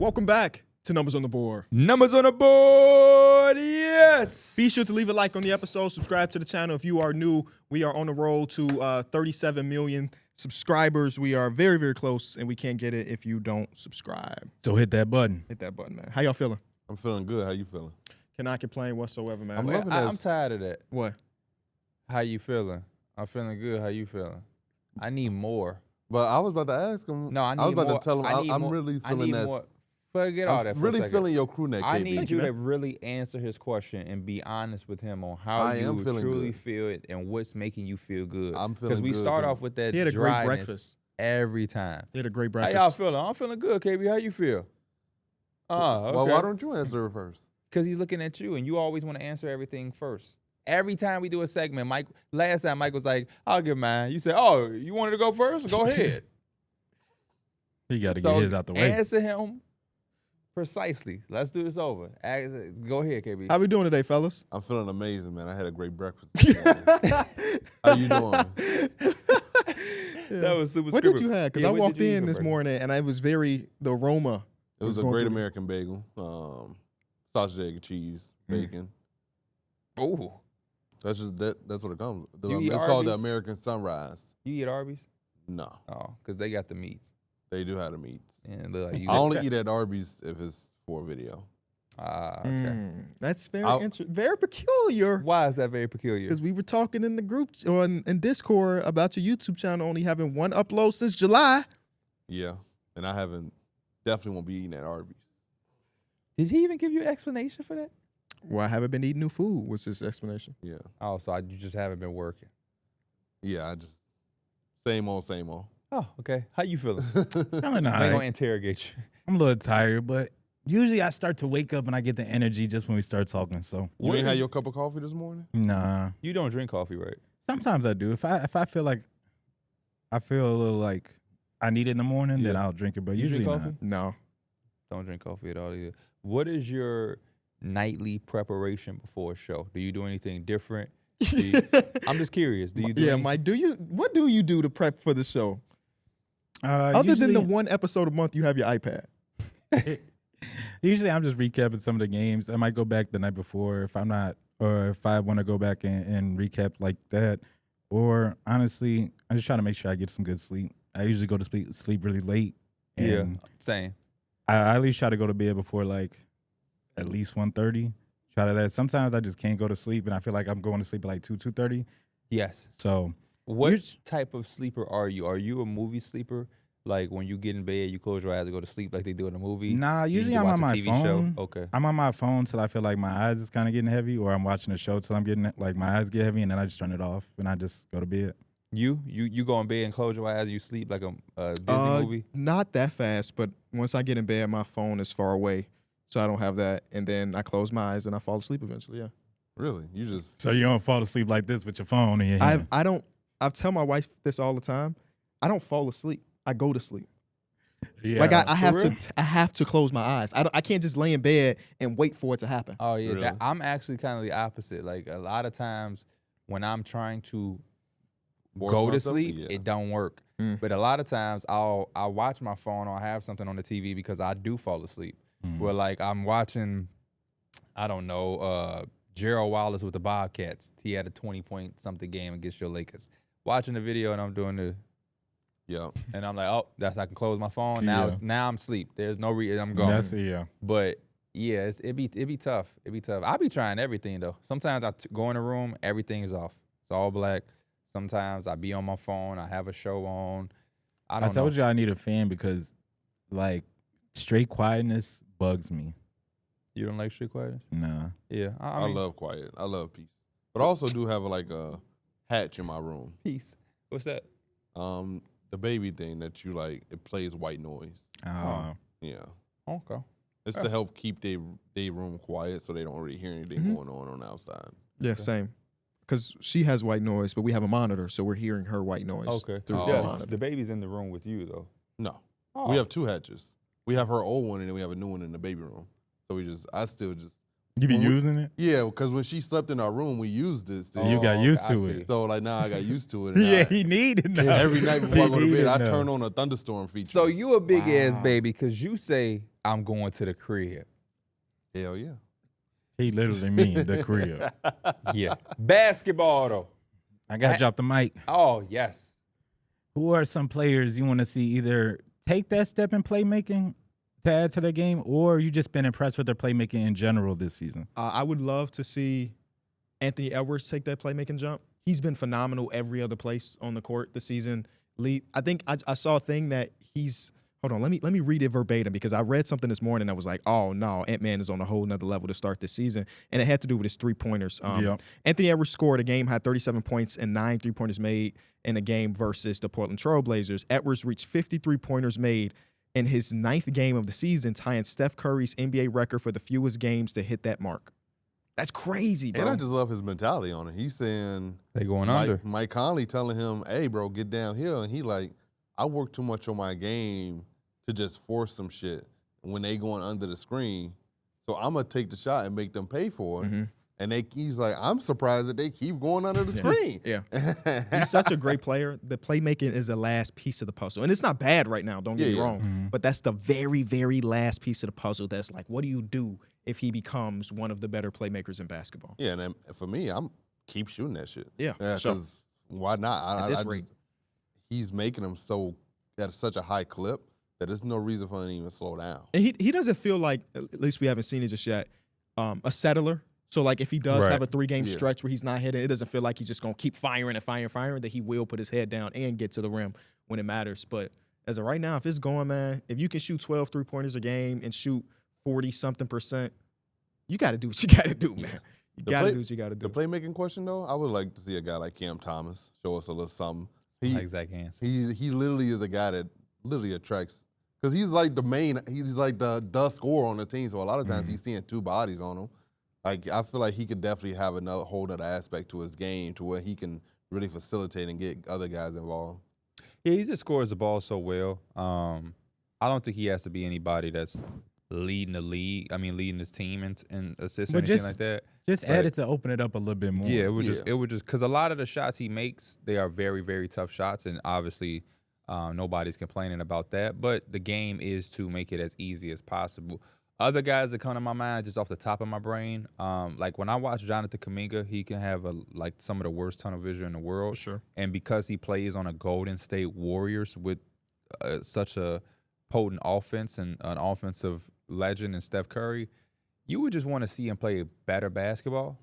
Welcome back to Numbers on the Board. Numbers on the board, yes. Be sure to leave a like on the episode. Subscribe to the channel if you are new. We are on the road to 37 million subscribers. We are very, very close, and we can't get it if you don't subscribe. So hit that button. Hit that button, man. How y'all feeling? I'm feeling good. How you feeling? Cannot complain whatsoever, man. I'm tired of that. What? How you feeling? I'm feeling good. How you feeling? I need more. But I was about to ask him. No, I need I was about more. to tell him I'm more. really I feeling need that. more. Forget all that I'm for really a second. feeling your crew neck. I KB. need you to really answer his question and be honest with him on how you truly feel it and what's making you feel good. I'm feeling good. Because we start off with that He had a great dryness breakfast every time. He had a great How breakfast. y'all feeling? I'm feeling good, KB. How you feel? Okay. Well, why don't you answer it first? Because he's looking at you, and you always want to answer everything first. Every time we do a segment, last time Mike was like, I'll give mine. You said, oh, you wanted to go first? Go ahead. He got to get his out the way. Answer him precisely. Let's do this over. Go ahead, KB. How we doing today, fellas? I'm feeling amazing, man. I had a great breakfast this morning. How you doing? That was super What did you have? Because I what walked did you eat in for this breakfast? morning, and the aroma. It was a going great through. American bagel. Sausage, egg, and cheese, bacon. Oh, That's just That's what it comes. You eat It's called the Arby's? American Sunrise. you eat Arby's? No, Oh, because they got the meats. they do have the meats. And look like you I only eat at Arby's if it's for a video. Okay. That's very peculiar. Why is that very peculiar? Because we were talking in the group or in Discord about your YouTube channel only having one upload since July. Yeah, and definitely won't be eating at Arby's. Did he even give you an explanation for that? Well, I haven't been eating new food. What's his explanation? Yeah, Oh, so you just haven't been working. yeah. I just same old, same old. Oh, okay. How you feeling? Feeling I ain't alright. gonna interrogate you. I'm a little tired, but usually I start to wake up and I get the energy just when we start talking. So You ain't had your cup of coffee this morning? nah. You don't drink coffee, right? Sometimes I do. If I feel like a little like I need it in the morning, then I'll drink it. But You usually drink not. coffee? No. Don't drink coffee at all either. What is your nightly preparation before a show? Do you do anything different? I'm just curious. Do you do anything? Mike, what do you do to prep for the show? Other than the one episode a month you have your iPad. Usually I'm just recapping some of the games. I might go back the night before if I'm not, or if I want to go back and recap like that. Or honestly, I just try to make sure I get some good sleep. I usually go to sleep really late. Yeah, And same. I at least try to go to bed before like at least 1:30. Try to that. Sometimes I just can't go to sleep and I feel like I'm going to sleep at like 2:30. Yes. So What type of sleeper are you? Are you a movie sleeper? Like when you get in bed, you close your eyes and go to sleep like they do in a movie? nah, You usually need to I'm on watch my a TV phone. Show? Okay. I'm on my phone till I feel like my eyes is kind of getting heavy, or I'm watching a show till I'm getting like my eyes get heavy, and then I just turn it off and I just go to bed. You go in bed and close your eyes and you sleep like a Disney movie? Not that fast, but once I get in bed, my phone is far away, so I don't have that. And then I close my eyes and I fall asleep eventually. Yeah. Really? You just So you don't fall asleep like this with your phone in your hand? I don't. I tell my wife this all the time. I don't fall asleep. I go to sleep. Yeah. Like I have real? to. I have to close my eyes. I can't just lay in bed and wait for it to happen. Oh, yeah. Really? I'm actually kind of the opposite. Like a lot of times when I'm trying to Force go to myself? sleep, Yeah. it don't work. Mm. But a lot of times I'll watch my phone or have something on the TV because I do fall asleep. Where like I'm watching, I don't know, Gerald Wallace with the Bobcats. He had a 20-point something game against your Lakers. Watching the video and I'm doing yeah. and I'm like, oh, I can close my phone. Now I'm asleep. There's no reason I'm going. That's yeah. But yeah, it be tough. It be tough. I be trying everything though. Sometimes I go in a room, everything is off. It's all black. Sometimes I be on my phone. I have a show on. I told you I need a fan because like straight quietness bugs me. You don't like street quietness? Nah. Yeah, I mean, love quiet. I love peace. But I also do have a hatch in my room. peace. What's that? The baby thing that you like, it plays white noise. Oh. Yeah. Okay. It's to help keep their room quiet so they don't really hear anything going on the outside. Yeah, same. Because she has white noise, but we have a monitor, so we're hearing her white noise. Okay. Through Oh. the Yeah, monitor. the baby's in the room with you though. No. Oh. We have two hatches. We have her old one and then we have a new one in the baby room. So I still just. You be When we- using it? Yeah, because when she slept in our room, we used this thing. You got Oh, used okay, I to see. it. So like now I got used to it. And Yeah, he needed that. every night before I go to He bed, I needed turn that. on a thunderstorm feature. So you a big ass Wow. baby because you say I'm going to the crib. Hell yeah. He literally mean the crib. Yeah. Basketball, though. I got to drop the mic. Oh, yes. Who are some players you want to see either take that step in playmaking to add to the game, or you just been impressed with their playmaking in general this season? I would love to see Anthony Edwards take that playmaking jump. He's been phenomenal every other place on the court this season. I think I saw a thing that he's – hold on, let me read it verbatim because I read something this morning that was like, oh, no, Ant-Man is on a whole nother level to start this season, and it had to do with his three-pointers. Anthony Edwards scored a game, had 37 points and 9 three-pointers made in a game versus the Portland Trail Blazers. Edwards reached 50 three-pointers made in his 9th game of the season, tying Steph Curry's NBA record for the fewest games to hit that mark. That's crazy, bro. And I just love his mentality on it. He's saying They going under. Mike Conley telling him, hey, bro, get downhill. And he like, I work too much on my game to just force some shit when they going under the screen. So I'm going to take the shot and make them pay for it. And he's like, I'm surprised that they keep going under the screen. Yeah. He's such a great player. The playmaking is the last piece of the puzzle. And it's not bad right now, don't get me wrong. But that's the very, very last piece of the puzzle that's like, what do you do if he becomes one of the better playmakers in basketball? Yeah, and then for me, I'm keep shooting that shit. Yeah, because why not? At this rate. He's making them so at such a high clip that there's no reason for him to even slow down. And he doesn't feel like, at least we haven't seen it just yet, a settler. So, like, if he does have a 3-game stretch where he's not hitting, it doesn't feel like he's just going to keep firing, that he will put his head down and get to the rim when it matters. But as of right now, if it's going, man, if you can shoot 12 three-pointers a game and shoot 40-something%, you got to do what you got to do, man. You got to do what you got to do. The playmaking question, though, I would like to see a guy like Cam Thomas show us a little something. Exact answer. He literally is a guy that literally attracts – because he's like he's like the scorer on the team. So a lot of times he's seeing two bodies on him. Like, I feel like he could definitely have another whole other aspect to his game to where he can really facilitate and get other guys involved. Yeah, he just scores the ball so well. I don't think he has to be anybody that's leading the league. I mean, leading his team in assists or anything like that. Just add it to open it up a little bit more. Yeah, it would just because a lot of the shots he makes, they are very, very tough shots, and obviously nobody's complaining about that. But the game is to make it as easy as possible. Other guys that come to my mind just off the top of my brain, like when I watch Jonathan Kuminga, he can have like some of the worst tunnel vision in the world. Sure. And because he plays on a Golden State Warriors with such a potent offense and an offensive legend in Steph Curry, you would just want to see him play better basketball.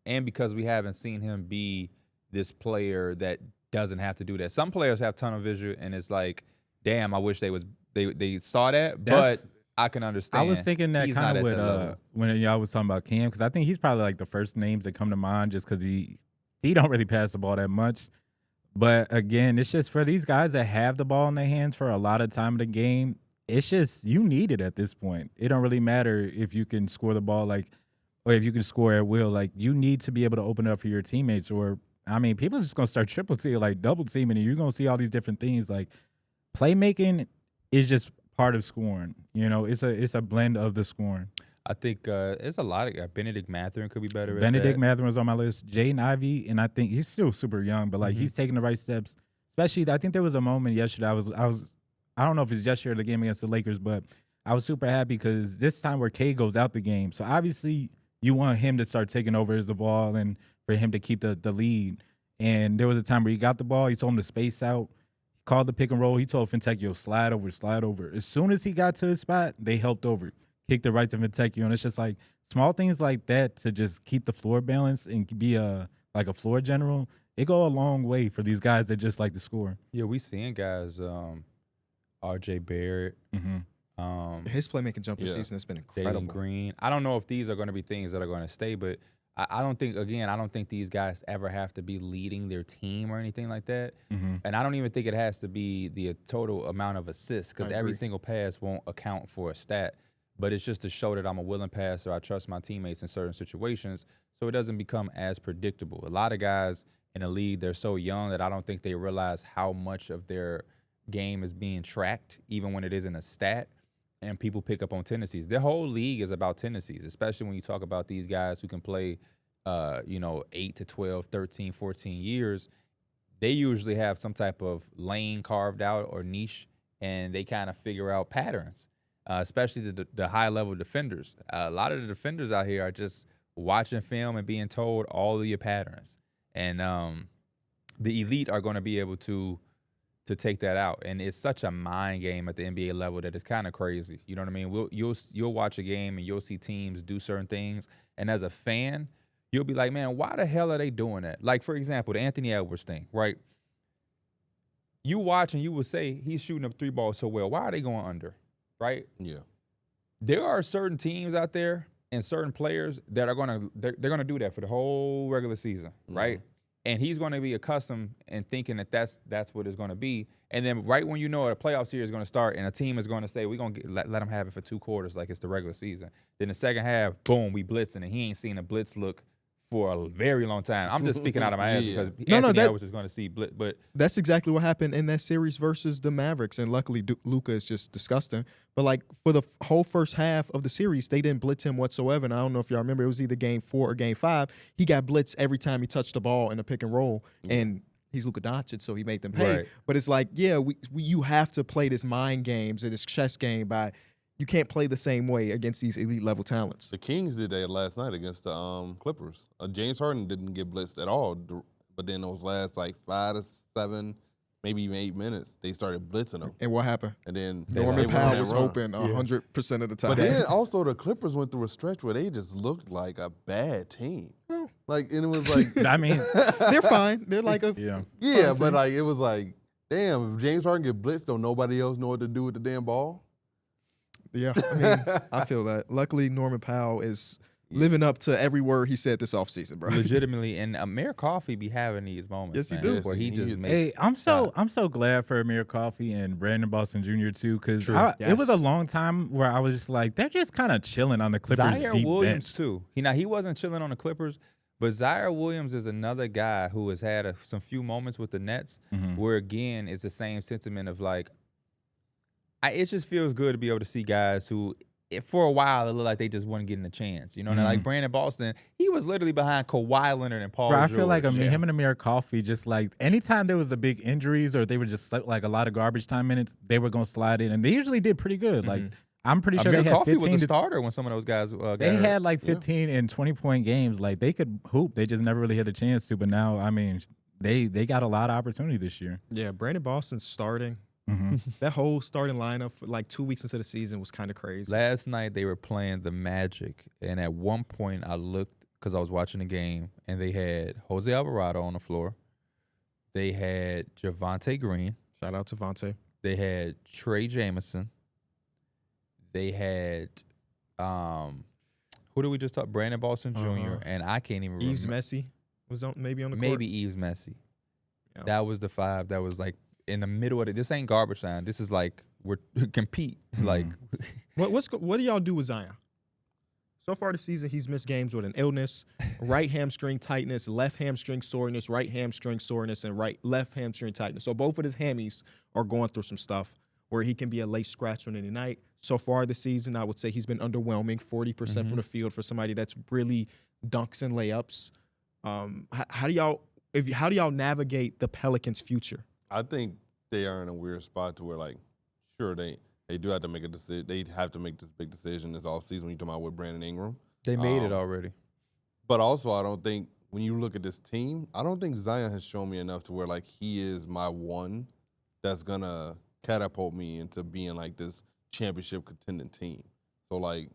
And because we haven't seen him be this player that doesn't have to do that. Some players have tunnel vision, and it's like, damn, I wish they saw that, but I can understand. I was thinking that kind of with when y'all was talking about Cam, because I think he's probably like the first names that come to mind just because he don't really pass the ball that much. But again, it's just for these guys that have the ball in their hands for a lot of time of the game, it's just you need it at this point. It don't really matter if you can score the ball or if you can score at will. Like, you need to be able to open it up for your teammates, or I mean, people are just gonna start triple teaming, like double teaming, and you're gonna see all these different things. Like, playmaking is just part of scoring. You know, it's a blend of the scoring. I think it's a lot of Benedict Mathurin could be better. Benedict Mathurin was on my list. Jaden Ivey, and I think he's still super young, but like he's taking the right steps. Especially, I think there was a moment yesterday. I don't know if it's yesterday or the game against the Lakers, but I was super happy because this time where Cade goes out the game, so obviously you want him to start taking over as the ball and for him to keep the lead. And there was a time where he got the ball, he told him to space out. Called the pick and roll. He told Fontecchio, slide over. As soon as he got to his spot, they helped over. Kicked it right to Fontecchio. And it's just like small things like that to just keep the floor balanced and be like a floor general. It go a long way for these guys that just like to score. Yeah, we seeing guys, R.J. Barrett. His playmaking jump this season has been incredible. Jalen Green. I don't know if these are going to be things that are going to stay, but I don't think these guys ever have to be leading their team or anything like that. And I don't even think it has to be the total amount of assists because every single pass won't account for a stat. But it's just to show that I'm a willing passer. I trust my teammates in certain situations so it doesn't become as predictable. A lot of guys in the league, they're so young that I don't think they realize how much of their game is being tracked, even when it isn't a stat. And people pick up on tendencies. The whole league is about tendencies, especially when you talk about these guys who can play, 8 to 12, 13, 14 years. They usually have some type of lane carved out or niche, and they kind of figure out patterns. especially the high-level defenders. A lot of the defenders out here are just watching film and being told all of your patterns. And the elite are going to be able to take that out. And it's such a mind game at the NBA level that it's kind of crazy. You know what I mean? You'll watch a game and you'll see teams do certain things. And as a fan, you'll be like, man, why the hell are they doing that? Like, for example, the Anthony Edwards thing, right? You watch and you will say he's shooting up 3 balls so well. Why are they going under, right? Yeah. There are certain teams out there and certain players that are they're gonna do that for the whole regular season, right? And he's going to be accustomed and thinking that that's what it's going to be. And then right when you know a playoff series is going to start and a team is going to say, we're going to let them have it for 2 quarters like it's the regular season. Then the second half, boom, we blitzing. And he ain't seen a blitz look for a very long time. I'm just speaking out of my ass because Anthony Edwards is going to see blitz. But that's exactly what happened in that series versus the Mavericks. And luckily, Luka is just disgusting. But, like, for the whole first half of the series, they didn't blitz him whatsoever. And I don't know if y'all remember, it was either game 4 or game 5. He got blitzed every time he touched the ball in a pick and roll. And he's Luka Doncic, so he made them pay. Right. But it's like, yeah, you have to play this mind games or this chess game by – you can't play the same way against these elite level talents. The Kings did that last night against the Clippers. James Harden didn't get blitzed at all, but then those last like 5 to 7, maybe even 8 minutes, they started blitzing them. And what happened? And then Norman Powell was open 100% of the time. But then also the Clippers went through a stretch where they just looked like a bad team. Like, and it was like, I mean, they're fine. They're like a yeah, but like it was like, damn, if James Harden get blitzed, don't nobody else know what to do with the damn ball? Yeah, I mean, I feel that. Luckily, Norman Powell is living up to every word he said this offseason, bro. legitimately, and Amir Coffey be having these moments. Yes, he man, do. Where he just hey, makes I'm shots. so glad for Amir Coffey and Brandon Boston Jr. too, because it was a Yes. long time where I was just like, they're just kind of chilling on the Clippers Zaire deep Williams bench. too. He wasn't chilling on the Clippers, but Zaire Williams is another guy who has had some few moments with the Nets where again it's the same sentiment of like, it just feels good to be able to see guys who, for a while, it looked like they just weren't getting a chance. You know, and like Brandon Boston, he was literally behind Kawhi Leonard and Paul Bro, I George. feel like him and Amir Coffey, just like anytime there was a big injuries or they were just like a lot of garbage time minutes, they were gonna slide in, and they usually did pretty good. Like I'm pretty sure Amir they had Coffey 15. was a starter when some of those guys. They had like 15 and 20-point games. Like they could hoop, they just never really had a chance to. But now, I mean, they got a lot of opportunity this year. Yeah, Brandon Boston's starting. That whole starting lineup for like 2 weeks into the season was kind of crazy. Last night they were playing the Magic, and at one point I looked because I was watching the game, and they had Jose Alvarado on the floor. They had Javonte Green. Shout out to Vontae. They had Trey Jamison. They had who did we just talk? Brandon Boston Jr. And I can't even Yves remember. Messi was maybe on the court. Maybe Yves Messi. Yeah. That was the 5 that was like in the middle of it. This ain't garbage time. This is like we're compete. Like What do y'all do with Zion? So far this season, he's missed games with an illness, right hamstring tightness, left hamstring soreness, right hamstring soreness, and left hamstring tightness. So both of his hammies are going through some stuff where he can be a late scratch on any night. So far this season, I would say he's been underwhelming, 40% from the field for somebody that's really dunks and layups. How do y'all navigate the Pelicans' future? I think they are in a weird spot to where, like, sure, they do have to make a decision. They have to make this big decision this offseason when you're talking about with Brandon Ingram. they made it already. But also, I don't think when you look at this team, I don't think Zion has shown me enough to where, like, he is my one that's going to catapult me into being, like, this championship contending team. So, like,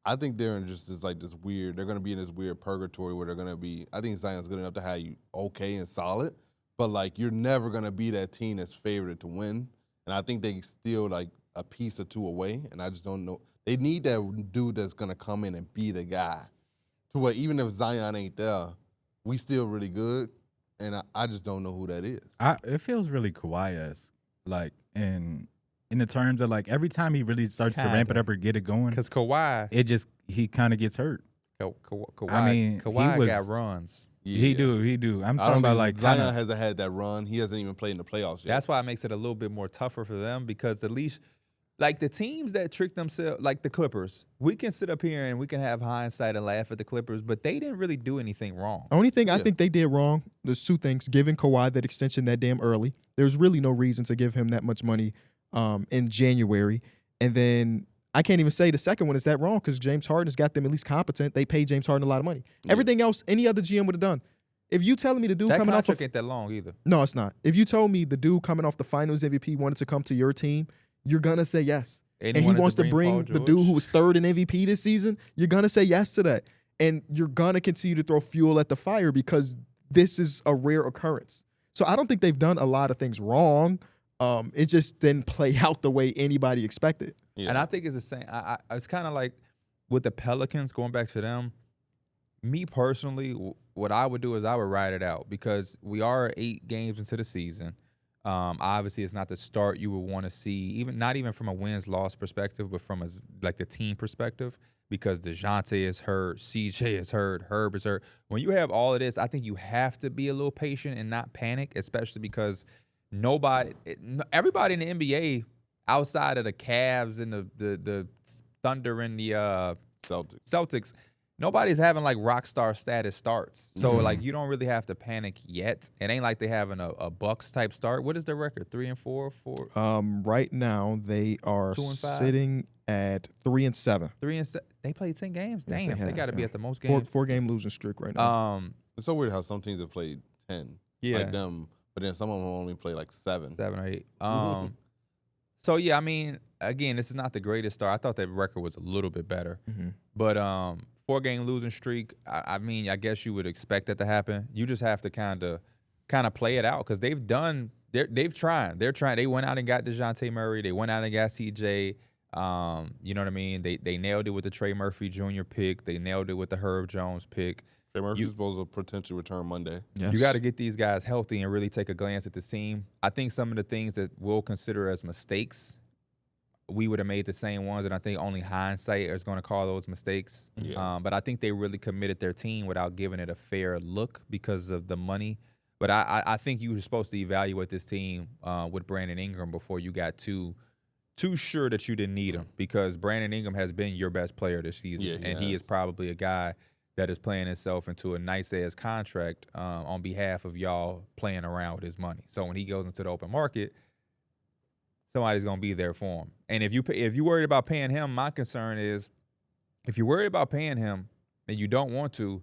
I think they're in just this, like, this weird – they're going to be in this weird purgatory where they're going to be – I think Zion's good enough to have you okay and solid. But, like, you're never going to be that team that's favored to win. And I think they still, like, a piece or two away. And I just don't know. They need that dude that's going to come in and be the guy. To where even if Zion ain't there, we still really good. And I just don't know who that is. It feels really Kawhi-esque. Like, in the terms of, like, every time he really starts to ramp it up or get it going, Because Kawhi, he kind of gets hurt. Kawhi, I mean, Kawhi he got runs. Yeah. He do. I'm I talking don't about, think like, Zion kinda, hasn't had that run. He hasn't even played in the playoffs yet. That's why it makes it a little bit more tougher for them because at least, like the teams that trick themselves, like the Clippers, we can sit up here and we can have hindsight and laugh at the Clippers, but they didn't really do anything wrong. Only thing I think they did wrong, there's 2 things. Giving Kawhi that extension that damn early. There's really no reason to give him that much money in January. And then I can't even say the second one is that wrong because James Harden has got them at least competent. They paid James Harden a lot of money. Yeah. Everything else, any other GM would have done. If you telling me the dude That coming off contract ain't that long either. no, it's not. If you told me the dude coming off the Finals MVP wanted to come to your team, you're gonna say yes. And he wanted wants to bring Paul the dude who was third in MVP this season, you're gonna say yes to that. And you're gonna continue to throw fuel at the fire because this is a rare occurrence. So I don't think they've done a lot of things wrong. It just didn't play out the way anybody expected. Yeah. And I think it's the same. It's kind of like with the Pelicans, going back to them, me personally, what I would do is I would ride it out because we are 8 games into the season. Obviously, it's not the start you would want to see, not even from a wins-loss perspective, but from the team perspective, because DeJounte is hurt, CJ is hurt, Herb is hurt. When you have all of this, I think you have to be a little patient and not panic, especially because everybody in the NBA outside of the Cavs and the Thunder and the Celtics, nobody's having like rock star status starts. So like you don't really have to panic yet. It ain't like they having a Bucks type start. What is their record? 3-4, 4. Right now they are 2-5? sitting at 3-7. 3-7. They played 10 games. Yes, Damn, they they have, got to be yeah. at the most games. Four game losing streak right now. It's so weird how some teams have played 10, Yeah. like them, but then some of them only play like 7. 7 or 8. So yeah, I mean, again, this is not the greatest start. I thought that record was a little bit better, but 4-game losing streak. I mean, I guess you would expect that to happen. You just have to kind of play it out because they've tried. They went out and got DeJounte Murray. They went out and got CJ. You know what I mean? They nailed it with the Trey Murphy Jr. pick. They nailed it with the Herb Jones pick. Trey Murphy's supposed to potentially return Monday. Yes. You got to get these guys healthy and really take a glance at the team. I think some of the things that we'll consider as mistakes, we would have made the same ones, and I think only hindsight is going to call those mistakes. Yeah. But I think they really committed their team without giving it a fair look because of the money. But I think you were supposed to evaluate this team with Brandon Ingram before you got too sure that you didn't need him, because Brandon Ingram has been your best player this season, Yeah, and he is probably a guy that is playing himself into a nice-ass contract on behalf of y'all playing around with his money. So when he goes into the open market, somebody's going to be there for him. And if you're worried about paying him, my concern is if you're worried about paying him and you don't want to,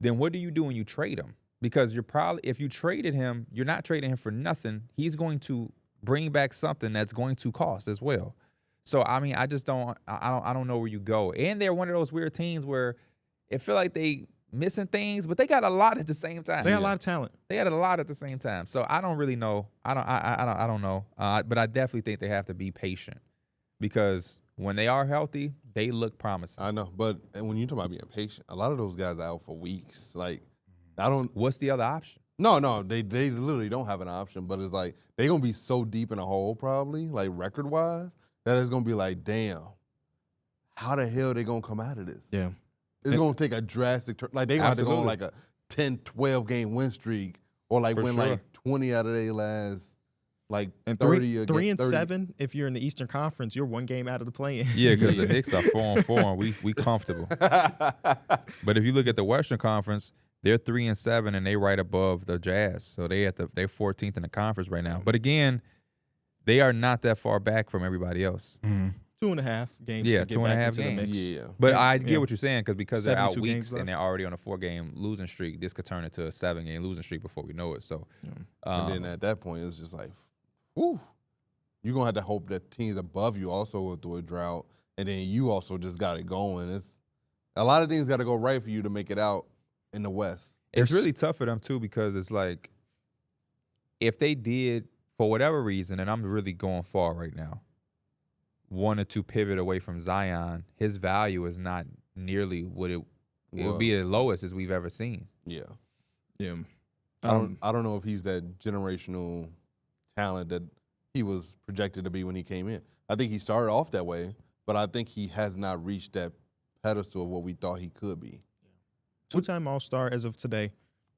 then what do you do when you trade him? Because if you traded him, you're not trading him for nothing. He's going to bring back something that's going to cost as well. So, I mean, I don't know where you go. And they're one of those weird teams where it feel like they missing things, but they got a lot at the same time. They got a lot of talent. They had a lot at the same time. So I don't really know. I don't know. But I definitely think they have to be patient because when they are healthy, they look promising. I know, but when you talk about being patient, a lot of those guys are out for weeks. Like, What's the other option? No, they literally don't have an option. But it's like they're gonna be so deep in a hole, probably like record wise, that it's gonna be like, damn, how the hell they gonna come out of this? Yeah. It's going to take a drastic turn. Like, they're going to have to go on like a 10, 12-game win streak or like win like 20 out of their last like And 30 or 3-7, if you're in the Eastern Conference, you're 1 game out of the play-in. Yeah, because the Knicks are 4-4 and we comfortable. But if you look at the Western Conference, they're 3-7 and they right above the Jazz. So they're 14th in the conference right now. But again, they are not that far back from everybody else. 2.5 games. Yeah, to get 2.5 back into the games. mix. Yeah. But Yeah, I get yeah. what you're saying because they're out 72 weeks games left. and they're already on a 4-game losing streak. This could turn into a 7-game losing streak before we know it. So, And then at that point, it's just like, whew. You're going to have to hope that teams above you also go through a drought, and then you also just got it going. It's a lot of things got to go right for you to make it out in the West. it's really tough for them too because it's like if they did, for whatever reason, and I'm really going far right now, wanted to pivot away from Zion, his value is not nearly what it would be the lowest as we've ever seen. Yeah. Yeah. I don't know if he's that generational talent that he was projected to be when he came in. I think he started off that way, but I think he has not reached that pedestal of what we thought he could be. 2-time All-Star as of today.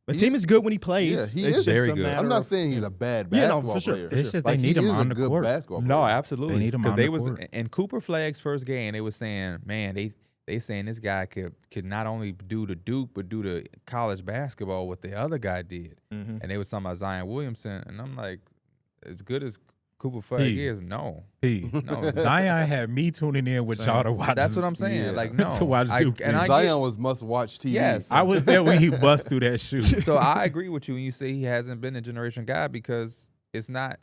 The team is good when he plays. Yeah, he It's is just very a good. matter I'm not of- saying he's a bad Yeah, no, basketball for sure, player. for It's sure. just Like, they need he him is on a the good court. basketball No, player. absolutely. They need him Because on the court. in Cooper Flagg's first game, they was saying, man, they saying this guy could not only do to Duke but do to college basketball what the other guy did. Mhm. And they was talking about Zion Williamson, and I'm like, as good as Cooper Flag P. is? No. No. Zion had me tuning in with y'all to watch. That's what I'm saying. Yeah. Like, no. To watch Duke. And I Zion get, was must-watch TV. Yes. I was there when he bust through that shoe. so I agree with you when you say he hasn't been a generation guy because it's not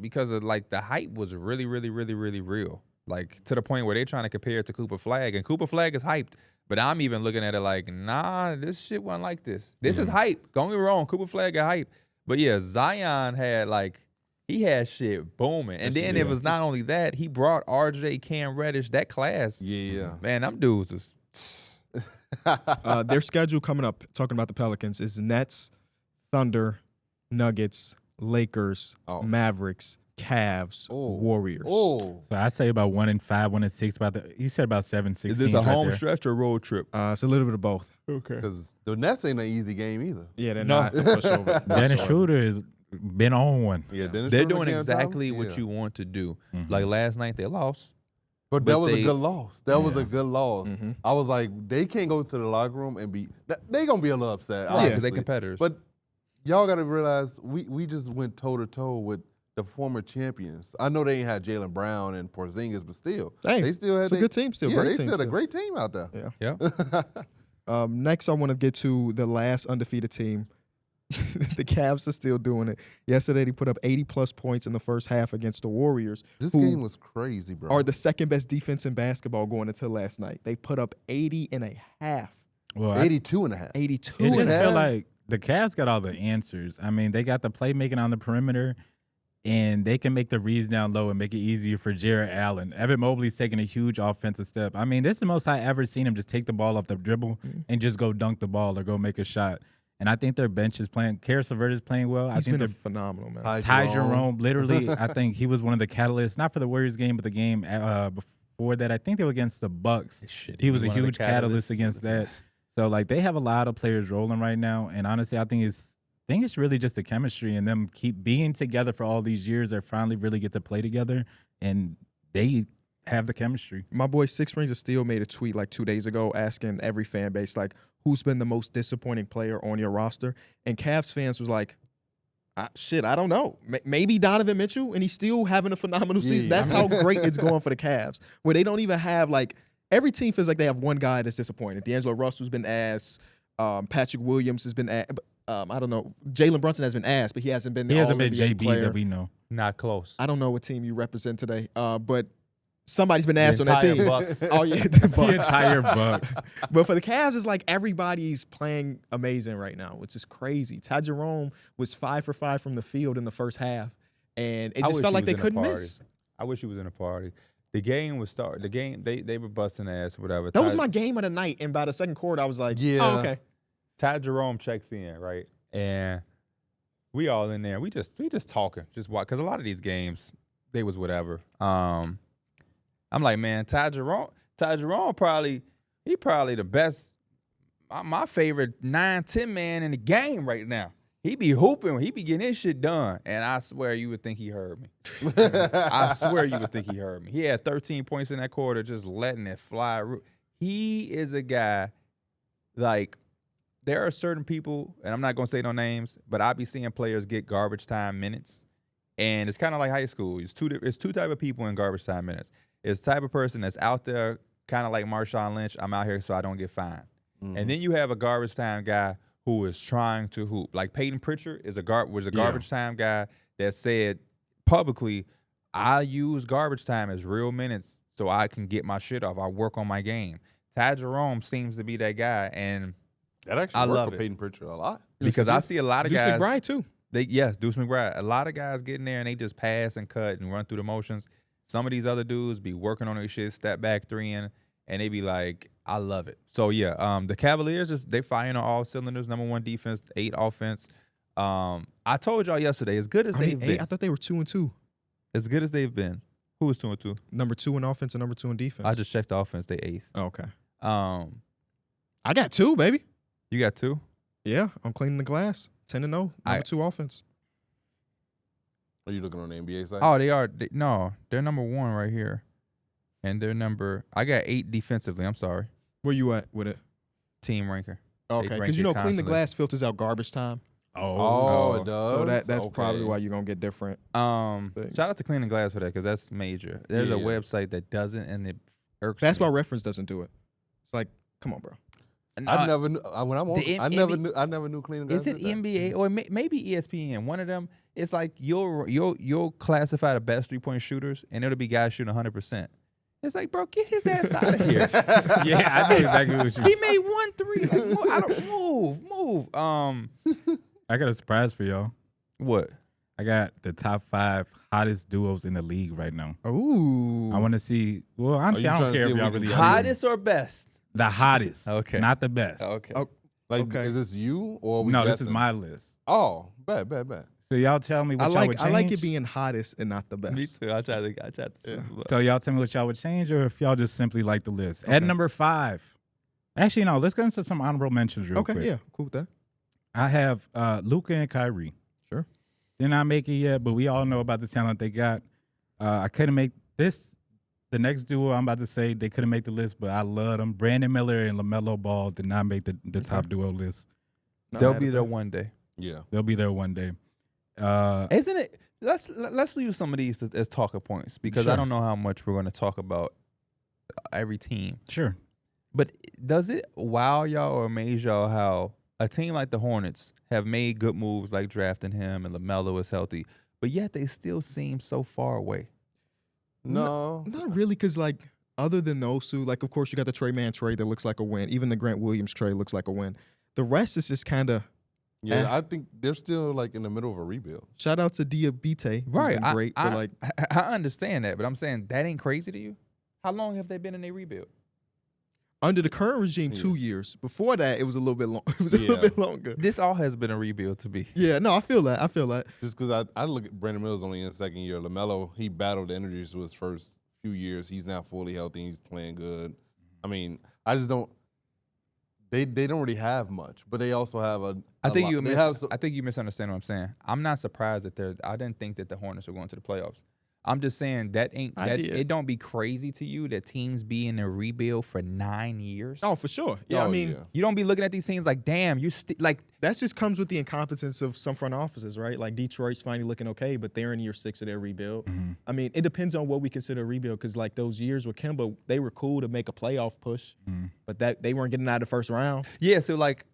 because of like the hype was really, really, really, really real. Like to the point where they're trying to compare it to Cooper Flag, and Cooper Flag is hyped. But I'm even looking at it like, nah, this shit wasn't like this. This is hype. Don't get me wrong, Cooper Flag got hype. But yeah, Zion had like, he had shit booming. And then it was not only that, he brought RJ, Cam Reddish, that class. Yeah. Man, them dudes was Their schedule coming up, talking about the Pelicans, is Nets, Thunder, Nuggets, Lakers, Mavericks, Cavs, Warriors. Oh. So I say about 1-5, 1-6. You said about 7-16. Is this a home stretch or road trip? It's a little bit of both. Okay. Because the Nets ain't an easy game either. Yeah, they're not. Dennis Schroeder has been on one. Yeah, Dennis They're Schroeder, doing Cam exactly Thomas? what Yeah. you want to do. Like last night, they lost. But But that was they- a good loss. That was a good loss. I was like, they can't go to the locker room and be. They gonna be a little upset, Right, 'cause obviously. they competitors. But y'all got to realize we just went toe to toe with the former champions. I know they ain't had Jaylen Brown and Porzingis, but still, Hey, they still had it's a good team still. Yeah, Great they team still had a still. great team out there. Yeah. Next, I want to get to the last undefeated team. The Cavs are still doing it. Yesterday, they put up 80-plus points in the first half against the Warriors, This who game was crazy, bro. are the second best defense in basketball going into last night. They put up 80 and a half. Well, 82 and a half. 82 It and just a half. feel like the Cavs got all the answers. I mean, they got the playmaking on the perimeter, and they can make the reads down low and make it easier for Jarrett Allen. Evan Mobley's taking a huge offensive step. I mean, this is the most I ever seen him just take the ball off the dribble and just go dunk the ball or go make a shot. And I think their bench is playing. Karis LeVert is playing well. I He's think been they're phenomenal, man. Ty Jerome, literally, I think he was one of the catalysts, not for the Warriors game, but the game before that. I think they were against the Bucks. Shit, He was a one of the huge catalyst against that. So, like, they have a lot of players rolling right now. And honestly, I think it's really just the chemistry and them keep being together for all these years. They finally really get to play together, and they have the chemistry. My boy Six Rings of Steel made a tweet like 2 days ago asking every fan base, like, who's been the most disappointing player on your roster? And Cavs fans was like, I don't know. Maybe Donovan Mitchell, and he's still having a phenomenal season. Yeah. That's how great it's going for the Cavs, where they don't even have, like, every team feels like they have one guy that's disappointed. D'Angelo Russell's been ass. Patrick Williams has been ass. I don't know. Jalen Brunson has been ass, but he hasn't been the He hasn't been All-NBA JB player. that we know. Not close. I don't know what team you represent today, but somebody's been ass The on that entire team. Bucks. Oh, yeah, the The Bucks. entire Bucks. But for the Cavs, it's like everybody's playing amazing right now, which is crazy. Ty Jerome was 5 for 5 from the field in the first half, and it I just wish felt he like was they in a couldn't party. miss. I wish he was in a party. The game was start. The game they were busting ass, whatever. That was my game of the night, and by the second quarter, I was like, Yeah. oh, okay. Ty Jerome checks in, right? And we all in there. We just talking, just watch. Because a lot of these games, they was whatever. I'm like, man, Ty Jerome probably the best, my favorite 9-10 man in the game right now. He be hooping. He be getting his shit done. And I swear you would think he heard me. I swear you would think he heard me. He had 13 points in that quarter, just letting it fly. He is a guy, like, there are certain people, and I'm not going to say no names, but I be seeing players get garbage time minutes. And it's kind of like high school. It's two type of people in garbage time minutes. It's the type of person that's out there, kind of like Marshawn Lynch. I'm out here so I don't get fined. And then you have a garbage time guy who is trying to hoop. Like Peyton Pritchard was a garbage time guy that said publicly, I use garbage time as real minutes so I can get my shit off. I work on my game. Ty Jerome seems to be that guy, and That actually I worked love for it. Peyton Pritchard a lot. because I see a lot of Deuce guys. McBride, too. Deuce McBride. A lot of guys get in there and they just pass and cut and run through the motions. Some of these other dudes be working on their shit, step back three in, and they be like, I love it. So yeah, the Cavaliers they firing on all cylinders. Number 1 defense, 8 offense. I told y'all yesterday, as good as they've been, I thought they were 2-2. as good as they've been. Who was 2-2? Number 2 in offense and number 2 in defense. I just checked the offense. They 8th. Oh, okay. I I got 2, baby. You got 2. Yeah, I'm cleaning the glass. 10-0. Number 2 offense. Are you looking on the NBA side? Oh, they are. No, they're number 1 right here, and I got 8 defensively. I'm sorry, Where you at with it? team ranker. Okay, rank because it clean the constantly. glass filters out garbage time. Oh, So- it does. So that's probably Okay. why you're gonna get different. Shout out to Clean and Glass for that because that's major. There's a Yeah. website that doesn't, and it irks Basketball me. Reference doesn't do it. It's like, come on, bro. I never knew when I'm on. the I never knew cleaning. Is it NBA or maybe ESPN? One of them. It's like you'll classify the best 3-point shooters, and it'll be guys shooting 100%. It's like, bro, get his ass out of here. Yeah, I know exactly what you. He made 1 3. Like, I don't move. I got a surprise for y'all. What? I got the top 5 hottest duos in the league right now. Ooh. I want to see. Well, honestly, you I don't trying to care see if if y'all we really can- Hottest or best? the hottest. Okay. Not the best. Okay. Like, Okay. is this you or we No, this is guessing? my list. Oh, bet. So y'all tell me what I y'all would like change. I like it being hottest and not the best. Me too. I tried to. Yeah. So y'all tell me what y'all would change, or if y'all just simply like the list. At number 5. Actually, no. Let's go into some honorable mentions real Okay, quick. yeah, cool with that. I have Luka and Kyrie. Sure. Did not make it yet, but we all know about the talent they got. I couldn't make this. The next duo I'm about to say, they couldn't make the list, but I love them. Brandon Miller and LaMelo Ball did not make the top duo list. Not They'll mad be at there that. one day. Yeah. They'll be there one day. Isn't it? Let's use some of these as talking points because I Sure. don't know how much we're going to talk about every team. Sure. But does it wow y'all or amaze y'all how a team like the Hornets have made good moves like drafting him and LaMelo is healthy, but yet they still seem so far away? No. Not really, because like other than those two, like of course you got the Trey Man trade that looks like a win. Even the Grant Williams trade looks like a win. The rest is just kind of Yeah, I think they're still like in the middle of a rebuild. shout out to Diabite. Right. Great, but like I understand that, but I'm saying that ain't crazy to you. How long have they been in a rebuild? under the current regime, 2 years. Before that, it was a little bit long. It was a little Yeah. bit longer. This all has been a rebuild to me. Yeah, no, I feel that. Just because I look at Brandon Miller's only in his second year. LaMelo, he battled the injuries to his first few years. He's now fully healthy. He's playing good. I mean, I just don't. They don't really have much, but they also have I think lot. you misunderstand what I'm saying. I'm not surprised that I didn't think that the Hornets were going to the playoffs. I'm just saying it don't be crazy to you that teams be in a rebuild for 9 years. Oh, for sure. Yeah, I mean, You don't be looking at these teams like, damn, you like that just comes with the incompetence of some front offices, right? Like Detroit's finally looking okay, but they're in year 6 of their rebuild. Mm-hmm. I mean, it depends on what we consider a rebuild, because like those years with Kemba, they were cool to make a playoff push, but that they weren't getting out of the first round. yeah. So like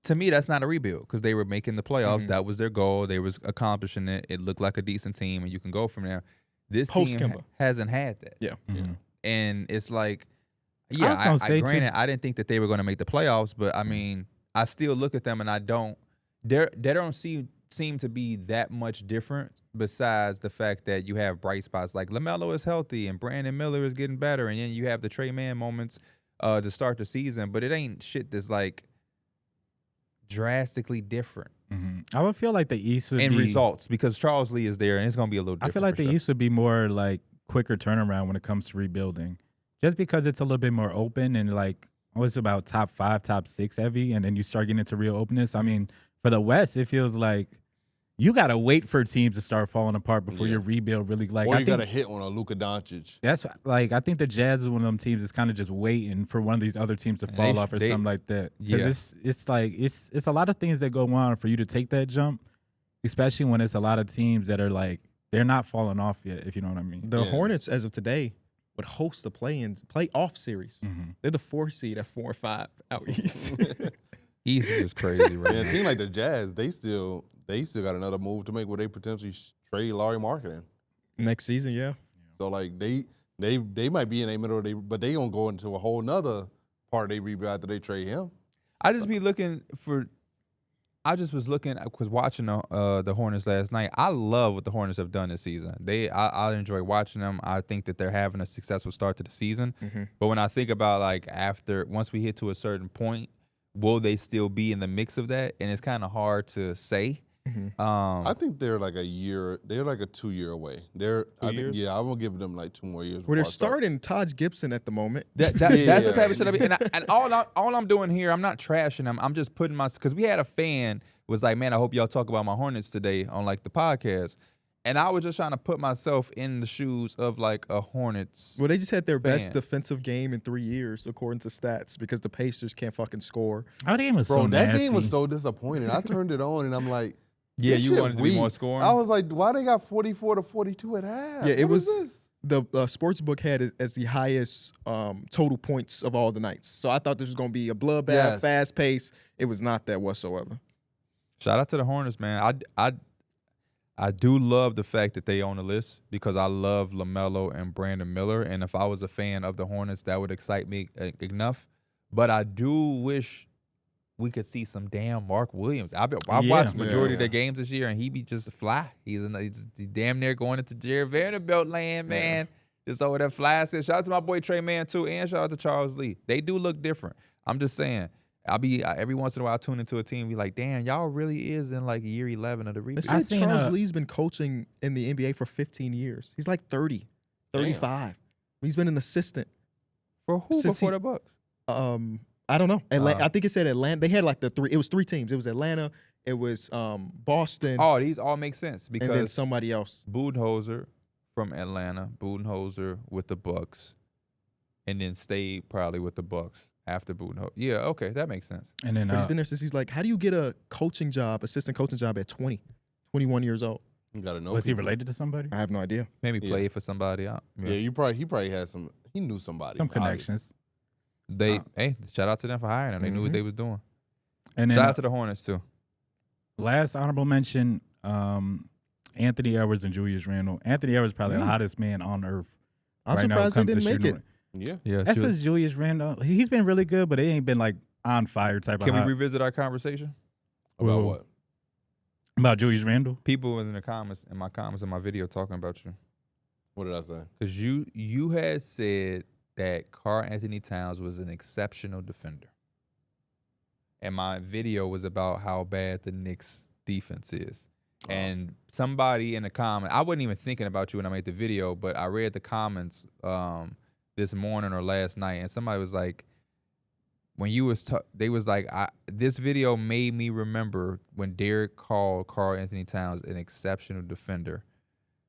to me, that's not a rebuild because they were making the playoffs. That was their goal. They was accomplishing it. It looked like a decent team, and you can go from there. This Post team Kemba. hasn't had that. Yeah. And it's like, was yeah, gonna say, too- granted, I didn't think that they were going to make the playoffs, but I mean, I still look at them and I don't. They don't seem to be that much different. Besides the fact that you have bright spots like LaMelo is healthy and Brandon Miller is getting better, and then you have the Trey Man moments to start the season. But it ain't shit that's like drastically different I would feel like the East would in be results because Charles Lee is there and it's going to be a little different. I feel like for the sure. East would be more like quicker turnaround when it comes to rebuilding, just because it's a little bit more open and like it's about top 5, top 6 heavy, and then you start getting into real openness. I mean, for the West, it feels like you gotta wait for teams to start falling apart before your rebuild really like. Or I you think got to hit on a Luka Doncic. that's like I think the Jazz is one of them teams that's kind of just waiting for one of these other teams to fall off or something like that. Because it's like it's a lot of things that go on for you to take that jump, especially when it's a lot of teams that are like they're not falling off yet. If you know what I mean. The Hornets, as of today, would host the playoff series. They're the 4th seed at 4 or 5 out east. East is just crazy, right? Yeah, a team like the Jazz, they still got another move to make where they potentially trade Larry Marketing. Next season, yeah. So like they might be in the middle of but they gonna go into a whole nother part of their rebuild after they trade him. I just was looking because watching the Hornets last night. I love what the Hornets have done this season. I enjoy watching them. I think that they're having a successful start to the season. But when I think about like once we hit to a certain point, will they still be in the mix of that? And it's kind of hard to say. I think they're like a 2-year away. years? Yeah, I'm gonna give them like 2 more years. Where they're before I start. starting Taj Gibson at the moment. That's the type of shit I be. And all I'm doing here, I'm not trashing them. I'm just putting because we had a fan was like, man, I hope y'all talk about my Hornets today on like the podcast. And I was just trying to put myself in the shoes of like a Hornets. Well, they just had their best fan. defensive game in 3 years, according to stats, because the Pacers can't fucking score. Our game was Bro, so that nasty. game was so disappointing. I turned it on and I'm like, Yeah, this you shit wanted to be weak. more scoring. I was like, why they got 44-42 at half? Yeah, it What is was- this? The sports book had it as the highest total points of all the nights. So I thought this was going to be a bloodbath, Yes. fast pace. It was not that whatsoever. Shout out to the Hornets, man. I do love the fact that they on the list because I love LaMelo and Brandon Miller. And if I was a fan of the Hornets, that would excite me enough. But I do wish we could see some damn Mark Williams. I've watched majority of their games this year, and he be just fly. He's damn near going into Jared Vanderbilt land, man. Just over that fly. Shout out to my boy Trey Mann, too, and shout out to Charles Lee. They do look different. I'm just saying. Every once in a while I tune into a team and be like, damn, y'all really is in like year 11 of the They rebuild. said seen, Charles Lee's been coaching in the NBA for 15 years. He's like 30, 35. He's been an assistant. For who Since before he- the Bucks? I don't know. I think it said Atlanta. They had like it was 3 teams. It was Atlanta, it was Boston, Oh, these all make sense and then because somebody else. Budenholzer from Atlanta, Budenholzer with the Bucks, and then stayed probably with the Bucks after Budenholzer. Yeah, okay, that makes sense. And then But he's been there since he's like, how do you get a assistant coaching job at 21 years old? You gotta know. was he people. related to somebody? I have no idea. Maybe Yeah. played for somebody out. Yeah, he probably had some. He knew somebody. Some obviously. connections. Hey, shout out to them for hiring him. They knew what they was doing. And then Shout out to the Hornets too. last honorable mention, Anthony Edwards and Julius Randle. Anthony Edwards probably the hottest man on earth. I'm right now surprised they comes to didn't make shooting. it. Yeah. Yeah. That's just Julius Randle. He's been really good, but it ain't been like on fire type Can of we hot. revisit our conversation? About Well, what? About Julius Randle? People was in the comments, in my video talking about you. What did I say? Because you had said that Karl-Anthony Towns was an exceptional defender. And my video was about how bad the Knicks defense is. And somebody in the comment, I wasn't even thinking about you when I made the video, but I read the comments this morning or last night, and somebody was like, when you was they was like, this video made me remember when Darrick called Karl-Anthony Towns an exceptional defender.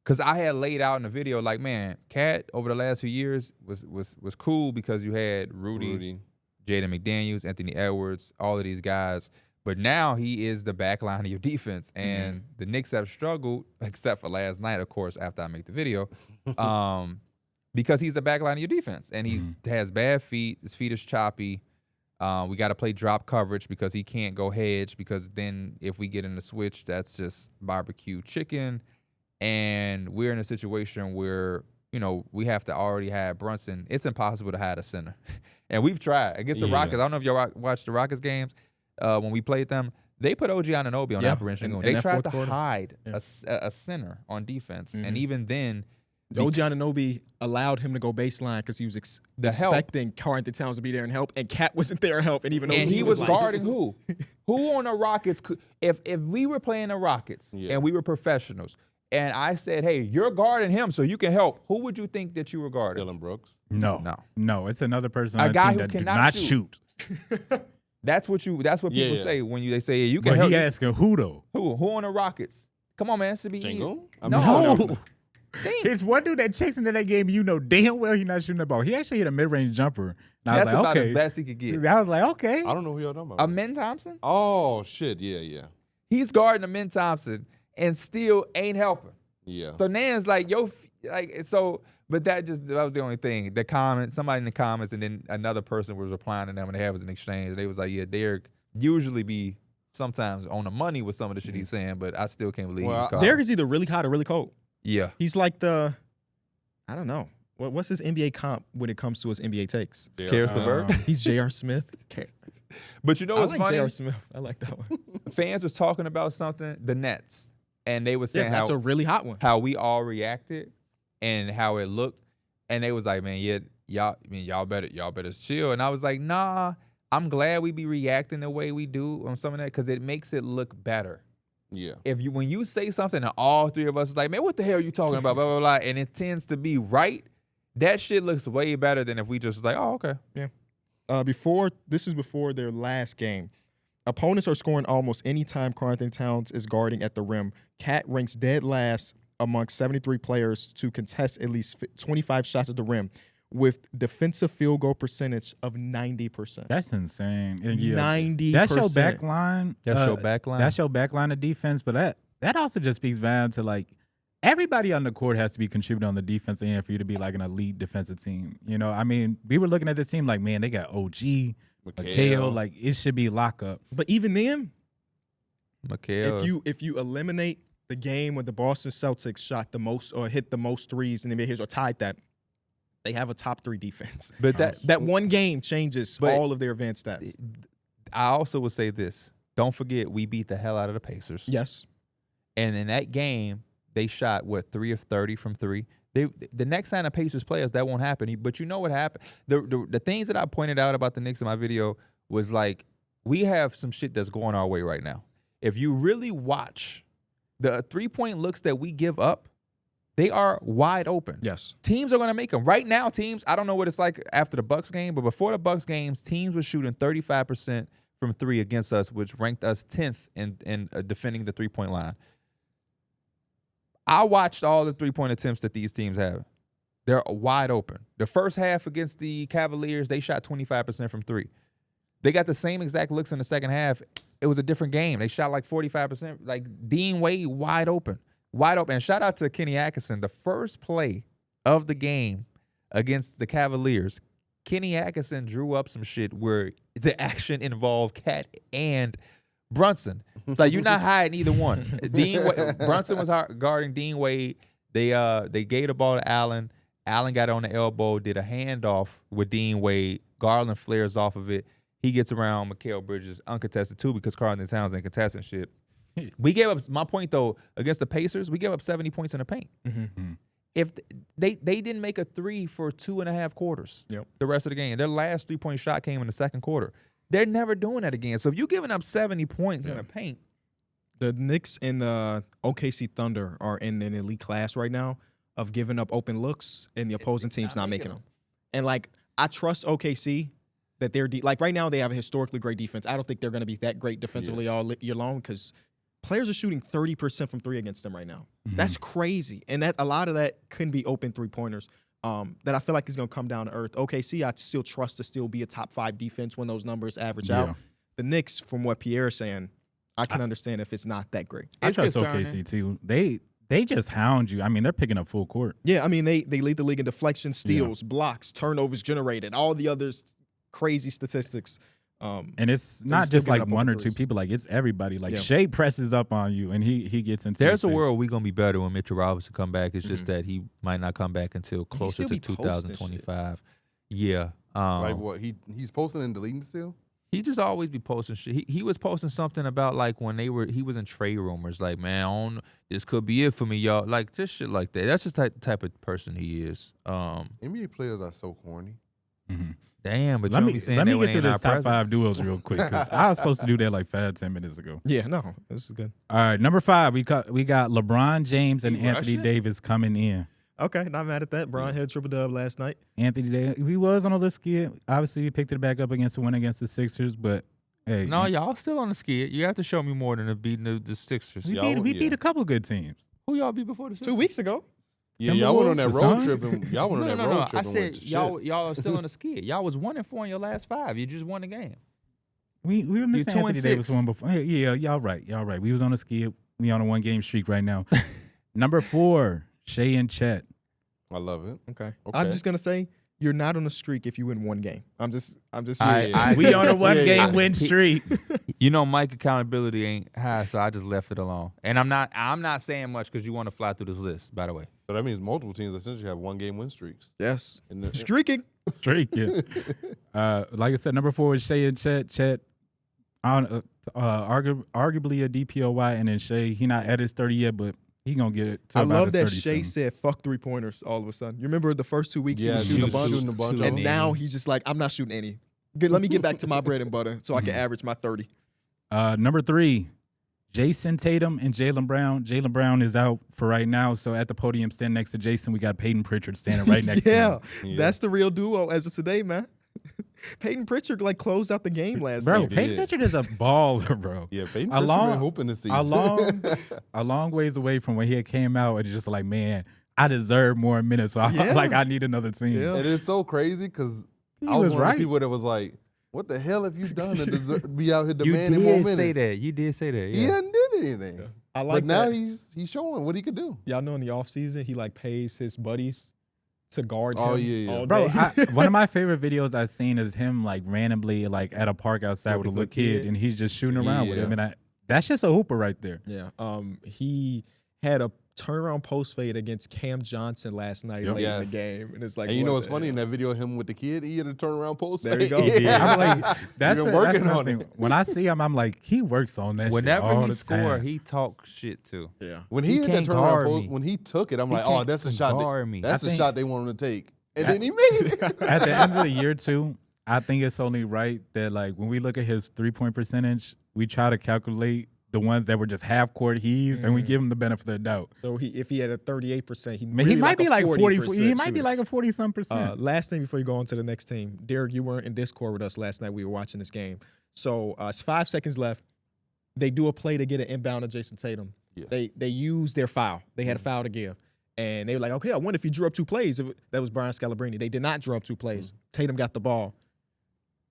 Because I had laid out in the video like, man, Cat over the last few years was cool because you had Rudy. Jaden McDaniels, Anthony Edwards, all of these guys. But now he is the back line of your defense. And the Knicks have struggled, except for last night, of course, after I make the video, because he's the back line of your defense. And he has bad feet. His feet is choppy. We got to play drop coverage because he can't go hedge, because then if we get in the switch, that's just barbecue chicken. And we're in a situation where, you know, we have to already have Brunson. It's impossible to hide a center. And we've tried. Against the Rockets, I don't know if y'all watched the Rockets games when we played them. They put OG Anunoby on Operation Goon. They that tried fourth to quarter. hide a center on defense. And even then, OG Anunoby allowed him to go baseline because he was expecting Karl-Anthony Towns to be there and help, and Cat wasn't there and help. And even and OG he was like, guarding who? Who on the Rockets could, if we were playing the Rockets and we were professionals, and I said, hey, you're guarding him so you can help, who would you think that you were guarding? Dylan Brooks. No. It's another person A on the guy team who that cannot do not shoot. shoot. That's what people say when they say you can But help. he asking who though? Who on the Rockets? Come on, man. It should be easy. Jingle? No. It's one dude that chasing into that game. You know damn well he's not shooting the ball. He actually hit a mid-range jumper. And I That's was about like, as okay. best he could get. I was like, okay. I don't know who y'all talking about. Amen Thompson? Oh shit! Yeah. He's guarding Amen Thompson and still ain't helping. Yeah. So Nan's like, but that was the only thing. The comment, somebody in the comments, and then another person was replying to them, and they had was an exchange. They was like, yeah, Darrick usually be sometimes on the money with some of the shit he's saying, but I still can't believe he's called. Darrick is either really hot or really cold. Yeah. He's like I don't know. What's his NBA comp when it comes to his NBA takes? Karis LeVert. He's J.R. Smith. But you know I what's like funny? J.R. Smith. I like that one. Fans was talking about something, the Nets, and they were saying That's a really hot one. how we all reacted and how it looked, and they was like, man, y'all better chill. And I was like, nah, I'm glad we be reacting the way we do on some of that because it makes it look better. Yeah. When you say something and all three of us is like, man, what the hell are you talking about, blah blah blah, and it tends to be right, that shit looks way better than if we just like, oh, okay. Yeah. Before their last game. Opponents are scoring almost any time Karl-Anthony Towns is guarding at the rim. Cat ranks dead last amongst 73 players to contest at least 25 shots at the rim with defensive field goal percentage of 90%. That's insane. And 90%. That's your back line. That's your back line. That's your back line of defense. But that also just speaks, Bam, to like everybody on the court has to be contributing on the defensive end for you to be like an elite defensive team. You know, I mean, we were looking at this team like, man, they got OG, Mikal, like it should be lockup. But even then, Mikal. if you eliminate the game when the Boston Celtics shot the most or hit the most threes in the NBA or tied that, they have a top 3 defense. But that one game changes all of their advanced stats. I also would say this. Don't forget, we beat the hell out of the Pacers. Yes. And in that game, they shot, 3 of 30 from 3. The next time the Pacers play us, that won't happen. But you know what happened? The things that I pointed out about the Knicks in my video was like, we have some shit that's going our way right now. If you really watch the 3-point looks that we give up, they are wide open. Yes. Teams are going to make them. Right now, teams, I don't know what it's like after the Bucks game, but before the Bucks games, teams were shooting 35% from 3 against us, which ranked us 10th in defending the 3-point line. I watched all the 3-point attempts that these teams have. They're wide open. The first half against the Cavaliers, they shot 25% from 3. They got the same exact looks in the second half. It was a different game. They shot like 45%. Like Dean Wade, wide open. Wide open. And shout out to Kenny Atkinson. The first play of the game against the Cavaliers, Kenny Atkinson drew up some shit where the action involved Cat and Brunson. It's like you're not hiding either one. Brunson was guarding Dean Wade. They gave the ball to Allen. Allen got on the elbow, did a handoff with Dean Wade. Garland flares off of it. He gets around Mikal Bridges, uncontested too, because Karl-Anthony Towns ain't contesting shit. We gave up, my point though, against the Pacers, we gave up 70 points in the paint. Mm-hmm. If they didn't make a 3 for 2.5 quarters, the rest of the game, their last 3-point shot came in the second quarter. They're never doing that again. So if you're giving up 70 points in the paint. The Knicks and the OKC Thunder are in an elite class right now of giving up open looks and the opposing team's not making them. And like, I trust OKC that they're like right now they have a historically great defense. I don't think they're going to be that great defensively all year long because players are shooting 30% from 3 against them right now. Mm-hmm. That's crazy. And that a lot of that can be open 3-pointers that I feel like is going to come down to earth. OKC, I still trust to still be a top 5 defense when those numbers average out. The Knicks, from what Pierre is saying, I can understand if it's not that great. I trust OKC too. They just hound you. I mean, they're picking up full court. Yeah, I mean, they lead the league in deflections, steals, blocks, turnovers generated, all the other crazy statistics. And it's not just like 1 or 2 people. Like, it's everybody. Like, Shea presses up on you, and he gets into There's a world we're going to be better when Mitchell Robinson come back. It's just that he might not come back until closer to 2025. Yeah. Like what? He's posting and deleting still? He just always be posting shit. He was posting something about like when he was in trade rumors, like, man, this could be it for me, y'all. Like just shit like that. That's just the type of person he is. NBA players are so corny. Mm-hmm. Damn, but let me get through this top 5 duos real quick because I was supposed to do that like 5-10 minutes ago. Yeah, no, this is good. All right, number 5, we got LeBron James and Anthony Davis coming in. Okay, not mad at that. Bron had triple-dub last night. Anthony Davis, he was on a little skid. Obviously, he picked it back up against the win against the Sixers, but hey. No, y'all still on the skid. You have to show me more than beating the Sixers. We beat a couple of good teams. Who y'all beat before the Sixers? 2 weeks ago. Yeah, y'all went on that road trip. Y'all went on that road trip. I said y'all are still on the skid. Y'all was 1-4 in your last 5. You just won the game. We were missing Anthony Davis one before. Yeah, y'all right. We was on a skid. We on a 1-game streak right now. Number 4, Shea and Chet. I love it. Okay. I'm just gonna say you're not on a streak if you win 1 game. I'm just. We on a 1-game win streak. You know, Mike accountability ain't high, so I just left it alone. And I'm not saying much because you want to fly through this list. By the way, so that means multiple teams essentially have 1-game win streaks. Yes, streaking. Streak. Yeah. Like I said, number 4 is Shea and Chet. Chet, on arguably a DPOY, and then Shea. He not at his 30 yet, but. He gonna get it. I love that Shea said "fuck 3-pointers" all of a sudden. You remember the first 2 weeks he was shooting a bunch, and now he's just like, "I'm not shooting any. Let me get back to my bread and butter so I can average my 30." Number 3, Jason Tatum and Jaylen Brown. Jaylen Brown is out for right now, so at the podium, standing next to Jason, we got Peyton Pritchard standing right next to him. Yeah, that's the real duo as of today, man. Peyton Pritchard like closed out the game last Bro, night. Peyton Pritchard is a baller, bro. Yeah, Peyton A Pritchard long- been hooping this season. a long ways away from when he had came out and just like, man, I deserve more minutes. So Yeah. I need another team. Yeah. And it's so crazy because He I was was one of right. the people that was like, "What the hell have you done to be out here You demanding more did minutes?" say that. You did say that. He Yeah. hadn't did anything. Yeah. I like But now that. he's showing what he could do. Y'all know in the offseason, he like pays his buddies to guard Oh, him yeah, yeah. all Bro, day. one of my favorite videos I've seen is him like randomly like at a park outside with a little kid, kid. and he's just shooting around with Yeah. him. And that's just a hooper right there. Yeah. He had a turnaround post fade against Cam Johnson last night Yep. late in Yes. the game. And it's like, And you know what what's the funny in hell? that video of him with the kid? He had a turnaround post. There you go. fade. Yeah. I'm like, that's been working working another on thing. it. When I see him, I'm like, he works on that. Whenever shit all he the score, time. he talk shit too. Yeah. When He he hit that can't turnaround guard post, me. when he took it, I'm He like, oh, can't that's a shot. guard me. That's I a think- shot they want him to take. And I- then he made it. At the end of the year too, I think it's only right that like when we look at his 3-point percentage, we try to calculate the ones that were just half court heaves, and we give him the benefit of the doubt. So if he had a 38%, he, I mean, really he might be like 40. 40%. He might be shooter. like a 40-some percent. Last thing before you go on to the next team, Darrick, you weren't in Discord with us last night. We were watching this game. So it's 5 seconds left. They do a play to get an inbound to Jason Tatum. Yeah. They use their foul. They had a foul to give. And they were like, okay, I wonder if you drew up 2 plays. That was Brian Scalabrine. They did not draw up 2 plays. Tatum got the ball.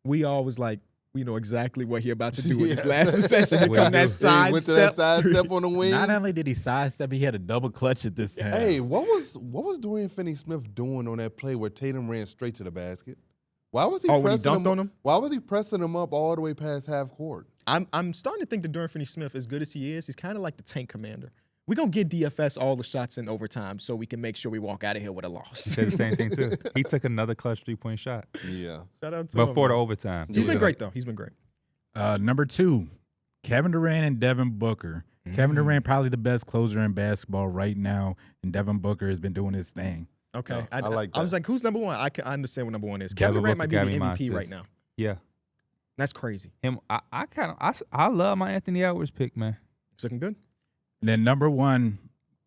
We all was like, we know exactly what he about to do in this Yeah. last possession. Here What come he that do? side He went to that step. side step on the wing. Not only did he sidestep, he had a double clutch at this time. Hey, what was Dorian Finney-Smith doing on that play where Tatum ran straight to the basket? Why was he Oh, when he pressing dunked on him? Why was he pressing him up all the way past half court? I'm starting to think that Dorian Finney-Smith, as good as he is, he's kind of like the tank commander. We're going to get DFS all the shots in overtime so we can make sure we walk out of here with a loss. He said the same thing too. He took another clutch 3-point shot Yeah. Shout out to him. before the man. overtime. He's been Yeah. great, though. He's been great. Number 2, Kevin Durant and Devin Booker. Kevin Durant probably the best closer in basketball right now, and Devin Booker has been doing his thing. Okay. I like I was that. like, who's number 1? I understand what number 1 is. Devin Kevin Durant Booker might be got the me my MVP right assist. now. Yeah, That's crazy. him. I love my Anthony Edwards pick, man. It's looking good. And then number 1,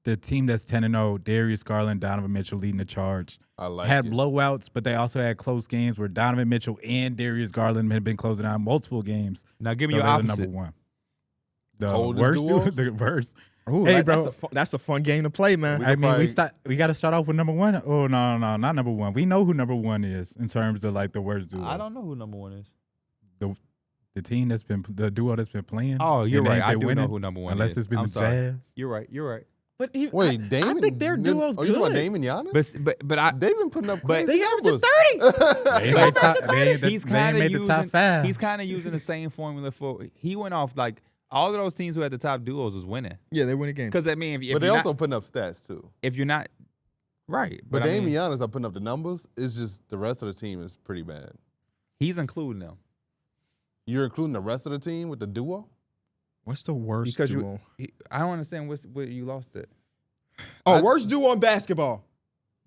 the team that's 10-0, Darius Garland, Donovan Mitchell leading the charge. I like Had it. blowouts, but they also had close games where Donovan Mitchell and Darius Garland had been closing out multiple games. Now give me So your they're the opposite. number 1. The Coldest worst, duos? the worst. Ooh, Hey, that's a fun game to play, man. We I could mean, probably- we got to start off with number 1. Oh no, not number 1. We know who number 1 is in terms of like the worst duo. I don't know who number 1 is. The team that's been the duo that's been playing. Oh, you're and they right. ain't I been do know winning, who number 1 unless is. it's been I'm the sorry. Jazz. You're right. You're right. But Wait, Damon? I think their duo's you talking about good. Damon Giannis? But I. They've been putting up But- crazy They averaging numbers. 30. They made top, they ain't He's they kind ain't of made using. the top 5. He's kind of using the same formula for. He went off like all of those teams who had the top duos was winning. Yeah, they win a game. Because I mean, if But they you're also not, putting up stats too. if you're not right, But I Damon mean, Giannis are putting up the numbers. It's just the rest of the team is pretty bad. he's including them You're including the rest of the team with the duo? What's the worst because duo? I don't understand what you lost it. Worst duo in basketball.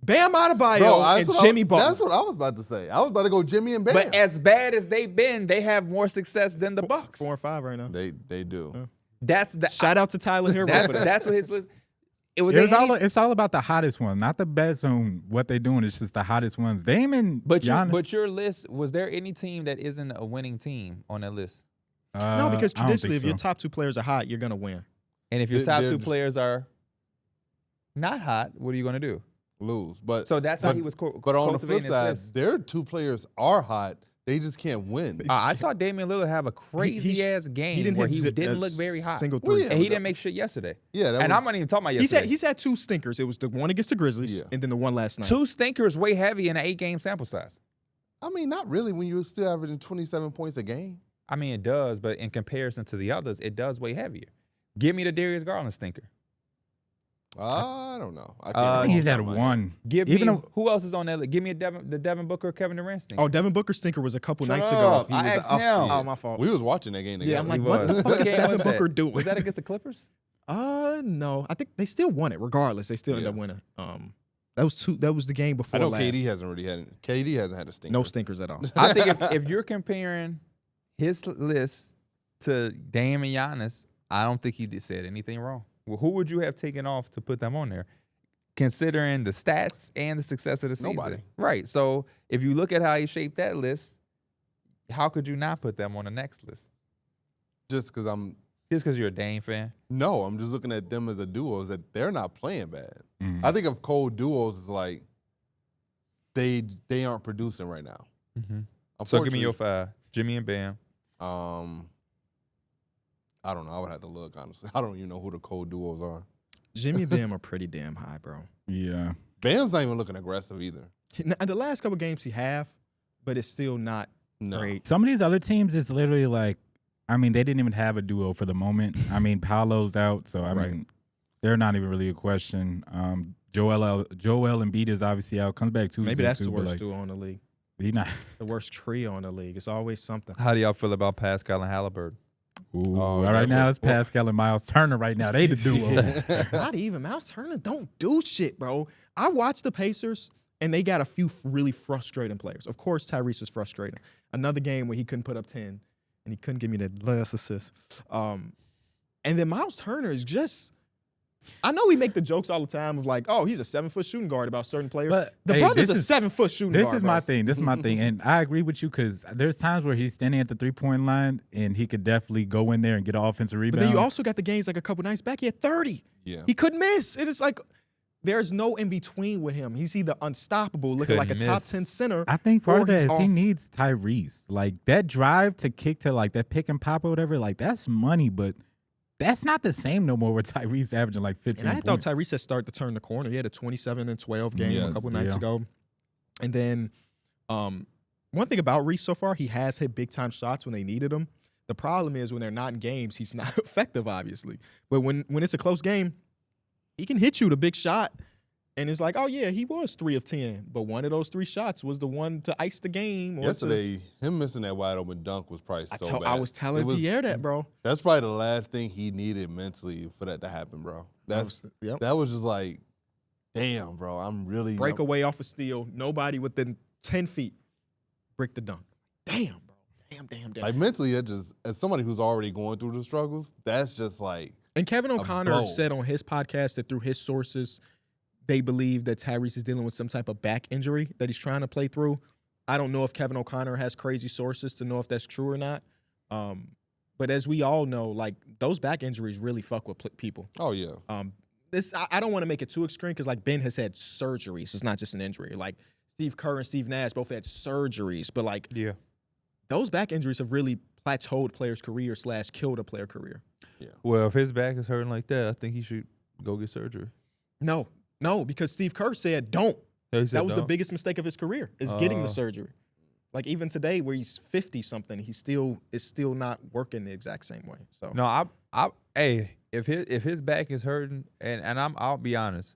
Bam Adebayo Bro, and Jimmy Butler. That's what I was about to say. I was about to go Jimmy and Bam. But as bad as they've been, they have more success than the Bucks. 4 and 5 right now. they do. That's the, Shout out to Tyler Hero for that. that's what his list. It's all about the hottest one, not the best on what they're doing. It's just the hottest ones. Damon, But Giannis, your list, was there any team that isn't a winning team on that list? No, because I don't traditionally, if think your so. top 2 players are hot, you're gonna win. And if your They- top they're 2 just- players are not hot, what are you going to do? Lose. But So that's how he was but on the flip cultivating his side, list. their 2 players are hot. They just can't win. I saw Damian Lillard have a crazy ass game where he didn't look very hot. Single Well, 3. yeah. And he didn't make shit yesterday. Yeah, that And was, I'm not even talking about He's yesterday. had 2 stinkers. It was the one against the Grizzlies Yeah. and then the one last night. 2 stinkers way heavy in an 8-game sample size. I mean, not really when you're still averaging 27 points a game. I mean, it does, but in comparison to the others, it does way heavier. Give me the Darius Garland stinker. I don't know. I I can't think he's had remember. one. Give Even me though- who else is on that list? Give me the Devin Booker, Kevin Durant stinker. Oh, Devin Booker's stinker was a couple Shut nights up. ago. I was asked oh, him. Oh, my fault. We was watching that game together. Yeah, I'm like, He what the was. fuck is What game Devin was that? Booker doing? Was that against the Clippers? No. I think they still won it regardless. They still ended up Yeah. winning. That was the game before I know last. KD hasn't had a stinker. No stinkers at all. I think if you're comparing his list to Dame and Giannis, I don't think he said anything wrong. Well, who would you have taken off to put them on there? considering the stats and the success of the season. Nobody. Right. So if you look at how he shaped that list, how could you not put them on the next list? Just because you're a Dame fan? No, I'm just looking at them as a duo. Is that they're not playing bad. Mm. I think of cold duos as like they aren't producing right now. Mm-hmm. So give me your 5. Jimmy and Bam. I don't know. I would have to look, honestly. I don't even know who the cold duos are. Jimmy and Bam are pretty damn high, bro. Yeah. Bam's not even looking aggressive either. The last couple games he have, but it's still not No. great. Some of these other teams, it's literally like, I mean, they didn't even have a duo for the moment. I mean, Paolo's out, so I mean, they're not even really a question. Joel Embiid is obviously out. Comes back Tuesday. Maybe that's the but, worst like, duo in the league. He not. The worst trio in the league. It's always something. How do y'all feel about Pascal and Halliburton? Ooh, Oh, all right, that's now a- it's Pascal and Miles Turner right now. They the duo. Not even. Miles Turner don't do shit, bro. I watched the Pacers, and they got a few really frustrating players. Of course, Tyrese is frustrating. Another game where he couldn't put up 10, and he couldn't give me the last assist. And then Miles Turner is just – I know we make the jokes all the time of like, oh, he's a 7-foot shooting guard about certain players. But, the hey, brother's a this is- 7-foot shooting This guard, is bro. my thing. This is my thing. And I agree with you because there's times where he's standing at the 3-point line and he could definitely go in there and get an offensive But rebound. then you also got the games like a couple nights back. He had 30. Yeah. He couldn't miss. It is like there's no in between with him. He's either unstoppable, looking like a Couldn't top miss. 10 center. I think part or of that he's is he off. needs Tyrese. Like that drive to kick to like that pick and pop or whatever, like that's money, but that's not the same no more with Tyrese averaging like 15 And I thought points. Tyrese had started to turn the corner. He had a 27-12 game a Yes, couple nights yeah. ago. And then one thing about Reese so far, he has hit big-time shots when they needed him. The problem is when they're not in games, he's not effective, obviously. But when it's a close game, he can hit you the big shot. And it's like, oh, yeah, he was 3 of 10. But one of those 3 shots was the one to ice the game. Or Yesterday, him missing that wide open dunk was probably so bad. I was telling It was- Pierre that, bro. That's probably the last thing he needed mentally for that to happen, bro. That was just like, damn, bro. I'm really Breakaway off a steal. Nobody within 10 feet. Brick the dunk. Damn, bro. Damn. like mentally. That just as somebody who's already going through the struggles, that's just like And Kevin O'Connor blow. said on his podcast that through his sources, they believe that Tyrese is dealing with some type of back injury that he's trying to play through. I don't know if Kevin O'Connor has crazy sources to know if that's true or not. But as we all know, like those back injuries really fuck with people. oh yeah. I don't want to make it too extreme because like Ben has had surgeries. It's not just an injury. Like Steve Kerr and Steve Nash both had surgeries, but like Yeah. those back injuries have really plateaued players' career / killed a player career. Well, if his back is hurting like that, I think he should go get surgery. No, because Steve Kerr said don't. Yeah, he said That was the no. biggest mistake of his career is getting the Oh. surgery. Like even today, where he's 50-something, he still not working the exact same way. So No, hey, if his back is hurting, and I'll be honest,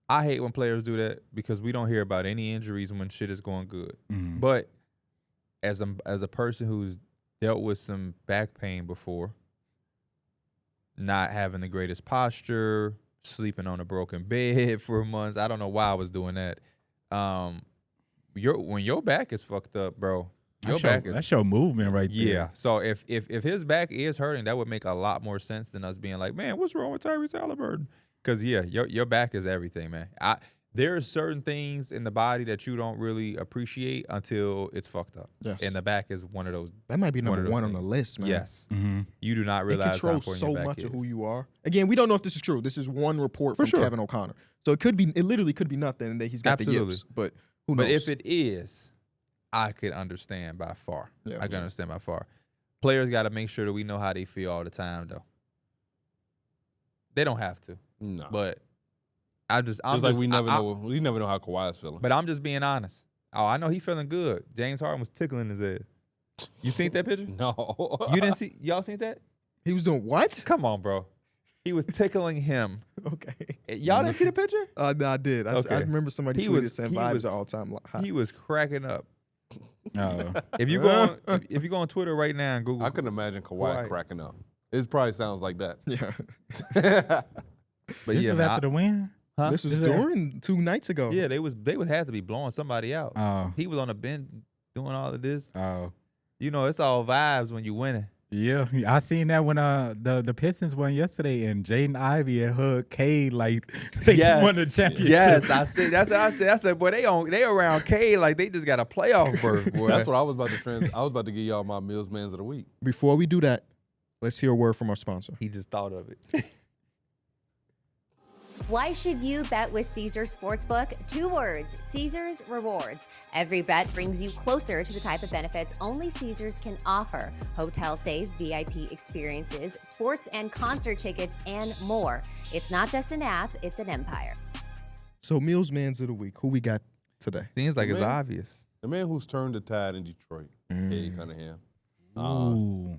I hate when players do that because we don't hear about any injuries when shit is going good. Mhm. But as a person who's dealt with some back pain before, not having the greatest posture, sleeping on a broken bed for months, I don't know why I was doing that. When your back is fucked up, bro, your back is That's your movement right there. yeah. So if his back is hurting, that would make a lot more sense than us being like, man, what's wrong with Tyrese Halliburton? Because yeah, your back is everything, man. There are certain things in the body that you don't really appreciate until it's fucked up. Yes. And the back is one of those. that might be one of number those one on the things. list, man. Yes. Mm-hmm. You do not It realize how controls important so your back much is. of who you are. Again, we don't know if this is true. This is one report For from sure. Kevin O'Connor. So it literally could be nothing and that he's got Absolutely. the yips. But who knows? But if it is, I could understand by far. Yeah. I can understand by far. Players got to make sure that we know how they feel all the time, though. They don't have to, No. but I'm just we never know how Kawhi's feeling. But I'm just being honest. Oh, I know he feeling good. James Harden was tickling his ass. You seen that picture? No. You didn't see? Y'all seen that? he was doing what? Come on, bro. He was tickling him. Okay. Y'all didn't see the picture? No, I did. I Okay. remember somebody He tweeted was- saying he vibes was- are all time high. He was cracking up. Oh. If you go on, if you go on Twitter right now and Google, I can imagine Kawhi Kawhi. cracking up. It probably sounds like that. yeah. but This yeah, was man, after the win? huh? This was Is that- during 2 nights ago. yeah, they would have to be blowing somebody out. Oh. He was on the bench doing all of this. Oh. You know, it's all vibes when you winning. Yeah, I seen that when the Pistons won yesterday, and Jaden Ivey and Hood Cade like they just won the championship. Yes, I see. That's what I said. I said, boy, they around Cade like they just got a playoff berth. Boy. That's what I was about to I was about to give y'all my Mills Mans of the Week. Before we do that, let's hear a word from our sponsor. He just thought of it. Why should you bet with Caesars Sportsbook? 2 words, Caesars Rewards. Every bet brings you closer to the type of benefits only Caesars can offer. Hotel stays, VIP experiences, sports and concert tickets, and more. It's not just an app, it's an empire. So Mills Mans of the Week, who we got today? Seems like it's Man. obvious. The man who's turned the tide in Detroit, Cade Cunningham. Ooh.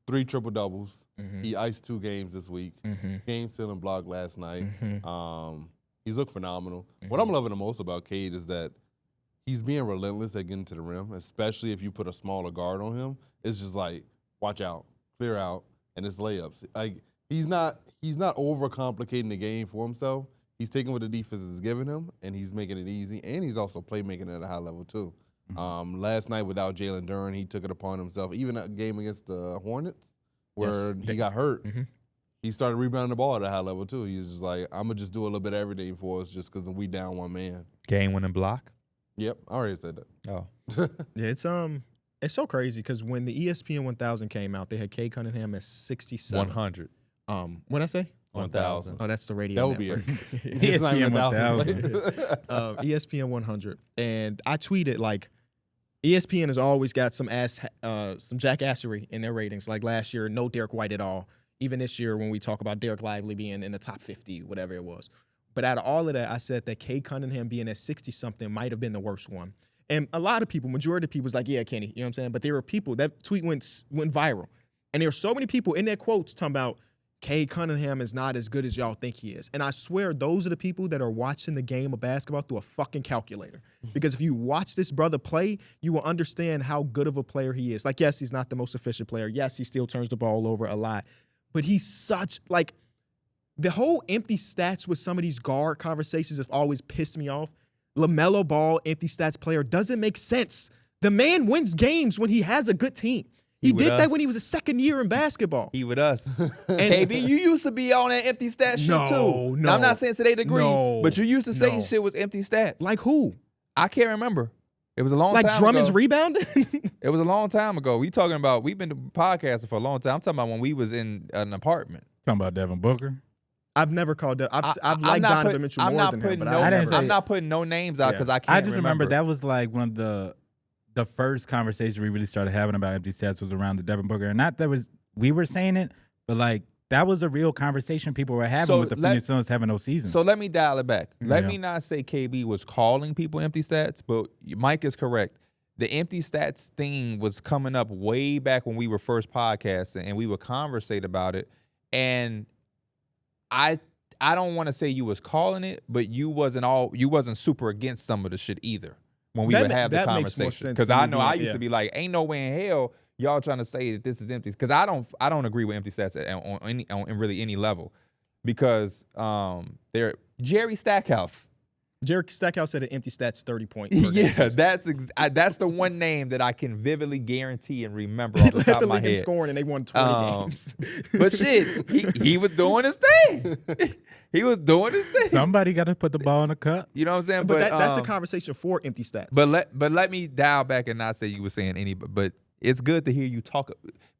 3 triple-doubles. Mm-hmm. He iced 2 games this week. Game-stealing block last night. He's looked phenomenal. What I'm loving the most about Cade is that he's being relentless at getting to the rim, especially if you put a smaller guard on him. It's just like, watch out, clear out, and it's layups. Like he's not overcomplicating the game for himself. He's taking what the defense is giving him, and he's making it easy, and he's also playmaking at a high level too. Last night without Jalen Duren, he took it upon himself. Even that game against the Hornets, where he got hurt, he started rebounding the ball at a high level too. He was just like, I'm gonna just do a little bit of everything for us just because we down 1 man. Game-winning block. Yep, I already said that. Oh. Yeah, it's so crazy because when the ESPN 1000 came out, they had Cade Cunningham at 67. 100. What'd I say? 1,000. Oh, that's the radio That would be network. it. It's not even ESPN 1,000. ESPN 100, and I tweeted like, ESPN has always got some jackassery in their ratings. Like last year, no Darrick White at all. Even this year, when we talk about Derek Lively being in the top 50, whatever it was. But out of all of that, I said that Cade Cunningham being at 60-something might have been the worst one. And a lot of people, majority of people was like, yeah, Kenny, you know what I'm saying? But there were people, that tweet went viral. And there were so many people in their quotes talking about Cade Cunningham is not as good as y'all think he is. And I swear those are the people that are watching the game of basketball through a fucking calculator. Because if you watch this brother play, you will understand how good of a player he is. Like, yes, he's not the most efficient player. Yes, he still turns the ball over a lot. But he's such, like, the whole empty stats with some of these guard conversations have always pissed me off. LaMelo Ball, empty stats player, doesn't make sense. The man wins games when he has a good team. He did that when he was a second year in basketball. He with us. KB, you used to be on that empty stat shit too. No. Now, I'm not saying to their degree, but you used to say his shit was empty stats. Like who? I can't remember. It was a long time ago. Like Drummond's rebounding? It was a long time ago. We've been podcasting for a long time. I'm talking about when we was in an apartment. Talking about Devin Booker. I've never called that. I've liked Donovan Mitchell more than him, but I'm not putting no names out because I can't I just remember that was like one of the first conversation we really started having about empty stats was around the Devin Booker. And not that we were saying it, but like that was a real conversation people were having with the Phoenix Suns having no season. So let me dial it back. Let me not say KB was calling people empty stats, but Mike is correct. The empty stats thing was coming up way back when we were first podcasting and we would conversate about it. And I don't want to say you was calling it, but you wasn't super against some of the shit either. When we would have the conversation, because I know I used to be like, ain't no way in hell y'all trying to say that this is empty. Because I don't agree with empty stats on really any level, because they're Jerry Stackhouse. Jerry Stackhouse said an empty stats 30 points. Yeah, that's the one name that I can vividly guarantee and remember off the top of my head. Scoring and they won 20 games. But shit, he was doing his thing. He was doing his thing. Somebody got to put the ball in the cup. You know what I'm saying? But that's the conversation for empty stats. But let me dial back and not say you were saying any. But it's good to hear you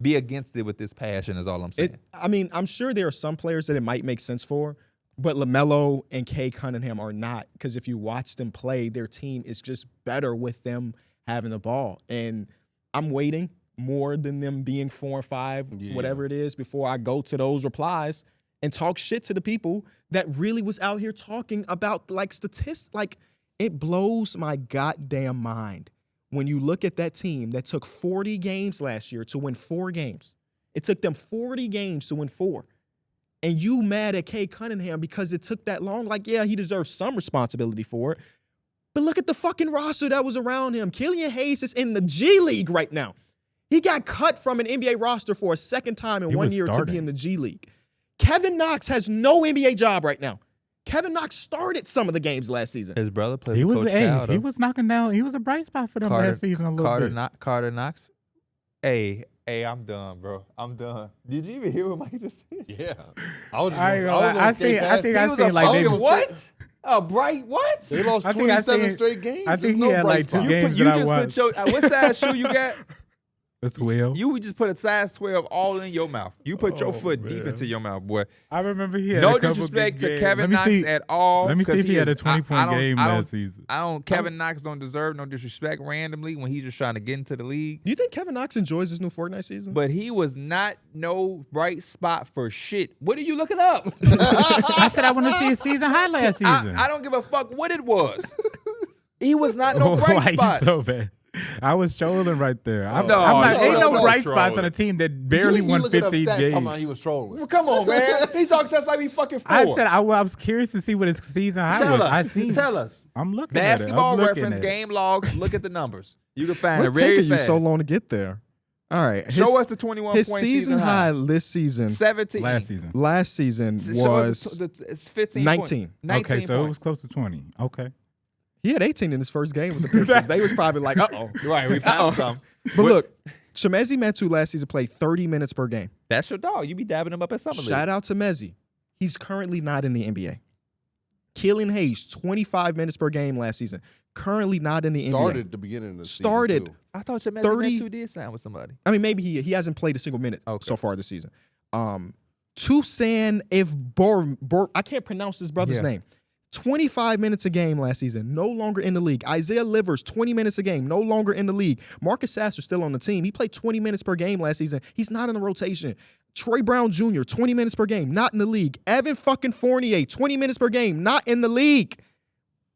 be against it with this passion. Is all I'm saying. I'm sure there are some players that it might make sense for. But LaMelo and Cade Cunningham are not, because if you watch them play, their team is just better with them having the ball. And I'm waiting more than them being 4 and 5, whatever it is, before I go to those replies and talk shit to the people that really was out here talking about like statistics. Like, it blows my goddamn mind when you look at that team that took 40 games last year to win 4 games. It took them 40 games to win 4. And you mad at Cade Cunningham because it took that long? Like, yeah, he deserves some responsibility for it. But look at the fucking roster that was around him. Killian Hayes is in the G League right now. He got cut from an NBA roster for a second time in 1 year to be in the G League. Kevin Knox has no NBA job right now. Kevin Knox started some of the games last season. His brother played with Coach Cal. He was knocking down. He was a bright spot for them last season a little bit. Carter Knox. Hey, Hey, I'm done, bro. I'm done. Did you even hear what Mike just said? Yeah. I was. I ain't gonna lie. I think I was seen a like fucking maybe what? A bright what? They lost I think I 27 seen- straight games. I think There's he had, bright like, two spot. games. You that I just watched. put your what size shoe you got? That's well. You just put a size 12 all in your mouth. You put your foot deep into your mouth, boy. I remember he had No a couple disrespect big to games. Kevin Let me Knox see- at all. Let me see 'cause if he had a is- 20-point game last season. Kevin Knox don't deserve no disrespect randomly when he's just trying to get into the league. Do you think Kevin Knox enjoys his new Fortnite season? But he was not no bright spot for shit. What are you looking up? I said I want to see his season high last season. I don't give a fuck what it was. He was not no bright Why spot. you so bad? I was trolling right there. I'm No, not, you ain't no was bright trolling. spots on a team that barely He won looking up 15 stats talking about games. he was trolling. Well, come on, man. He talked to us like we fucking four. I said I was curious to see what his season high Tell was. us. I seen. Tell us. I'm looking Basketball at it. I'm looking reference at it. game logs. Look at the numbers. You can find What's it very taking fast. you so long to get there? All right. Show us the 21 his point season high this season. 17. Last season. Last season Show us was it's 15. 19. 19 Okay, so it was points. close to 20. Okay. he had 18 in his first game with the Pistons. They was probably like, uh-oh. Right, we found some. But look, Chimezie Metu last season played 30 minutes per game. That's your dog. You be dabbing him up at summer league. Shout out to Mezzi. He's currently not in the NBA. Killian Hayes, 25 minutes per game last season. Currently not in the NBA. Started at the beginning of the Started. season, too. I thought your 30 Metu did sign with somebody. I mean, maybe he hasn't played a single minute so far this season. Tucson I can't pronounce his brother's name. 25 minutes a game last season, no longer in the league. Isaiah Livers, 20 minutes a game, no longer in the league. Marcus Sasser still on the team. He played 20 minutes per game last season. He's not in the rotation. Troy Brown Jr., 20 minutes per game, not in the league. Evan fucking Fournier, 20 minutes per game, not in the league.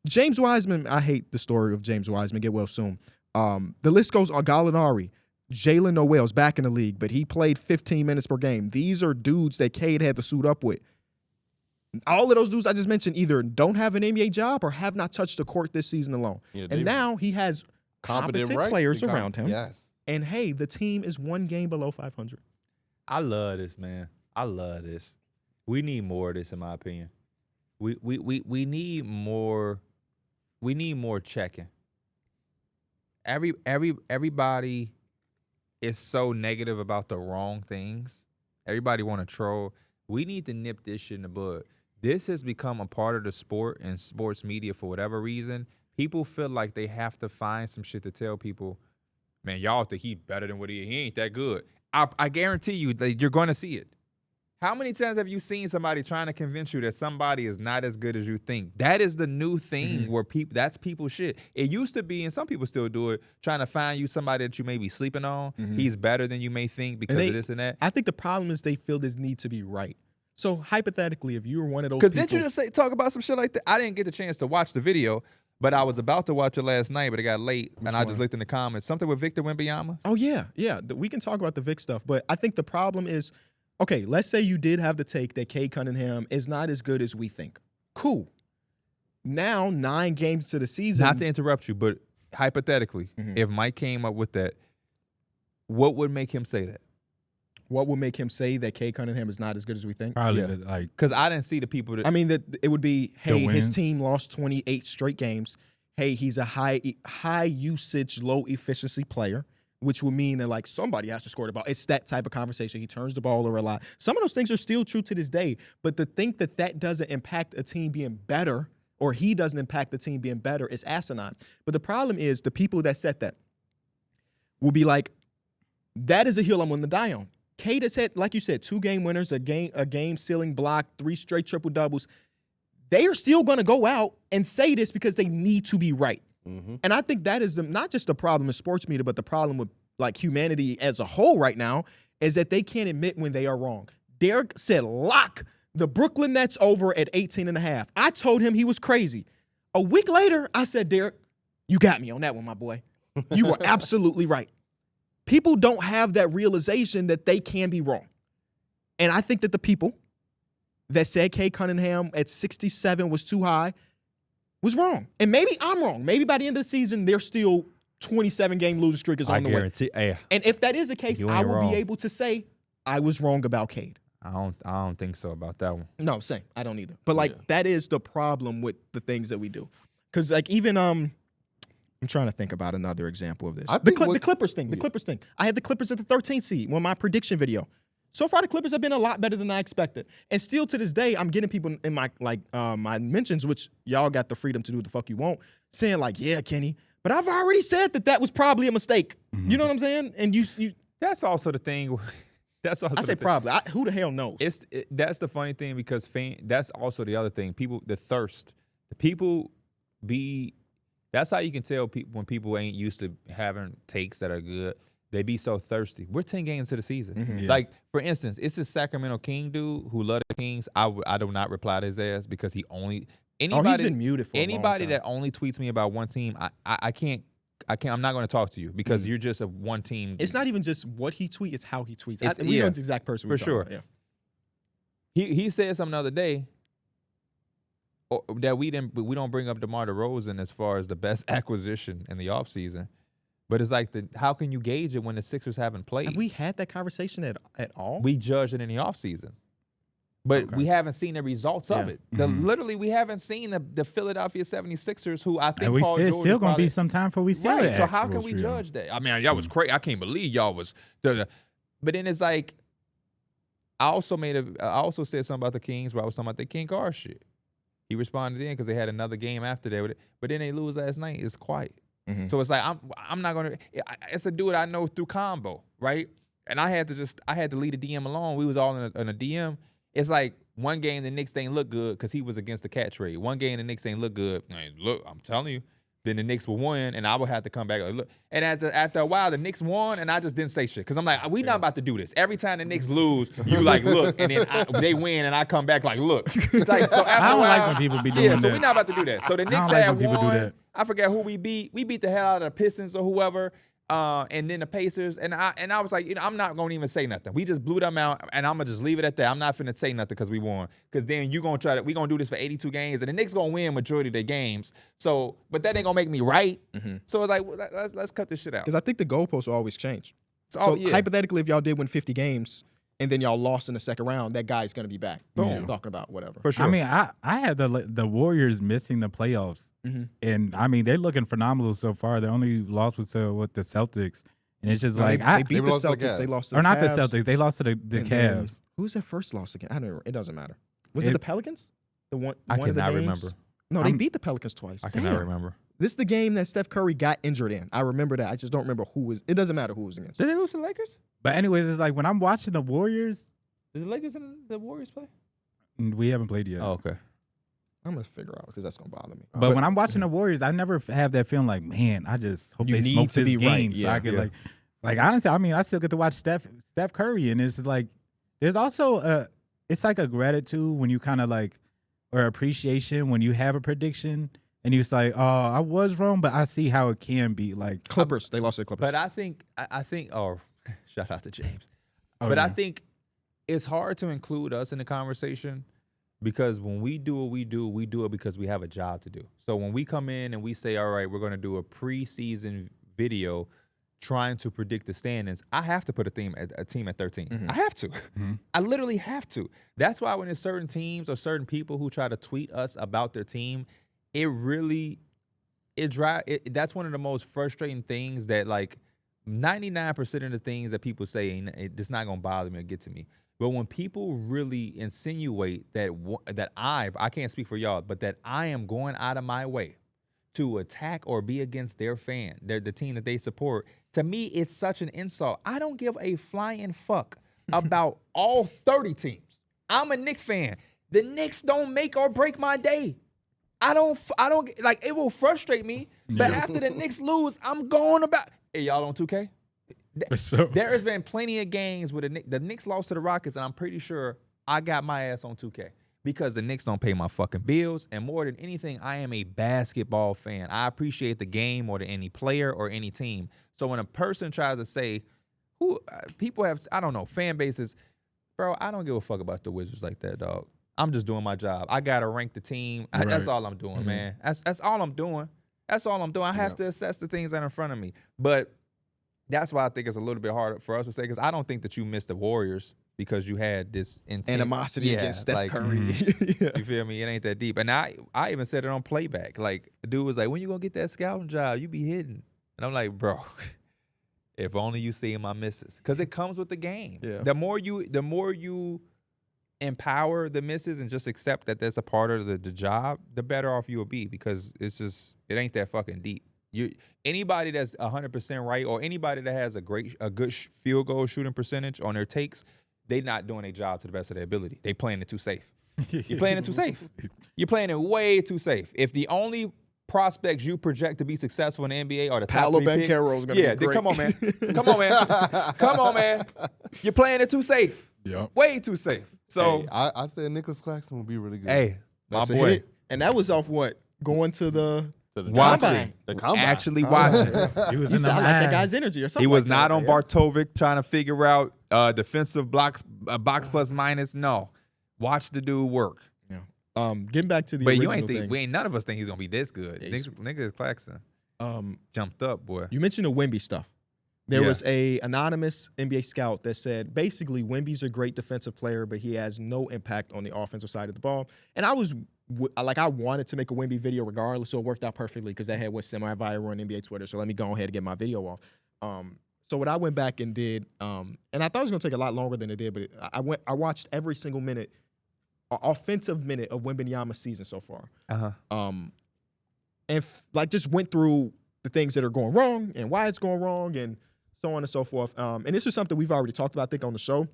James Wiseman, I hate the story of James Wiseman. Get well soon. The list goes on. Gallinari, Jalen Noel's back in the league, but he played 15 minutes per game. These are dudes that Cade had to suit up with. All of those dudes I just mentioned either don't have an NBA job or have not touched the court this season alone. Yeah, and now he has competent players right? around him. Yes. And hey, the team is one game below 500. I love this, man. I love this. We need more of this, in my opinion. We need more. We need more checking. Everybody is so negative about the wrong things. Everybody want to troll. We need to nip this shit in the bud. This has become a part of the sport and sports media for whatever reason. People feel like they have to find some shit to tell people, man, y'all think he better than what he ain't that good. I guarantee you that you're going to see it. How many times have you seen somebody trying to convince you that somebody is not as good as you think? That is the new thing where that's people's shit. It used to be, and some people still do it, trying to find you somebody that you may be sleeping on. He's better than you may think because of this and that. I think the problem is they feel this need to be right. So hypothetically, if you were one of those Because people. didn't you just talk about some shit like that? I didn't get the chance to watch the video, but I was about to watch it last night, but it got late, and I just looked in the comments. Something with Victor Wembanyama? Oh, yeah. We can talk about the Vic stuff, but I think the problem is, okay, let's say you did have the take that Cade Cunningham is not as good as we think. Cool. Now, 9 games to the season. Not to interrupt you, but hypothetically, if Mike came up with that, what would make him say that? What would make him say that Cade Cunningham is not as good as we think? Probably Yeah. like Because I didn't see the people that. I mean, that it would be, hey, his wins. team lost 28 straight games. Hey, he's a high usage, low efficiency player, which would mean that like somebody has to score the ball. It's that type of conversation. He turns the ball over a lot. Some of those things are still true to this day, but to think that that doesn't impact a team being better or he doesn't impact the team being better is asinine. But the problem is the people that said that will be like, that is a hill I'm willing to die on. Cade has had, like you said, 2 game winners, a game ceiling block, 3 straight triple doubles. They are still going to go out and say this because they need to be right. And I think that is not just the problem in sports media, but the problem with like humanity as a whole right now is that they can't admit when they are wrong. Darrick said, lock the Brooklyn Nets over at 18.5. I told him he was crazy. A week later, I said, Darrick, you got me on that one, my boy. You were absolutely right. People don't have that realization that they can be wrong. And I think that the people that said Cade Cunningham at 67 was too high was wrong. And maybe I'm wrong. Maybe by the end of the season, they're still 27-game losing streak is on the way. Hey, And if that is the case, You I ain't will wrong. be able to say I was wrong about Cade. I don't think so about that one. No, same. I don't either. But like that is the problem with the things that we do. Because like even I'm trying to think about another example of this. I The think what- Clippers thing. The Clippers thing. I had the Clippers at the 13th seed on my prediction video. So far, the Clippers have been a lot better than I expected. And still to this day, I'm getting people in my my mentions, which y'all got the freedom to do what the fuck you want, saying like, yeah, Kenny, but I've already said that was probably a mistake. You know what I'm saying? And you That's also the thing. That's also I say probably. Who the hell knows? That's the funny thing because that's also the other thing. People, the thirst. The people be. That's how you can tell people when people ain't used to having takes that are good. They be so thirsty. We're 10 games to the season. Yeah. Like, for instance, it's this Sacramento King dude who love the Kings. I do not reply to his ass because he only anybody. he's been muted for a long anybody time. that only tweets me about one team. I can't. I'm not going to talk to you because you're just a one team. It's not even just what he tweets; it's how he tweets. It's- We yeah. know the exact person For we're talking sure. about, yeah. He said something the other day that we don't bring up DeMar DeRozan as far as the best acquisition in the offseason. But it's like how can you gauge it when the Sixers haven't played? Have we had that conversation at all? We judge it in the offseason. But Okay. we haven't seen the results of Yeah. it. Literally, we haven't seen the Philadelphia 76ers, who I think And we Paul still, George still is gonna probably- be some time before we see right. it. So how can we judge that? I mean, y'all was crazy. I can't believe y'all was. But then it's like, I also said something about the Kings where I was talking about the King Carr shit. He responded in because they had another game after that, but then they lose last night. It's quiet. So it's like I'm not gonna. It's a dude I know through combo, right? And I had to leave the DM alone. We was all in a DM. It's like one game the Knicks ain't look good because he was against the cat trade. One game the Knicks ain't look good. Look, I'm telling you. Then the Knicks will win, and I would have to come back. Like, look, and after a while, the Knicks won, and I just didn't say shit because I'm like, we not about to do this. Every time the Knicks lose, you like look, and then they win, and I come back like look. It's like so. After I don't a while, like when people be doing yeah, so that. we're not about to do that. So the Knicks don't like had when people do won. that. I forget who we beat. We beat the hell out of the Pistons or whoever. And then the Pacers, and I was like, I'm not gonna even say nothing. We just blew them out, and I'm gonna just leave it at that. I'm not finna say nothing because we won. Because then you gonna we gonna do this for 82 games, and the Knicks gonna win majority of their games. So, but that ain't gonna make me right. So it's like, well, let's cut this shit out. Because I think the goalposts will always change. So, So hypothetically, if y'all did win 50 games and then y'all lost in the second round, that guy's going to be back. Boom. Talking about whatever. for sure. I mean, I had the Warriors missing the playoffs, and I mean they're looking phenomenal so far. The only loss was with the Celtics, and it's just like they beat the lost to the Celtics. They Cavs. lost to or the not the Cavs, Celtics. They lost to the and then- Cavs. Who was their first loss again? I don't know. It doesn't matter. Was it It- the Pelicans? The one. I one of the cannot games? remember. No, they I'm- beat the Pelicans twice. I Damn. cannot remember. This is the game that Steph Curry got injured in. I remember that. I just don't remember who was. It doesn't matter who was against. Did they lose to the Lakers? But anyways, it's like when I'm watching the Warriors, Did the Lakers and the Warriors play? we haven't played yet. Oh, okay. I'm gonna figure out because that's gonna bother me. But when I'm watching the Warriors, I never have that feeling like, man, I just hope You they need smoke to this be game right. so I Yeah, can yeah. like honestly, I mean, I still get to watch Steph Curry, and it's like there's also it's like a gratitude when you kind of like or appreciation when you have a prediction and you're just like, oh, I was wrong, but I see how it can be. Like Clippers, they lost to the Clippers. But I think oh, shout out to James. Oh, but I yeah. think it's hard to include us in the conversation because when we do what we do it because we have a job to do. So when we come in and we say, all right, we're going to do a preseason video trying to predict the standings, I have to put a team at 13. I have to. I literally have to. That's why when there's certain teams or certain people who try to tweet us about their team, that's one of the most frustrating things that like 99% of the things that people say, it's not going to bother me or get to me. But when people really insinuate that I can't speak for y'all, but that I am going out of my way to attack or be against their fan, the team that they support, to me, it's such an insult. I don't give a flying fuck about all 30 teams. I'm a Knicks fan. The Knicks don't make or break my day. I don't like it will frustrate me, but after the Knicks lose, I'm going about. Hey, y'all on 2K? So, There has been plenty of games where the Knicks lost to the Rockets, and I'm pretty sure I got my ass on 2K because the Knicks don't pay my fucking bills. And more than anything, I am a basketball fan. I appreciate the game more than any player or any team. So when a person tries to say, people have, I don't know, fan bases, bro, I don't give a fuck about the Wizards like that, dog. I'm just doing my job. I got to rank the team. That's all I'm doing, man. That's all I'm doing. That's all I'm doing. I have to assess the things that are in front of me. But that's why I think it's a little bit harder for us to say because I don't think that you missed the Warriors. because you had this intent. Animosity against Steph Curry. Yeah. You feel me? It ain't that deep. And I even said it on playback. Like, the dude was like, when you gonna get that scouting job? You be hitting. And I'm like, bro, if only you seeing my misses. Because it comes with the game. Yeah. The more you empower the misses and just accept that that's a part of the job, the better off you will be, because it ain't that fucking deep. Anybody that's 100% right, or anybody that has a good field goal shooting percentage on their takes, they not doing their job to the best of their ability. They playing it too safe. You're playing it too safe. You're playing it way too safe. If the only prospects you project to be successful in the NBA are the top Paolo 3 picks, Banchero is going to be great. come on, man. Come on, man. You're playing it too safe. Yep. Way too safe. So, Hey, I said Nicholas Claxton would be really good. hey, my That's a boy. hit. And that was off what? Going to the To the Watch combine. it. The combine. Actually watching. He was You in the sound like that line. guy's energy or something. He was like not that. on Bartovic trying to figure out defensive box plus minus. No. Watch the dude work. Getting back to the But original you ain't think, thing. we ain't none of us think he's gonna be this good. Yeah, he's- Niggas Claxton Um, jumped up, boy. you mentioned the Wemby stuff. There Yeah. was a anonymous NBA scout that said basically Wemby's a great defensive player, but he has no impact on the offensive side of the ball. And I wanted to make a Wemby video regardless, so it worked out perfectly because that had was semi-viral on NBA Twitter. So let me go ahead and get my video off. So what I went back and did, and I thought it was gonna take a lot longer than it did, but I watched every single offensive minute of Wembanyama's season so far. And just went through the things that are going wrong and why it's going wrong and so on and so forth. And this is something we've already talked about, I think, on the show.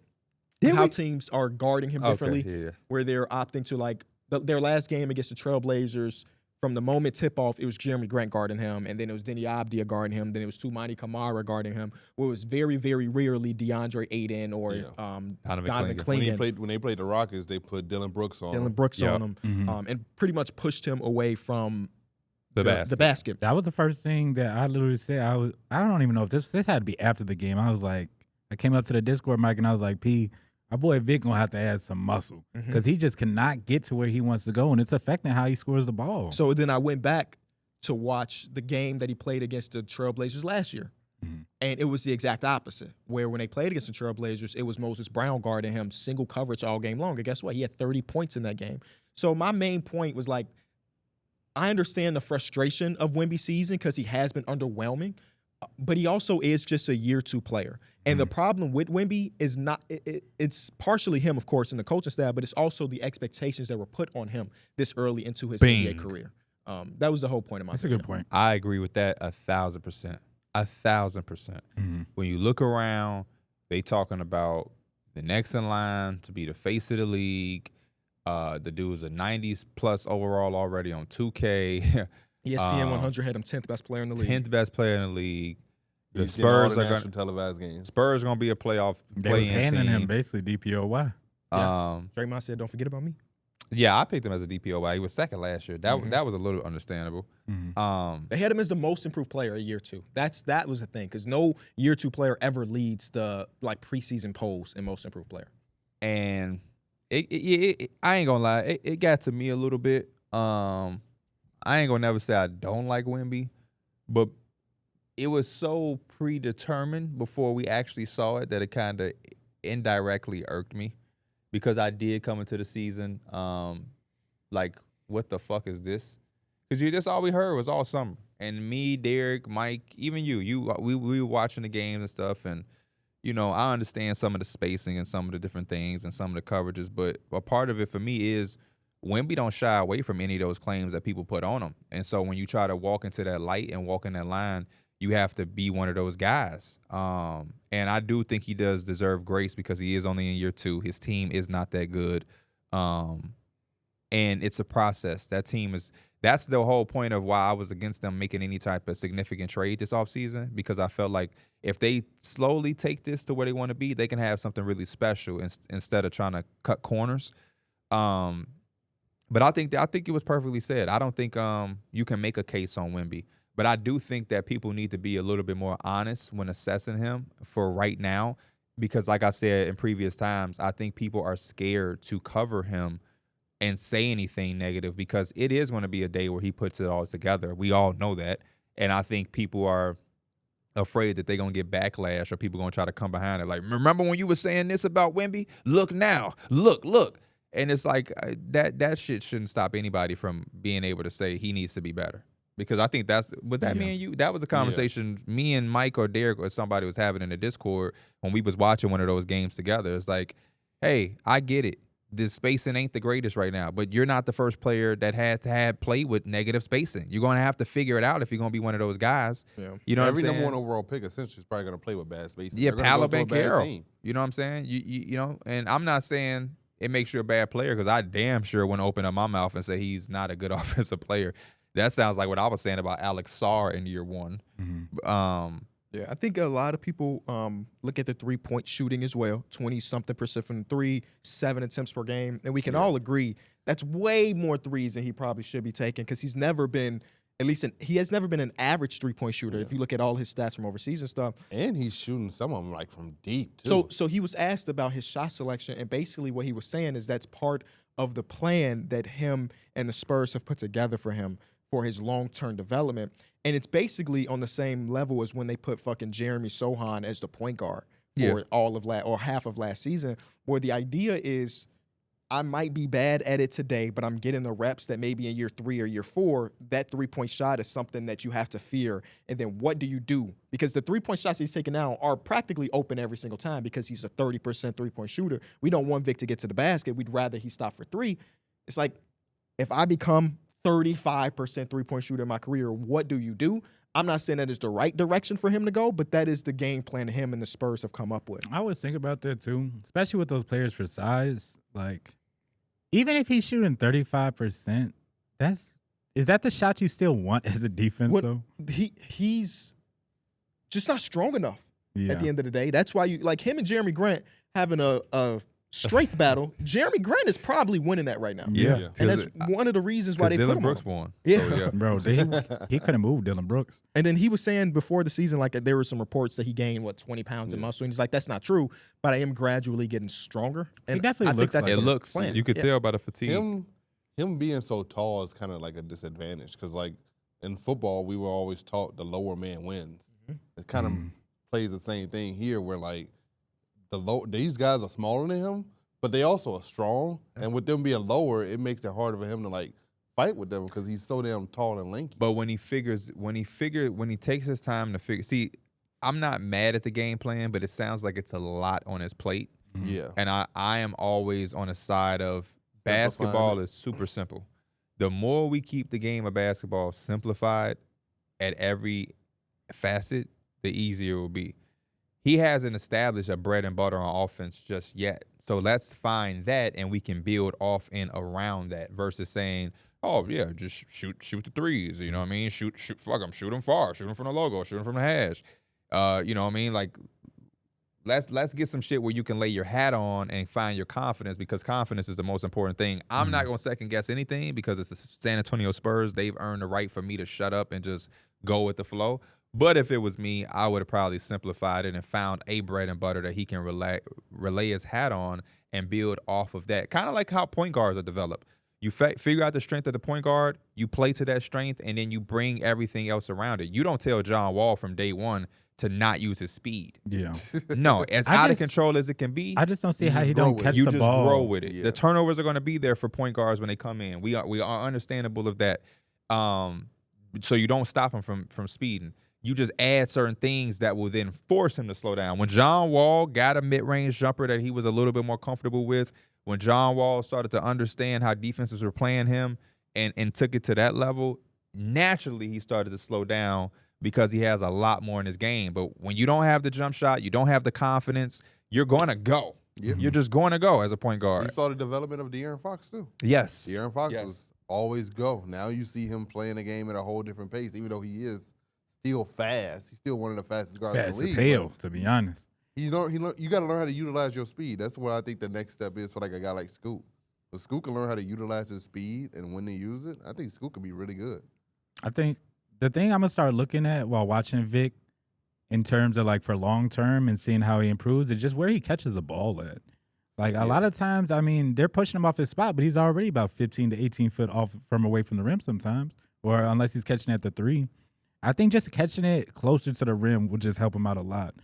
Did how we? teams are guarding him differently, Yeah. where they're opting to their last game against the Trailblazers. From the moment tip-off, it was Jeremy Grant guarding him, and then it was Denny Abdia guarding him, then it was Toumani Kamara guarding him, where it was very, very rarely DeAndre Ayton or Donovan Clingan. When they played the Rockets, they put Dylan Brooks on. Dylan Brooks Yep. on him, Mhm. and pretty much pushed him away from The basket. That was the first thing that I literally said. I don't even know if this had to be after the game. I was like, I came up to the Discord mic and I was like, P, my boy Vic gonna have to add some muscle because he just cannot get to where he wants to go, and it's affecting how he scores the ball. So then I went back to watch the game that he played against the Trailblazers last year. And it was the exact opposite, where when they played against the Trailblazers, it was Moses Brown guarding him single coverage all game long. And guess what? He had 30 points in that game. So my main point was I understand the frustration of Wemby's season because he has been underwhelming, but he also is just a year 2 player. And the problem with Wemby is it's partially him, of course, in the coaching staff, but it's also the expectations that were put on him this early into his NBA career. That was the whole point of my That's a good point. I agree with that 1,000%. 1,000%. When you look around, they talking about the next in line to be the face of the league. The dude's a 90s plus overall already on 2K. ESPN 100 had him 10th best player in the league. 10th best player in the league. The He's getting all Spurs the are going national televised games. Spurs going to be a playoff They was play-in handing team. him basically DPOY. Yes. Um, Draymond said, "Don't forget about me." Yeah, I picked him as a DPOY. He was second last year. That was a little understandable. They had him as the most improved player a year 2. That was the thing, because no year 2 player ever leads the preseason polls in most improved player. And it I ain't gonna lie, it got to me a little bit. I ain't gonna never say I don't like Wemby, but it was so predetermined before we actually saw it that it kind of indirectly irked me, because I did come into the season like, what the fuck is this? Because that's all we heard was all summer. And me, Darrick, Mike, even we were watching the games and stuff, and I understand some of the spacing and some of the different things and some of the coverages, but a part of it for me is Wemby don't shy away from any of those claims that people put on him. And so when you try to walk into that light and walk in that line, you have to be one of those guys. And I do think he does deserve grace because he is only in year 2. His team is not that good. And it's a process. That's the whole point of why I was against them making any type of significant trade this offseason, because I felt like if they slowly take this to where they want to be, they can have something really special instead of trying to cut corners. But I think it was perfectly said. I don't think you can make a case on Wemby, but I do think that people need to be a little bit more honest when assessing him for right now, because like I said in previous times, I think people are scared to cover him and say anything negative, because it is going to be a day where he puts it all together. We all know that. And I think people are afraid that they're going to get backlash or people going to try to come behind it. Like, remember when you were saying this about Wemby? Look now. Look. And it's like that shit shouldn't stop anybody from being able to say he needs to be better. Because I think me and you, that was a conversation me and Mike or Darrick or somebody was having in the Discord when we was watching one of those games together. It's like, hey, I get it. The spacing ain't the greatest right now, but you're not the first player that had to have played with negative spacing. You're going to have to figure it out if you're going to be one of those guys. Yeah. You know Every what I'm saying? number one overall pick essentially is probably going to play with bad spacing. Yeah, Palab and Carroll. team. You know what I'm saying? You know, and I'm not saying it makes you a bad player because I damn sure wouldn't open up my mouth and say he's not a good offensive player. That sounds like what I was saying about Alex Sarr in year one. Mm-hmm. Yeah, I think a lot of people look at the three-point shooting as well, 20-something% from three, 7 attempts per game. And we can all agree that's way more threes than he probably should be taking because he's never been, he has never been an average three-point shooter if you look at all his stats from overseas and stuff. And he's shooting some of them like from deep, too. So he was asked about his shot selection, and basically what he was saying is that's part of the plan that him and the Spurs have put together for him for his long-term development. And it's basically on the same level as when they put fucking Jeremy Sohan as the point guard for all of half of last season, where the idea is I might be bad at it today, but I'm getting the reps that maybe in year 3 or year 4, that three-point shot is something that you have to fear. And then what do you do? Because the three-point shots he's taking now are practically open every single time because he's a 30% three-point shooter. We don't want Vic to get to the basket. We'd rather he stop for 3. It's like if I become 35% three-point shooter in my career, what do you do? I'm not saying that is the right direction for him to go, but that is the game plan him and the Spurs have come up with. I always think about that too, especially with those players for size. Like, even if he's shooting 35%, is that the shot you still want as a defense though? He's just not strong enough at the end of the day. That's why you like him and Jeremy Grant having a strength battle. Jeremy Grant is probably winning that right now. Yeah. And that's one of the reasons why they put Dylan him Brooks on. won. Yeah. So, yeah. Bro, he couldn't move Dylan Brooks. And then he was saying before the season, like there were some reports that he gained 20 pounds in muscle, and he's like, "That's not true, but I am gradually getting stronger." And He definitely I think looks that's like the It looks. plan. You could Yeah. tell by the fatigue. Him being so tall is kind of like a disadvantage because, like, in football, we were always taught the lower man wins. It kind of plays the same thing here where, like, these guys are smaller than him, but they also are strong. And with them being lower, it makes it harder for him to, like, fight with them because he's so damn tall and lanky. But when he takes his time to figure, see, I'm not mad at the game plan, but it sounds like it's a lot on his plate. Yeah. And I am always on the side of basketball is super simple. The more we keep the game of basketball simplified at every facet, the easier it will be. He hasn't established a bread and butter on offense just yet. So let's find that and we can build off and around that versus saying, oh, yeah, just shoot the threes. You know what I mean? Shoot, fuck them. Shoot them far. Shoot them from the logo. Shoot them from the hash. You know what I mean? Like, let's get some shit where you can lay your hat on and find your confidence because confidence is the most important thing. I'm not going to second guess anything because it's the San Antonio Spurs. They've earned the right for me to shut up and just go with the flow. But if it was me, I would have probably simplified it and found a bread and butter that he can relay his hat on and build off of that. Kind of like how point guards are developed. You figure out the strength of the point guard, you play to that strength, and then you bring everything else around it. You don't tell John Wall from day one to not use his speed. Yeah. No, as out of control as it can be. I just don't see how he don't catch you the just ball. grow with it. Yeah. The turnovers are going to be there for point guards when they come in. We are understandable of that. So you don't stop him from speeding. You just add certain things that will then force him to slow down. When John Wall got a mid-range jumper that he was a little bit more comfortable with, when John Wall started to understand how defenses were playing him and took it to that level, naturally he started to slow down because he has a lot more in his game. But when you don't have the jump shot, you don't have the confidence, you're going to go. Yeah. You're just going to go as a point guard. You saw the development of De'Aaron Fox, too. Yes. De'Aaron Fox Yes. was always go. Now you see him playing the game at a whole different pace, even though he is still fast. He's still one of the fastest guards in Fast the as league. hell, to be honest. You got to learn how to utilize your speed. That's what I think the next step is for like a guy like Scoot. If Scoot can learn how to utilize his speed and when to use it, I think Scoot could be really good. I think the thing I'm going to start looking at while watching Vic in terms of like for long term and seeing how he improves is just where he catches the ball at. Like a lot of times, I mean, they're pushing him off his spot, but he's already about 15 to 18 foot off from away from the rim sometimes, or unless he's catching at the 3. I think just catching it closer to the rim would just help him out a lot.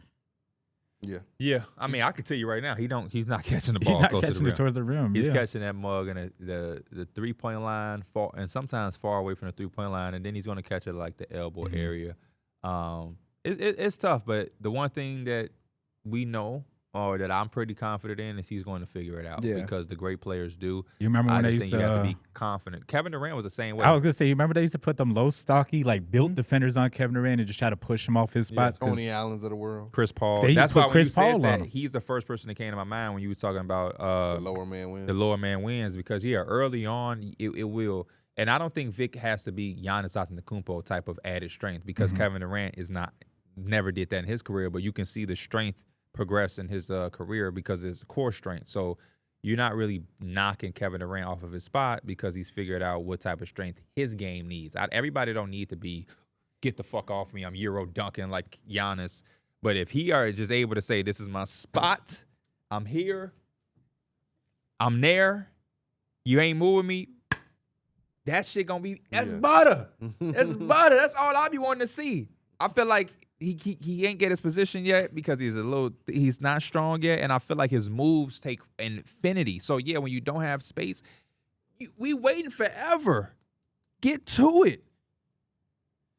Yeah. Yeah, I mean, I can tell you right now, he's not catching the ball He's not close to the catching rim. it towards the rim. He's yeah. catching that mug in the 3-point line, and sometimes far away from the 3-point line, and then he's going to catch it like the elbow area. It's tough, but the one thing that we know, or that I'm pretty confident in, is he's going to figure it out because the great players do. You remember when I they just used think to? you have to be confident. Kevin Durant was the same way. I was gonna say, you remember they used to put them low, stocky, like built defenders on Kevin Durant and just try to push him off his spots. 'cause Tony Allens of the world. Chris Paul. They That's put why when Chris you said Paul on that, him. he's the first person that came to my mind when you were talking about The lower man wins. the lower man wins, because early on it will. And I don't think Vic has to be Giannis Antetokounmpo type of added strength, because Kevin Durant never did that in his career, but you can see the strength progress in his career because it's core strength. So you're not really knocking Kevin Durant off of his spot because he's figured out what type of strength his game needs. Everybody don't need to be, get the fuck off me, I'm Euro dunking like Giannis. But if he are just able to say, this is my spot, I'm here, I'm there, you ain't moving me, that shit gonna be, that's butter. That's butter. That's all I be wanting to see. I feel like he ain't get his position yet because he's not strong yet, and I feel like his moves take infinity. So yeah, when you don't have space, we waiting forever. Get to it.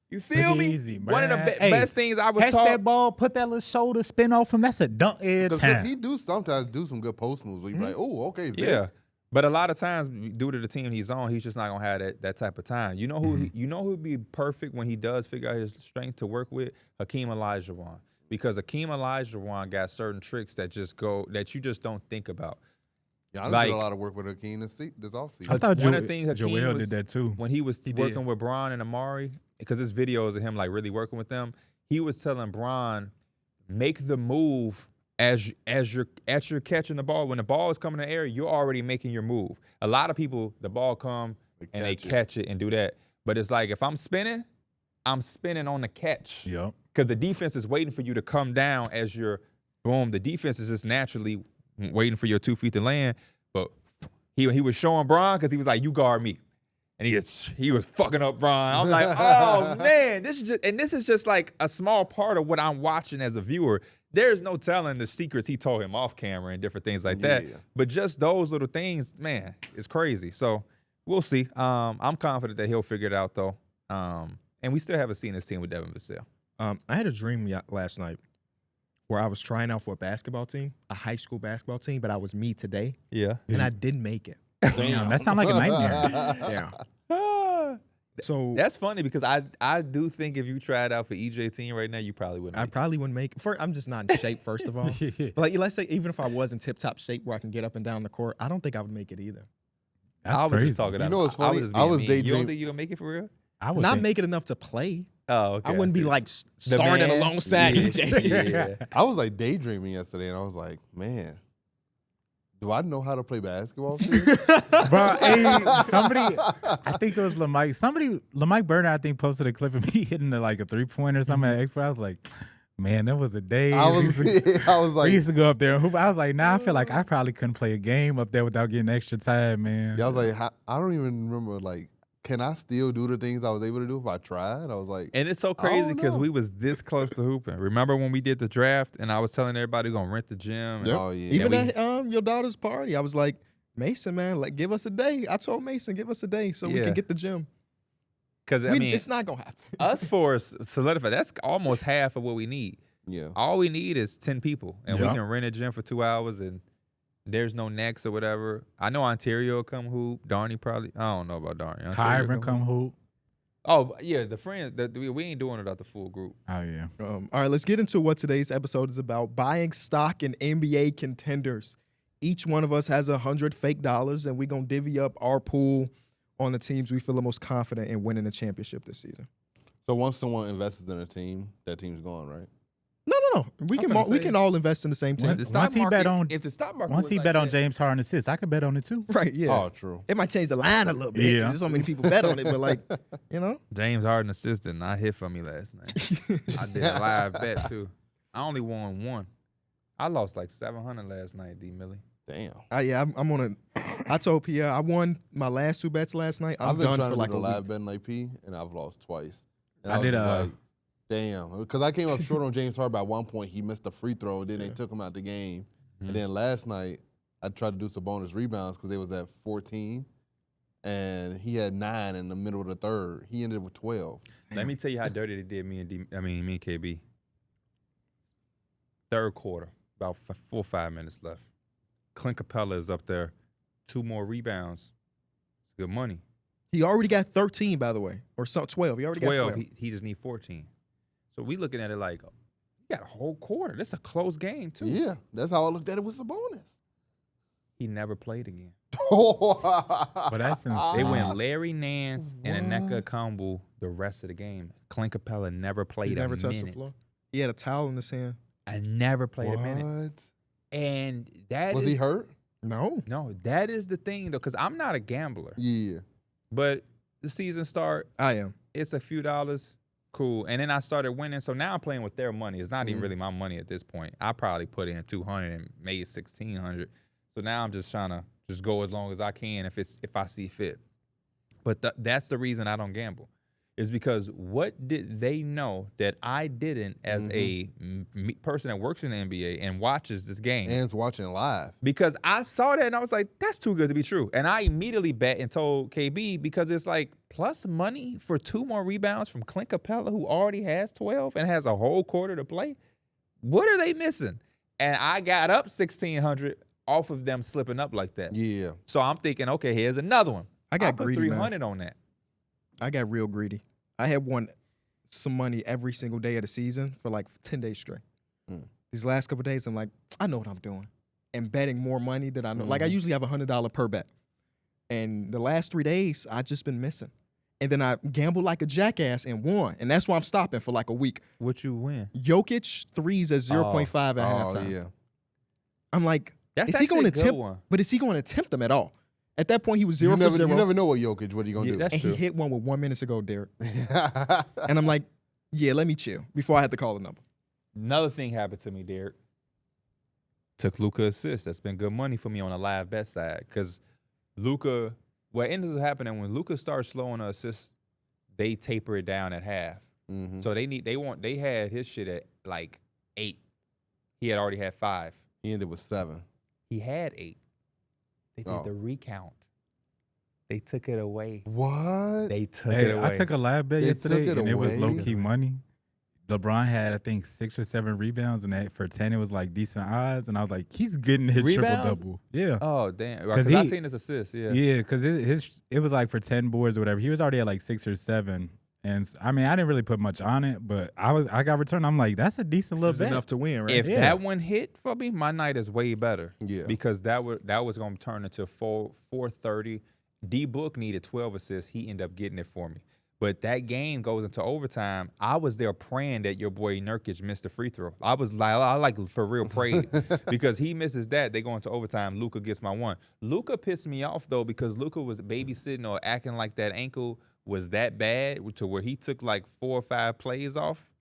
You feel me? Easy, One of the man. Hey, best things I was catch taught. that ball, put that little shoulder spin off him. That's a dunk every time. He do sometimes do some good post moves where you be like, oh, okay, Vic. Yeah. But a lot of times, due to the team he's on, he's just not gonna have that type of time. You know who who'd be perfect when he does figure out his strength to work with? Hakeem Olajuwon, because Hakeem Olajuwon got certain tricks that you just don't think about. Giannis did a lot of work with Hakeem this offseason. I thought One of the things Hakeem Joel was, did that too. when he was working with Bron and Amari, because there's videos of him like really working with them. He was telling Bron, make the move as you're catching the ball. When the ball is coming in the air, you're already making your move. A lot of people, the ball come and they catch it and do that. But it's like, if I'm spinning on the catch. Yep. Because the defense is waiting for you to come down as you're, boom, the defense is just naturally waiting for your 2 feet to land. But he was showing Bron because he was like, you guard me. And he was fucking up Bron. I'm like, oh man, this is just like a small part of what I'm watching as a viewer. There's no telling the secrets he told him off camera and different things like that. But just those little things, man, it's crazy. So we'll see. I'm confident that he'll figure it out though. And we still haven't seen this team with Devin Vassell. I had a dream last night where I was trying out for a basketball team, a high school basketball team, but I was me today. Yeah. And I didn't make it. Damn, that sounds like a nightmare. Yeah. So That's funny because I do think if you tried out for EJ team right now, you probably wouldn't. I probably wouldn't make it. I'm just not in shape, first of all. But like, let's say even if I was in tip-top shape where I can get up and down the court, I don't think I would make it either. That's I was crazy. just talking. You know what's funny? I was daydreaming. You don't think you gonna make it for real? I would Not think. make it enough to play. Oh, okay. I wouldn't be see. like starting man? alongside Yeah, EJ. yeah. I was like daydreaming yesterday, and I was like, man, do I know how to play basketball? Bro, hey, somebody, I think it was Lamike Burner, I think, posted a clip of me hitting like a 3-pointer or something at Expert. I was like, man, that was a day. I was we like, used to go up there and hoop. I was like, nah, I feel like I probably couldn't play a game up there without getting extra time, man. yeah, I was like, I don't even remember, like, can I still do the things I was able to do if I tried? I was like, And it's so crazy because we was this close to hooping. Remember when we did the draft and I was telling everybody we're gonna rent the gym? And oh yeah. Even we- at your daughter's party, I was like, Mason, man, like give us a day. I told Mason, give us a day so we Yeah. can get the gym. Because I mean, It's not gonna happen. us for solidify, that's almost half of what we need. Yeah. All we need is 10 people, and we Yeah. can rent a gym for 2 hours, and there's no Knicks or whatever. I know Ontario will come hoop. Darnie probably. I don't know about Darnie. Ontario Kyron come hoop. Oh yeah, the friends. We ain't doing it without the full group. Oh, yeah. All right, let's get into what today's episode is about. Buying stock in NBA contenders. Each one of us has $100 fake dollars, and we're gonna divvy up our pool on the teams we feel the most confident in winning the championship this season. So once someone invests in a team, that team's gone, right? No. We can all invest in the same team. What? Once he bet on- if the stock market Once was he like bet on that- James Harden assists, I could bet on it too. Right, yeah. Oh, true. It might change the line a little bit. Yeah. There's so many people bet on it, but like, you know. James Harden assistant not hit for me last night. I did a live bet too. I only won one. I lost like 700 last night, D Millie. Damn. I'm on a. I told Pierre I won my last 2 bets last night. I'm I've been done trying for to like do a the week. live betting like P, and I've lost twice. And I was did, just like, damn. Because I came up short on James Harden. At one point, he missed a free throw, and then they took him out the game. And then last night, I tried to do some bonus rebounds because they was at 14, and he had 9 in the middle of the third. He ended with 12. Let me tell you how dirty they did me and KB. Third quarter, about 4 or 5 minutes left. Clint Capella is up there, 2 more rebounds. It's good money. He already got 13, by the way, or 12. He already got 12. He just need 14. So we looking at it like, you got a whole quarter. This is a close game too. Yeah, that's how I looked at it with Sabonis. He never played again. But that's insane. They went Larry Nance and Aneka Kambu the rest of the game. Clint Capella never played He never a touched minute. the floor. He had a towel in his hand. I never played a minute. What? And that Was he hurt? No. No, that is the thing though, because I'm not a gambler. Yeah. But the season start, I am. it's a few dollars, cool. And then I started winning, so now I'm playing with their money. It's not even really my money at this point. I probably put in 200 and made 1,600. So now I'm just trying to just go as long as I can if I see fit. But that's the reason I don't gamble, is because what did they know that I didn't as a person that works in the NBA and watches this game? And's watching live. Because I saw that and I was like, that's too good to be true. And I immediately bet and told KB, because it's like plus money for 2 more rebounds from Clint Capella, who already has 12 and has a whole quarter to play. What are they missing? And I got up 1,600 off of them slipping up like that. Yeah. So I'm thinking, okay, here's another one. I got I'll put greedy, 300 on that. I got real greedy. I had won some money every single day of the season for like 10 days straight. These last couple of days, I'm like, I know what I'm doing. And betting more money than I know. Like, I usually have $100 per bet. And the last 3 days, I just been missing. And then I gambled like a jackass and won. And that's why I'm stopping for like a week. What you win? Jokic threes at 0.5 at halftime. Yeah. I'm like, That's is he going to actually a good attempt? one. But is he going to attempt them at all? At that point, he was 0 You for 0. never know what Jokic, what he going to do. That's And true. he hit one with 1 minute to go, Darrick. And I'm like, yeah, let me chill before I had to call the number. Another thing happened to me, Darrick. Took Luka assist. That's been good money for me on the live bet side. Because Luka, what ends up happening when Luka starts slowing the assist, they taper it down at half. So they had his shit at like 8. He had already had 5. He ended with 7. He had 8. They did the recount. They took it away. What? They took Hey, it away. I took a live bet They yesterday, took it and it was away? low key money. LeBron had, I think, 6 or 7 rebounds, and that for 10, it was like decent odds. And I was like, he's getting his Rebounds? triple double. Yeah, Oh damn! 'Cause Because I he- seen his assist. Yeah. yeah, because it was like for 10 boards or whatever. He was already at like 6 or 7, and I mean, I didn't really put much on it, but I got returned. I'm like, that's a decent It little was bet. enough to win, right? If Yeah. that one hit for me, my night is way better. Yeah. Because that was gonna turn into 430. D Book needed 12 assists. He ended up getting it for me. But that game goes into overtime. I was there praying that your boy Nurkic missed a free throw. I was like, I like for real prayed because he misses that. They go into overtime. Luka gets my one. Luka pissed me off though because Luka was babysitting or acting like that ankle was that bad to where he took like 4 or 5 plays off.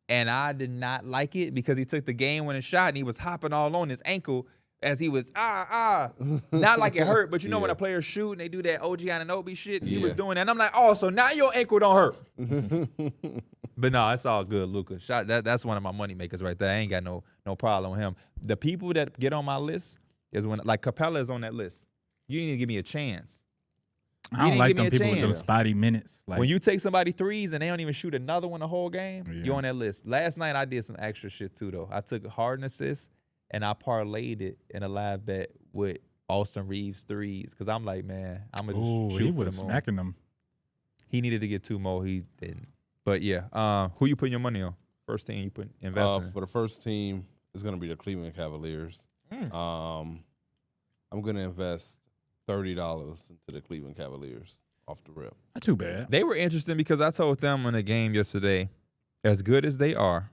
And I did not like it because he took the game-winning shot and he was hopping all on his ankle as he was, Not like it hurt, but you know when a player shoot and they do that OG Anunoby shit, he was doing that. And I'm like, oh, so now your ankle don't hurt. But no, it's all good, Luka. That's one of my money makers right there. I ain't got no problem with him. The people that get on my list is when, like Capella is on that list. You need to give me a chance. I don't didn't like give me them a people with them chance. spotty minutes. Like, When you take somebody threes and they don't even shoot another one the whole game, you're on that list. Last night I did some extra shit too though. I took Harden assist and I parlayed it in a live bet with Austin Reeves threes because I'm like, man, I'm gonna just shoot he for would the have moon. smacking them. He needed to get 2 more. He didn't. But yeah, who you putting your money on? First team you put invest in. For the first team, it's going to be the Cleveland Cavaliers. I'm going to invest $30 into the Cleveland Cavaliers off the rip. Not too bad. They were interesting because I told them in the game yesterday, as good as they are,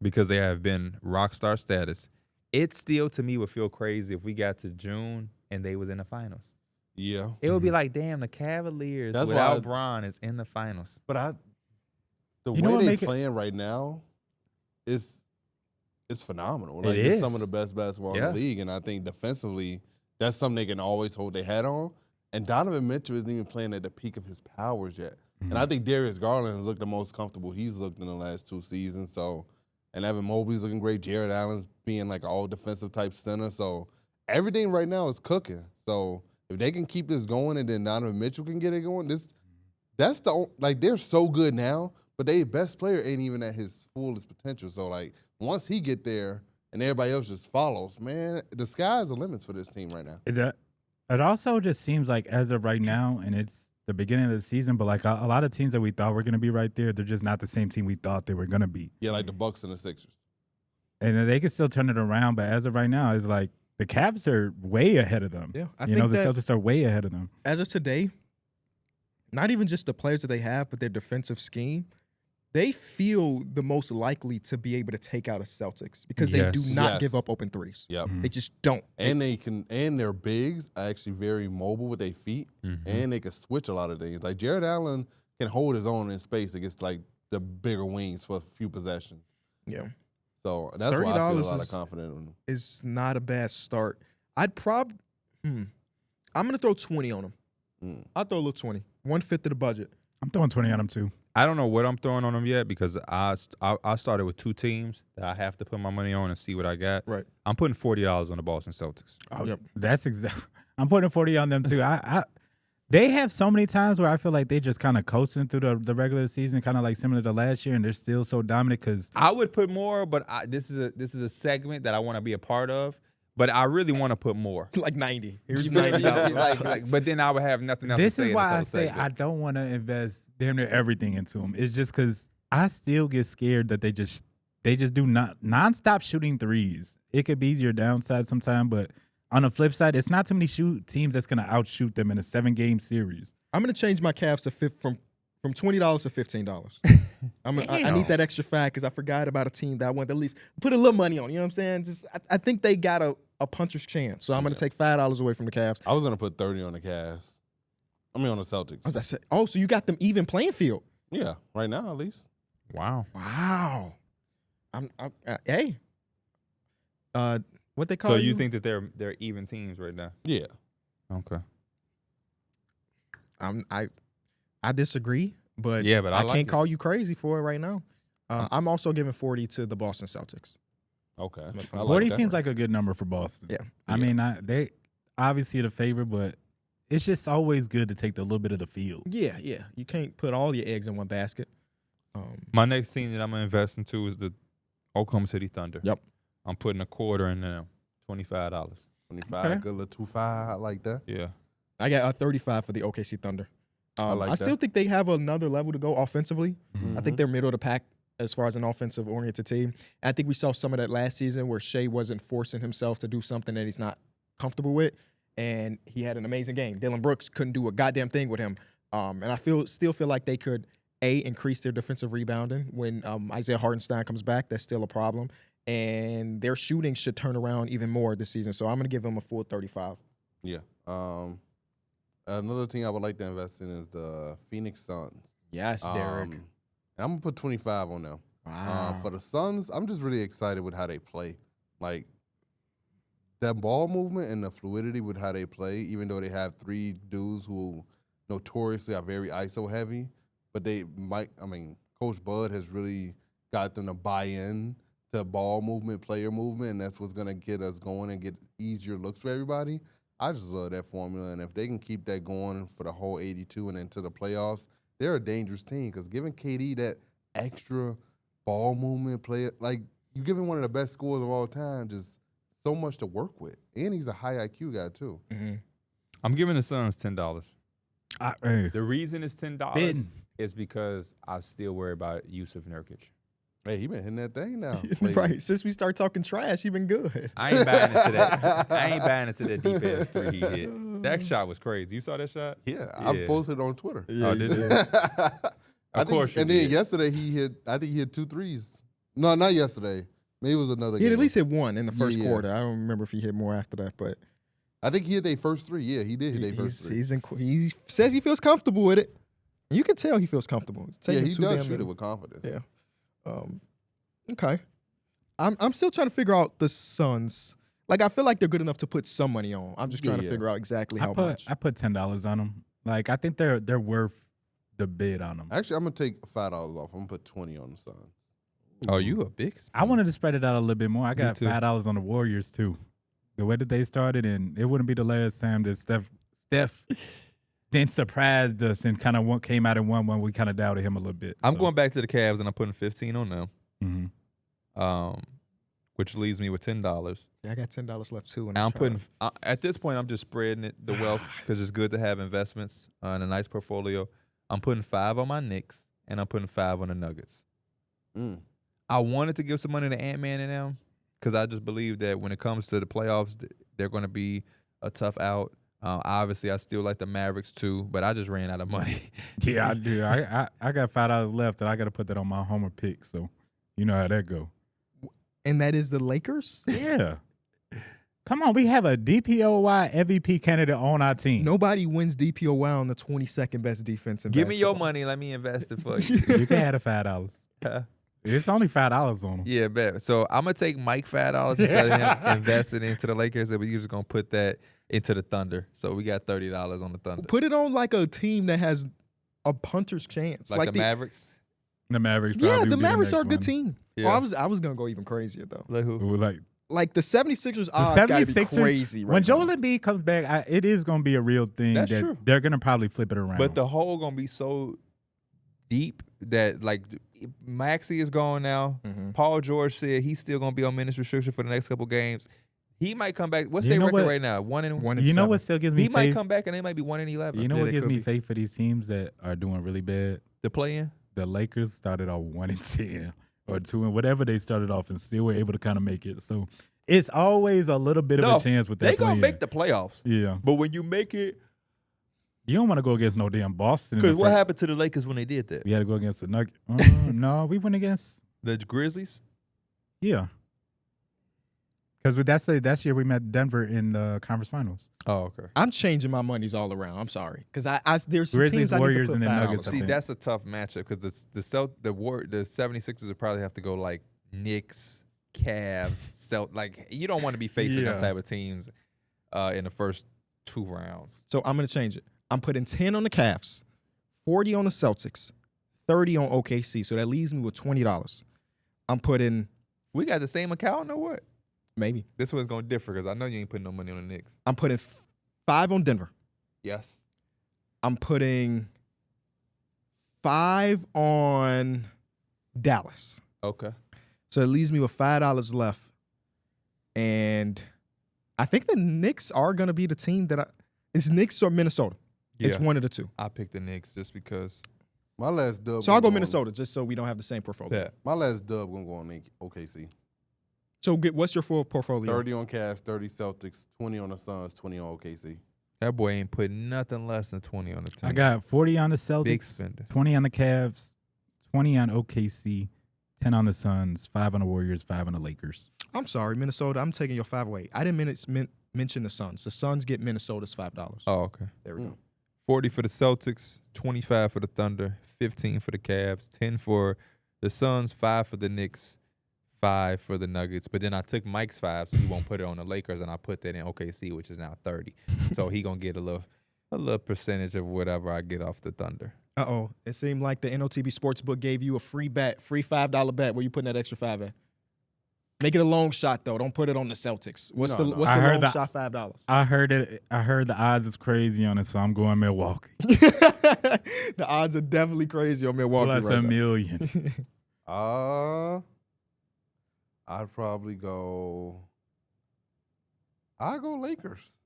because they have been rock star status, it still to me would feel crazy if we got to June and they was in the finals. Yeah. It would be like, damn, the Cavaliers That's without why Bron is in the finals. But the You know way what they're make it- playing right now is phenomenal. It Like it's is. some of the best basketball in the league. And I think defensively, that's something they can always hold their hat on. And Donovan Mitchell isn't even playing at the peak of his powers yet. And I think Darius Garland has looked the most comfortable he's looked in the last 2 seasons. So, and Evan Mobley's looking great. Jared Allen's being like an all defensive type center. So everything right now is cooking. So if they can keep this going and then Donovan Mitchell can get it going, that's they're so good now, but their best player ain't even at his fullest potential. So like once he get there and everybody else just follows, man, the sky's the limits for this team right now. It also just seems like as of right now, and it's the beginning of the season, but like a lot of teams that we thought were going to be right there, they're just not the same team we thought they were going to be. Yeah, like the Bucks and the Sixers. And they can still turn it around, but as of right now, it's like the Cavs are way ahead of them. Yeah, I think the Celtics are way ahead of them. As of today, not even just the players that they have, but their defensive scheme, they feel the most likely to be able to take out a Celtics because they do not give up open threes. Yep. They just don't. And their bigs are actually very mobile with their feet, and they can switch a lot of things. Like Jared Allen can hold his own in space against like the bigger wings for a few possessions. Yeah. So that's why I feel a lot of confidence in them. Is not a bad start. I'm gonna throw 20 on them. I'll throw a little 20. 1/5 of the budget. I'm throwing 20 on them too. I don't know what I'm throwing on them yet because I started with 2 teams that I have to put my money on and see what I got. Right. I'm putting $40 on the Boston Celtics. Oh, yep. That's exactly. I'm putting 40 on them too. They have so many times where I feel like they just kind of coasting through the regular season, kind of like similar to last year, and they're still so dominant. Because I would put more, but this is a segment that I want to be a part of. But I really want to put more. Like 90. Here's $90. But then I would have nothing else this to say. This is why I say I don't want to invest damn near everything into them. It's just because I still get scared that they just do not nonstop shooting threes. It could be your downside sometime, but on the flip side, it's not too many teams that's going to outshoot them in a 7-game series. I'm going to change my Cavs to from $20 to $15. I need that extra fact because I forgot about a team that I want to at least put a little money on. You know what I'm saying? Just I think they got a puncher's chance. So I'm going to take $5 away from the Cavs. I was going to put 30 on the Cavs. I mean on the Celtics. Oh, so you got them even playing field? Yeah, right now at least. Wow. Hey. What they call So you think that they're even teams right now? Yeah. Okay. I disagree, but I can't call you crazy for it right now. I'm also giving 40 to the Boston Celtics. Okay. 40 seems like a good number for Boston. Yeah. I mean, they obviously the favorite, but it's just always good to take a little bit of the field. Yeah. You can't put all your eggs in one basket. My next team that I'm going to invest into is the Oklahoma City Thunder. Yep. I'm putting a quarter in them, $25. 25, good little 25. I like that. Yeah. I got 35 for the OKC Thunder. I still think they have another level to go offensively. I think they're middle of the pack as far as an offensive-oriented team. And I think we saw some of that last season where Shea wasn't forcing himself to do something that he's not comfortable with, and he had an amazing game. Dylan Brooks couldn't do a goddamn thing with him. And I still feel like they could, increase their defensive rebounding when Isaiah Hartenstein comes back. That's still a problem. And their shooting should turn around even more this season. So I'm going to give them a full 35. Yeah. Another team I would like to invest in is the Phoenix Suns. Yes, Darrick. And I'm going to put 25 on them. Wow. For the Suns, I'm just really excited with how they play. Like, that ball movement and the fluidity with how they play, even though they have 3 dudes who notoriously are very ISO heavy, but Coach Bud has really got them to buy in to ball movement, player movement, and that's what's going to get us going and get easier looks for everybody. I just love that formula, and if they can keep that going for the whole 82 and into the playoffs, they're a dangerous team because giving KD that extra ball movement player, like you giving one of the best scorers of all time, just so much to work with. And he's a high IQ guy, too. Mm-hmm. I'm giving the Suns $10. The reason it's $10 is because I still worry about Yusuf Nurkic. Hey, he been hitting that thing now. Right. Since we start talking trash, he been good. I ain't buying into that. I ain't buying into that deep ass 3 he hit. That shot was crazy. You saw that shot? Yeah. I posted it on Twitter. Yeah, did you? Of course. And then yesterday I think he hit 2 threes. No, not yesterday. Maybe it was another game. He at least hit 1 in the first quarter. I don't remember if he hit more after that, but I think he hit their first 3. Yeah, he did hit their first 3. He says he feels comfortable with it. You can tell he feels comfortable. Yeah, he does shoot it with confidence. Yeah. Okay. I'm still trying to figure out the Suns. Like, I feel like they're good enough to put some money on. I'm just trying to figure out exactly how much. I put $10 on them. Like, I think they're worth the bid on them. Actually, I'm gonna take $5 off. I'm gonna put 20 on the Suns. Oh, you a big I wanted to spread it out a little bit more. I got too. $5 on the Warriors too. The way that they started, and it wouldn't be the last time that Steph then surprised us and kind of came out and won when we kind of doubted him a little bit. I'm going back to the Cavs and I'm putting 15 on them. Mm-hmm. Which leaves me with $10. Yeah, I got $10 left too. And I'm putting at this point I'm just spreading it the wealth because it's good to have investments and a nice portfolio. I'm putting 5 on my Knicks and I'm putting 5 on the Nuggets. I wanted to give some money to Ant-Man and them because I just believe that when it comes to the playoffs, they're going to be a tough out. Obviously, I still like the Mavericks too, but I just ran out of money. Yeah, I do. I got $5 left, and I got to put that on my homer pick. So you know how that go. And that is the Lakers? Yeah. Come on, we have a DPOY MVP candidate on our team. Nobody wins DPOY on the 22nd best defense in Give me your basketball. money. Let me invest it for you. You can have the $5. It's only $5 on them. Yeah, bet. So I'm going to take Mike $5 instead of him investing into the Lakers, and we're just going to put that into the Thunder. So we got $30 on the Thunder. Put it on like a team that has a punter's chance. Like the Mavericks? The Mavericks probably Yeah, would the be Mavericks next are a good one. team. Yeah. Oh, I was going to go even crazier, though. Like who? Like the 76ers The odds got to be 76ers, crazy right when now. Joel Embiid comes back, it is going to be a real thing That's that true. they're going to probably flip it around. But the hole going to be so deep that, like, Maxey is gone now. Mhm. Paul George said he's still going to be on minutes restriction for the next couple games. He might come back. What's You their know record what? right now? 1-1. One and you know seven. what still gives me He faith? might come back and they might be 1-11. You know Yeah, what they gives could me be. faith for these teams that are doing really bad? The play-in? The Lakers started off 1-10 or 2 and whatever they started off and still were able to kind of make it. So it's always a little bit of a chance with that. They going to play-in. make the playoffs. Yeah. But when you make it, You don't want to go against no damn Boston. in because the what first- happened to the Lakers when they did that? We had to go against the Nuggets. No, we went against. The Grizzlies? Yeah. Because that's year we met Denver in the conference finals. Oh, okay. I'm changing my monies all around. I'm sorry. Because there's some Grizzlies, teams I need Warriors, to put and then $5 Nuggets, I on. See, think. that's a tough matchup because the 76ers would probably have to go like Knicks, Cavs, like you don't want to be facing Yeah. them type of teams in the first 2 rounds. So I'm going to change it. I'm putting 10 on the Cavs, 40 on the Celtics, 30 on OKC. So that leaves me with $20. I'm putting We got the same account or what? maybe. This one's gonna differ because I know you ain't putting no money on the Knicks. I'm putting 5 on Denver. Yes. I'm putting 5 on Dallas. Okay. So it leaves me with $5 left. And I think the Knicks are going to be the team that it's Knicks or Minnesota. Yeah. It's one of the two. I picked the Knicks just because. My last dub. So I'll go gonna Minnesota just so we don't have the same portfolio. Yeah. My last dub gonna go on OKC. So what's your full portfolio? 30 on Cavs, 30 Celtics, 20 on the Suns, 20 on OKC. That boy ain't putting nothing less than 20 on the team. I got 40 on the big Celtics, spender. 20 on the Cavs, 20 on OKC, 10 on the Suns, 5 on the Warriors, 5 on the Lakers. I'm sorry, Minnesota. I'm taking your 5 away. I didn't mention the Suns. The Suns get Minnesota's $5. Oh, okay. There we go. 40 for the Celtics, 25 for the Thunder, 15 for the Cavs, 10 for the Suns, 5 for the Knicks, 5 for the Nuggets. But then I took Mike's 5, so he won't put it on the Lakers, and I put that in OKC, which is now 30. So he gonna get a little percentage of whatever I get off the Thunder. Uh-oh. It seemed like the NOTB Sportsbook gave you a free $5 bet. Where you putting that extra 5 at? Make it a long shot, though. Don't put it on the Celtics. What's No, the no. what's I the heard long that- shot $5? I heard it. I heard the odds is crazy on it, so I'm going Milwaukee. The odds are definitely crazy on Milwaukee Plus right a now. million. I'd probably go. I'll go Lakers.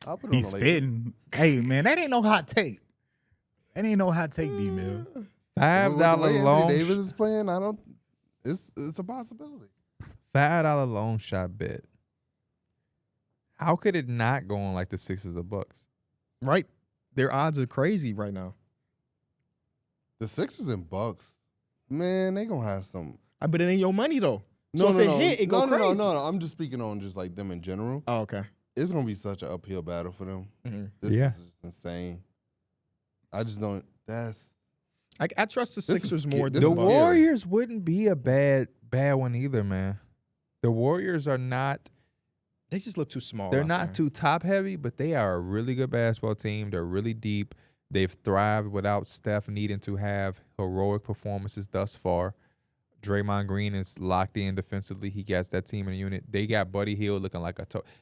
I'll put it He's on the Lakers. spitting. Hey, man, that ain't no hot take. That ain't no hot take, D-Mill. With $5 the way Anthony long Davis is playing. It's a possibility. $5 long shot bet. How could it not go on like the Sixers or Bucks? Right. Their odds are crazy right now. The Sixers and Bucks, man, they gonna have some. But it ain't your money, though. So if it hit, it go crazy. No. I'm just speaking on just like them in general. Oh, okay. It's gonna be such an uphill battle for them. Mhm. This Yeah. is just insane. I just don't. That's I trust the is Sixers sca- more this than The the is Bucks. scary. Warriors wouldn't be a bad one either, man. The Warriors are not. They just look too small. They're out not there. too top heavy, but they are a really good basketball team. They're really deep. They've thrived without Steph needing to have heroic performances thus far. Draymond Green is locked in defensively. He gets that team in a unit. They got Buddy Hield looking like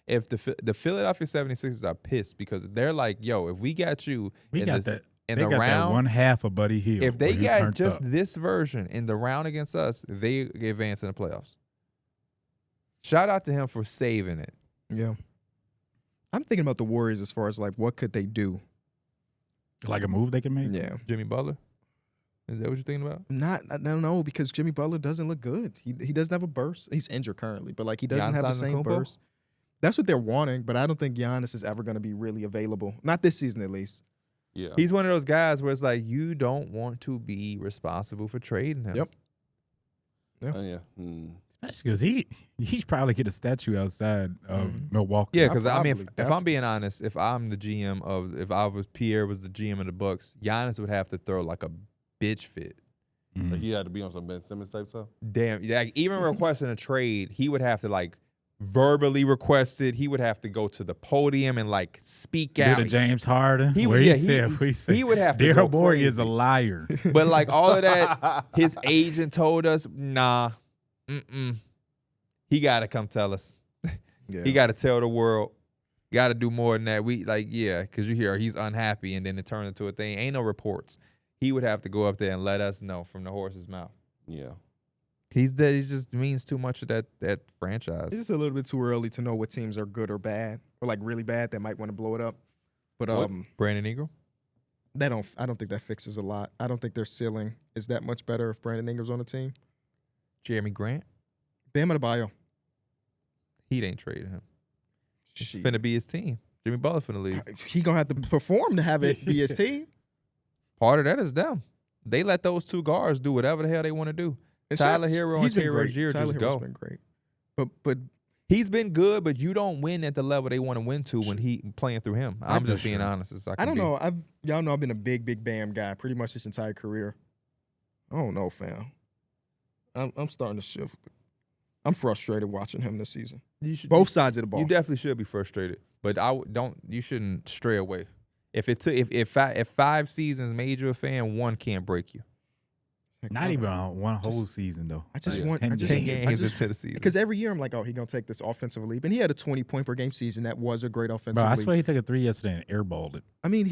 if the Philadelphia 76ers are pissed because they're like, yo, if we got you We in got this, that. in They the got round, that one half of Buddy Hield. if they where he got turned just up. this version in the round against us, they advance in the playoffs. Shout out to him for saving it. Yeah. I'm thinking about the Warriors as far as like what could they do? like a move they can make. Yeah. Jimmy Butler, is that what you're thinking about? I don't know because Jimmy Butler doesn't look good. He doesn't have a burst. He's injured currently, but like he doesn't have the same Antetokounmpo? burst. That's what they're wanting, but I don't think Giannis is ever going to be really available. Not this season, at least. Yeah. He's one of those guys where it's like you don't want to be responsible for trading him. Yep. Yeah. Mm. Especially because he's probably get a statue outside of Milwaukee. Yeah, because I mean, Probably, if I'm being honest, if I'm the GM if I was Pierre was the GM of the Bucks, Giannis would have to throw like a bitch fit. Like he had to be on some Ben Simmons type stuff. Damn, like even requesting a trade, he would have to like verbally request it. He would have to go to the podium and like speak Do out. the James Harden. He- where yeah, he said, he would have to go Daryl Morey crazy. is a liar. But like all of that, his agent told us, nah, he got to come tell us. Yeah. He got to tell the world. Got to do more than that. We like, yeah, because you hear he's unhappy, and then it turns into a thing. Ain't no reports. He would have to go up there and let us know from the horse's mouth. Yeah. He's dead. He just means too much of that franchise. It's just a little bit too early to know what teams are good or bad, or like really bad that might want to blow it up. But What? Brandon Ingram. I don't think that fixes a lot. I don't think their ceiling is that much better if Brandon Ingram's on the team. Jeremy Grant. Bam Adebayo. He ain't trading him. It's Shit. finna be his team. Jimmy Butler finna leave. He gonna have to perform to have it be his team. Part of that is them. They let those two guards do whatever the hell they want to do. Tyler Hero and He's been Terry great. Rozier Tyler just Hero's go. been great. But He's been good, but you don't win at the level they want to win to when he playing through him. I'm just being honest as I can I don't be. know. Y'all know I've been a big Bam guy pretty much this entire career. I don't know, fam. I'm starting to shift. I'm frustrated watching him this season. Both sides of the ball. You definitely should be frustrated, but you shouldn't stray away. If 5 seasons made you a fan, one can't break you. Not even on one whole season though. I just Like want 10 I just, 10 games. games I just, into the season. because every year I'm like, oh, he's gonna take this offensive leap, and he had a 20-point per game season. That was a great offensive Bro, I leap. swear he took a 3 yesterday and airballed it. I mean,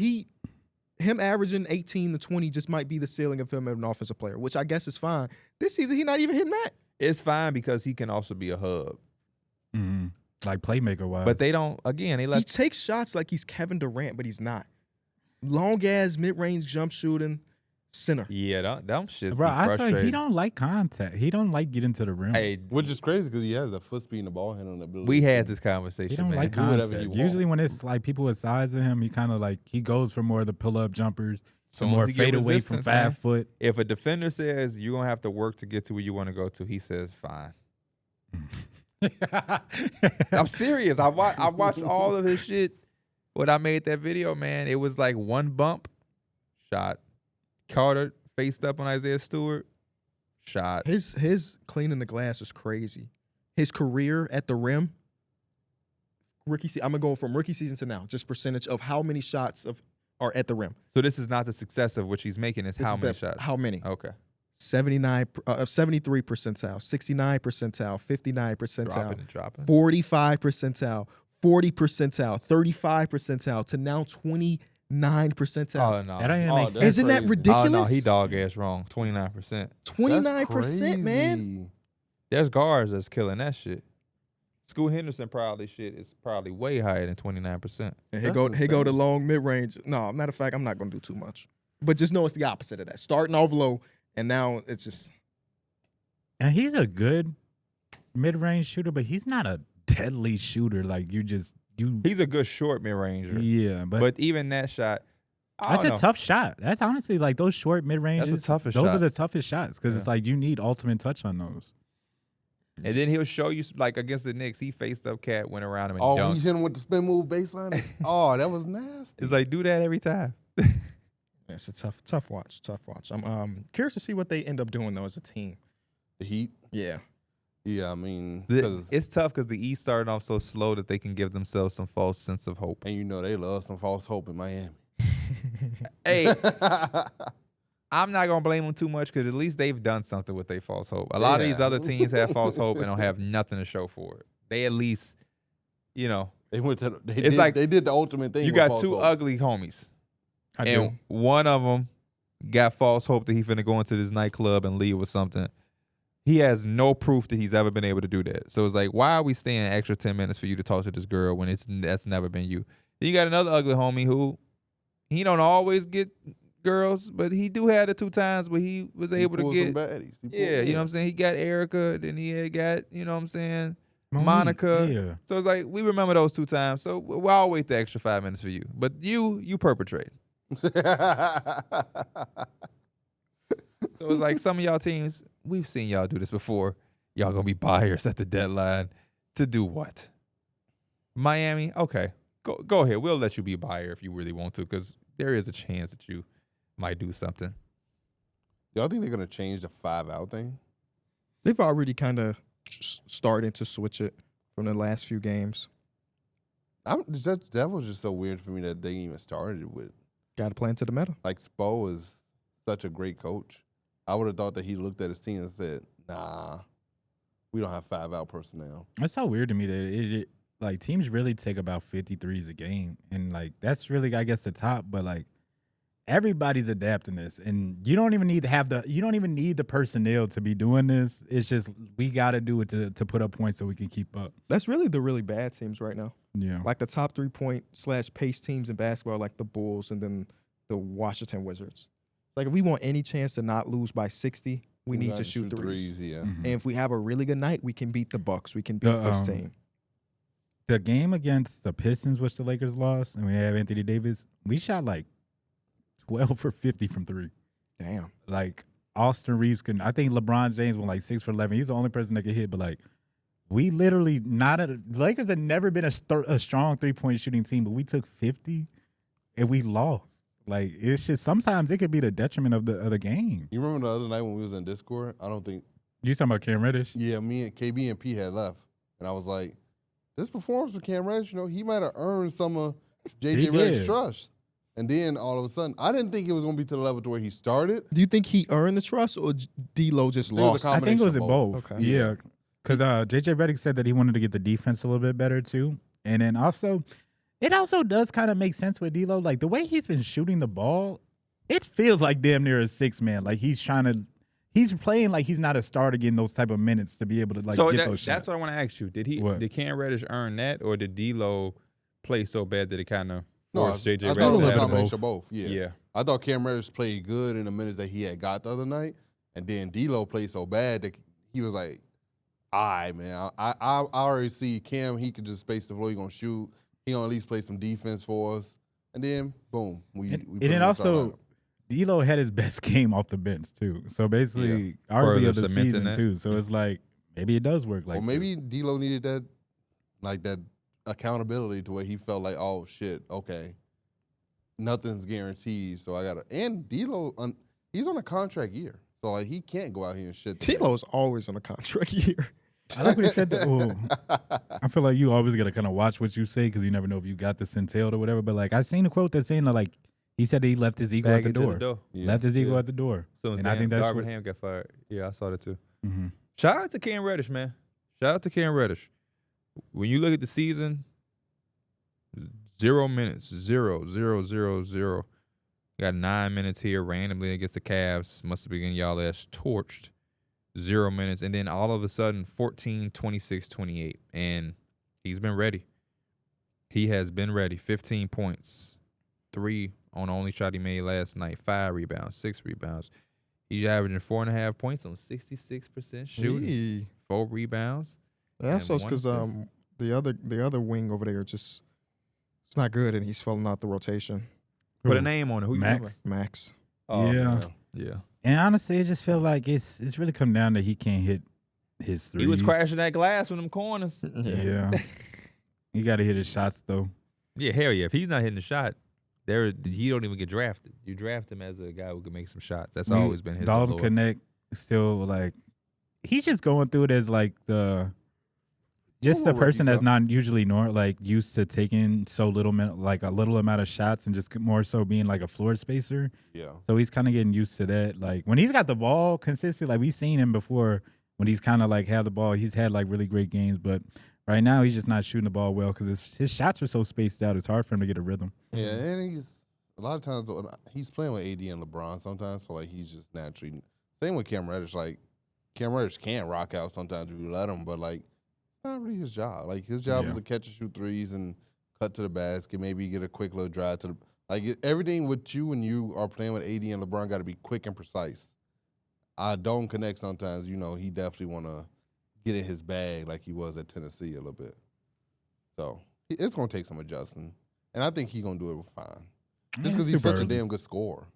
him averaging 18 to 20 just might be the ceiling of him as an offensive player, which I guess is fine. This season, he's not even hitting that. It's fine because he can also be a hub. Mm-hmm. Like playmaker wise. But they don't. Again, they He let. takes shots like he's Kevin Durant, but he's not. Long ass mid-range jump shooting center. Yeah, them shits bro, be I swear frustrating. he don't like contact. He don't like getting to the rim. Hey, Which is crazy because he has that foot speed and the ball handling ability. we had this he conversation, don't man. like Do whatever contact. he want. Usually when it's like people with size of him, he kind of like he goes for more of the pull-up jumpers, some Soon as more he get fade away from resistance, 5 man. foot. If a defender says you're gonna have to work to get to where you want to go to, he says fine. I'm serious. I watched all of his shit. When I made that video, man, it was like one bump, shot. Carter faced up on Isaiah Stewart, shot. His cleaning the glass is crazy. His career at the rim, I'm gonna go from rookie season to now, just percentage of how many shots are at the rim. So this is not the success of which he's making. It's This how is many the- shots? How many? Okay. 73 percentile, 69 percentile, 59 percentile, Dropping. 45 percentile, 40 percentile, 35 percentile to now 29 percentile. Oh no. That ain't Oh, make that's sense. Isn't that crazy. ridiculous? Oh no, he dog ass wrong. 29%. 29%, man. Crazy. There's guards that's killing that shit. Scoot Henderson is probably way higher than 29%. And That's go insane. the long mid range. No, matter of fact, I'm not gonna do too much. But just know it's the opposite of that. Starting off low, and now it's just And he's a good mid-range shooter, but he's not a deadly shooter. Like you. He's a good short mid ranger. Yeah, But even that shot, I that's don't a know. tough shot. That's honestly like those short mid ranges. That's the toughest Those are shot. the toughest shots because it's like you need ultimate touch on those. And then he'll show you like against the Knicks, he faced up cat, went around him and Oh, dunked. he hit him with the spin move baseline. Oh, that was nasty. It's like do that every time. it's a tough watch. I'm curious to see what they end up doing though as a team. The Heat. Yeah. Yeah, I mean, because It's tough because the East started off so slow that they can give themselves some false sense of hope. and you know they love some false hope in Miami. Hey, I'm not gonna blame them too much because at least they've done something with their false hope. A lot of these other teams have false hope and don't have nothing to show for it. They at least, They went to. They It's did, like they did the ultimate thing. you with got false two hope. ugly homies, I and do. one of them got false hope that he finna go into this nightclub and leave with something. He has no proof that he's ever been able to do that. So it's like, why are we staying an extra 10 minutes for you to talk to this girl when that's never been you? Then you got another ugly homie who he don't always get girls, but he do have the 2 times where he was He able to pulled get. some baddies. He pulled- Yeah, you know what I'm saying? He got Erica, then he had got, you know what I'm saying, Monique, Monica. Yeah. So it's like, we remember those 2 times. So I'll wait the extra 5 minutes for you. But you perpetrate. So it's like some of y'all teams, we've seen y'all do this before. Y'all gonna be buyers at the deadline to do what? Miami, okay, go ahead. We'll let you be a buyer if you really want to, because there is a chance that you might do something. Y'all think they're gonna change the 5-out thing? They've already kind of started to switch it from the last few games. That was just so weird for me that they even started it with. Got to play into the meta. Like Spo is such a great coach. I would have thought that he looked at his team and said, "Nah, we don't have 5-out personnel." It's so weird to me that it like teams really take about 53s a game, and like that's really I guess the top, but like everybody's adapting this, and you don't even need the personnel to be doing this. It's just we got to do it to put up points so we can keep up. That's really the really bad teams right now. Yeah, Like the top 3-point/pace teams in basketball, like the Bulls and then the Washington Wizards. Like if we want any chance to not lose by 60, we need gotta to shoot threes. Yeah. Mhm. And if we have a really good night, we can beat the Bucks. We can beat this team. The game against the Pistons, which the Lakers lost, and we have Anthony Davis, we shot like 12 for 50 from 3. Damn. Like Austin Reeves couldn't. I think LeBron James went like 6 for 11. He's the only person that could hit, but like we literally the Lakers had never been a strong 3-point shooting team, but we took 50 and we lost. Like it's just sometimes it could be the detriment of the game. You remember the other night when we was in Discord? I don't think. You talking about Cam Reddish? Yeah, me and KB and P had left, and I was like, "This performance with Cam Reddish, he might have earned some of He JJ Redick's did. trust." And then all of a sudden, I didn't think it was going to be to the level to where he started. Do you think he earned the trust or D-Lo just I think it was a lost? I think it was in combination both. of both. Okay. Yeah. Yeah, because JJ Redick said that he wanted to get the defense a little bit better too, and then also it also does kind of make sense with D'Lo. Like the way he's been shooting the ball, it feels like damn near a 6-man. Like he's playing like he's not a starter getting those type of minutes to be able to like So get those shots. that's what I want to ask you. What? Did Cam Reddish earn that, or did D'Lo play so bad that it kind of No, forced JJ I Redick thought it was to a have combination both? of both. Yeah. Yeah. I thought Cam Reddish played good in the minutes that he had got the other night, and then D'Lo played so bad that he was like, "All right, man, I already see Cam. He could just space the floor. He gonna shoot. He gonna at least play some defense for us." And then boom, we put and him then in also the D'Lo had his best game off the bench too. So basically, arguably Further of the cementing season that. too. So it's like maybe it does work like. Well, maybe D'Lo needed that accountability to where he felt like, "Oh shit, okay, nothing's guaranteed." So I gotta. And D'Lo, he's on a contract year, so like he can't go out here and shit. D-Lo's always on a contract year. I like what he said. I feel like you always gotta kind of watch what you say because you never know if you got this entailed or whatever. But like I seen a quote that's saying that, like he said he left his ego at the Baggage door. Yeah. Left his ego Yeah. at the door. So And I think that's Darvin what- Ham got fired. Yeah, I saw that too. Mm-hmm. Shout out to Cam Reddish, man. Shout out to Cam Reddish. When you look at the season, 0 minutes, 0, 0, 0, 0. Got 9 minutes here randomly against the Cavs. Must have been y'all ass torched. 0 minutes. And then all of a sudden, 14, 26, 28. And he's been ready. He has been ready. 15 points. 3 on the only shot he made last night. 5 rebounds, 6 rebounds. He's averaging 4.5 points on 66% shooting. Hey. 4 rebounds. That's And also because one assist. the other wing over there just it's not good, and he's falling out the rotation. Put a name on it. Who you Max. remember? Max. Oh, Yeah. man. Yeah. And honestly, it just feel like it's really come down to he can't hit his threes. He was crashing that glass from them corners. Yeah. He got to hit his shots though. Yeah, hell yeah. If he's not hitting the shot, he don't even get drafted. You draft him as a guy who can make some shots. That's always been his Dalton allure. Connect still like he's just going through it as like Just Normal the person rookie that's stuff. not usually used to taking so little, like a little amount of shots and just more so being like a floor spacer. Yeah. So he's kind of getting used to that. Like when he's got the ball consistently, like we've seen him before when he's kind of like had the ball, he's had like really great games. But right now he's just not shooting the ball well because his shots are so spaced out. It's hard for him to get a rhythm. Yeah, and he's a lot of times he's playing with AD and LeBron sometimes, so like he's just naturally. Same with Cam Reddish. Like Cam Reddish can rock out sometimes if you let him, but like it's not really his job. Like his job is to catch and shoot threes and cut to the basket, maybe get a quick little drive to the everything with you when you are playing with AD and LeBron got to be quick and precise. I don't connect sometimes. You know, he definitely want to get in his bag like he was at Tennessee a little bit. So it's gonna take some adjusting, and I think he's gonna do it fine. Just because he's such a damn good scorer.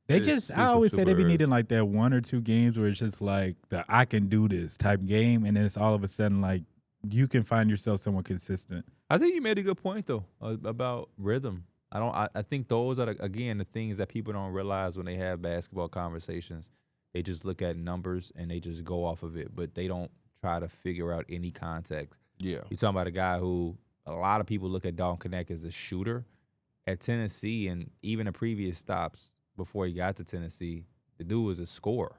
They It's just, I super, always say they be super needing like that 1 or 2 games where it's just like the I can do this type game, and then it's all of a sudden like you can find yourself somewhat consistent. I think you made a good point though about rhythm. I think those are again the things that people don't realize when they have basketball conversations. They just look at numbers and they just go off of it, but they don't try to figure out any context. Yeah. You're talking about a guy who a lot of people look at Dalton Knecht as a shooter. At Tennessee and even the previous stops before he got to Tennessee, the dude was a scorer.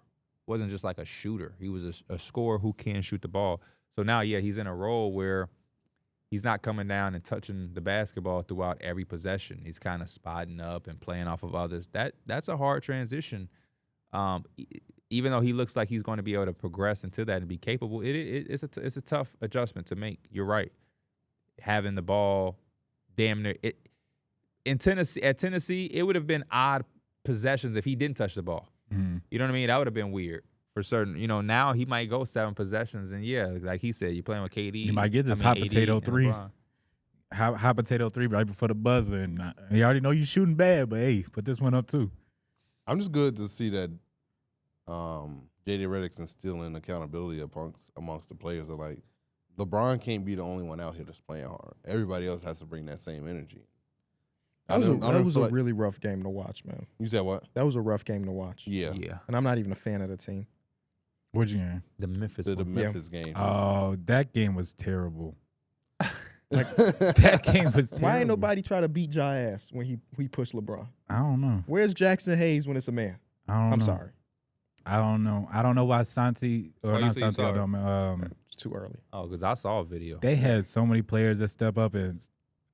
Wasn't just like a shooter. He was a scorer who can shoot the ball. So now, yeah, he's in a role where he's not coming down and touching the basketball throughout every possession. He's kind of spotting up and playing off of others. That's a hard transition. Even though he looks like he's going to be able to progress into that and be capable, it's a tough adjustment to make. You're right. Having the ball damn near it. At Tennessee, it would have been odd possessions if he didn't touch the ball. Mm-hmm. You know what I mean? That would have been weird for certain. You know, now he might go 7 possessions, and yeah, like he said, you're playing with KD. You might get this hot potato 3. Hot potato 3 right before the buzzer, and you already know you're shooting bad, but hey, put this one up too. I'm just good to see that J.J. Redick's instilling accountability amongst the players. Of like, LeBron can't be the only one out here that's playing hard. Everybody else has to bring that same energy. That was a really rough game to watch, man. You said what? That was a rough game to watch. Yeah. And I'm not even a fan of the team. What'd you hear? The Memphis. The one. Memphis game. Oh, that game was terrible. That game was terrible. Why ain't nobody try to beat Ja ass when he pushed LeBron? I don't know. Where's Jackson Hayes when it's a man? I'm sorry. I don't know. I don't know why Santi or Why you not say you Santi. sorry? It's too early. Oh, because I saw a video. They had so many players that step up, and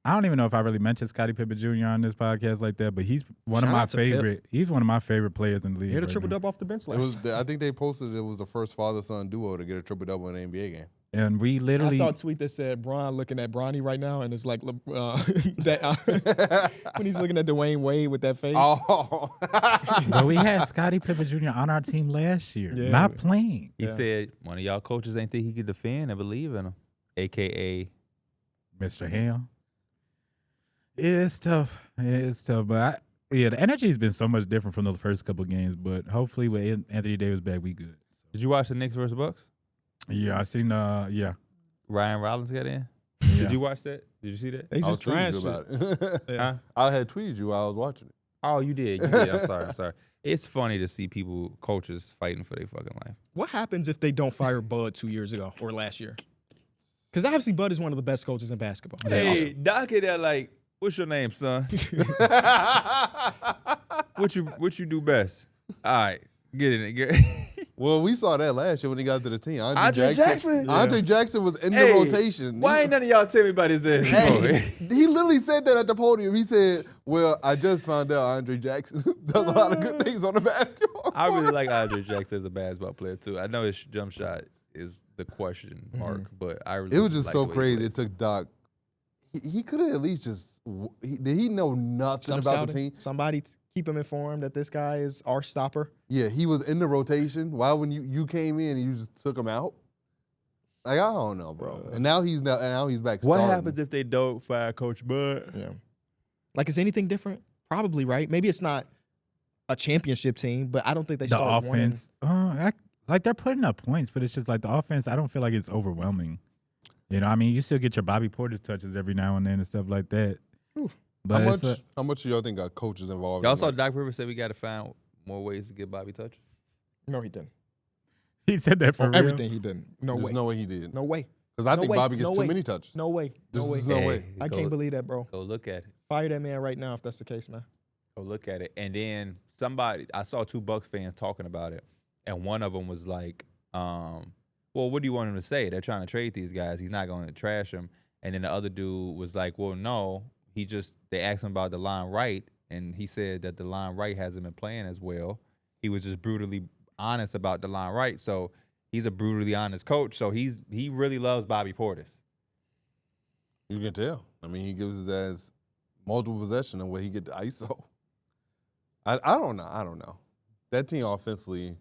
I don't even know if I really mentioned Scotty Pippen Jr. on this podcast like that, but he's one of my favorite. He's one of my favorite players in the league. He had a right triple now. double off the bench It last was. night. I think they posted it was the first father-son duo to get a triple-double in an NBA game. And we I literally saw a tweet that said Bron looking at Bronny right now, and it's like when he's looking at Dwayne Wade with that face. Oh. but we had Scotty Pippen Jr. on our team last year, Yeah. not playing. He said one of y'all coaches ain't think he could defend and believe in him, a.k.a. Mr. Ham. It's tough. It's tough, but the energy has been so much different from the first couple games. But hopefully, with Anthony Davis back, we good. Did you watch the Knicks versus Bucks? Yeah, I seen. Yeah. Ryan Rollins got in. Yeah. Did you watch that? Did you see that? They I was just trying tweeting you shit. about it. Huh? I had tweeted you while I was watching it. Oh, you did. You did. I'm sorry. It's funny to see coaches fighting for their fucking life. What happens if they don't fire Bud 2 years ago or last year? Because obviously Bud is one of the best coaches in basketball. Hey, Doc hit that like, what's your name, son? What you do best? All right, get in it. Well, we saw that last year when he got to the team. Andre Jackson? Andre Jackson was in the Hey, rotation. Why ain't none of y'all tell me about his ass? Hey, he literally said that at the podium. He said, "Well, I just found out Andre Jackson does a lot of good things on the basketball." I really like Andre Jackson as a basketball player too. I know his jump shot is the question mark, but I really It was just like so the way he crazy. plays. It took Doc. He could have at least just. Did he know nothing about the team? Somebody keep him informed that this guy is our stopper. Yeah, he was in the rotation. Why when you came in and you just took him out? Like, I don't know, bro. And now he's back. What starting. happens if they don't fire Coach Bud? Yeah. Like, is anything different? Probably, right? Maybe it's not a championship team, but I don't think they The start winning. offense, like they're putting up points, but it's just like the offense. I don't feel like it's overwhelming. You know, I mean, you still get your Bobby Portis touches every now and then and stuff like that. Ooh. But How much do y'all think got coaches involved? Y'all in saw that? Doc Rivers said we got to find more ways to get Bobby touches. No, he didn't. he said that for real. Everything he didn't. No There's way. no way he did. No way. Because I No think way, Bobby gets no too way. many touches. No way. No This way. is no Hey, way. I can't believe that, bro. Go look at it. Fire that man right now if that's the case, man. Go look at it. And then I saw 2 Bucks fans talking about it, and one of them was like, well, what do you want him to say? They're trying to trade these guys. He's not going to trash them. And then the other dude was like, well, no. They asked him about the line right, and he said that the line right hasn't been playing as well. He was just brutally honest about the line right. So he's a brutally honest coach. So he really loves Bobby Portis. You can tell. I mean, he gives his ass multiple possession and where he get the ISO. I don't know. I don't know. That team offensively,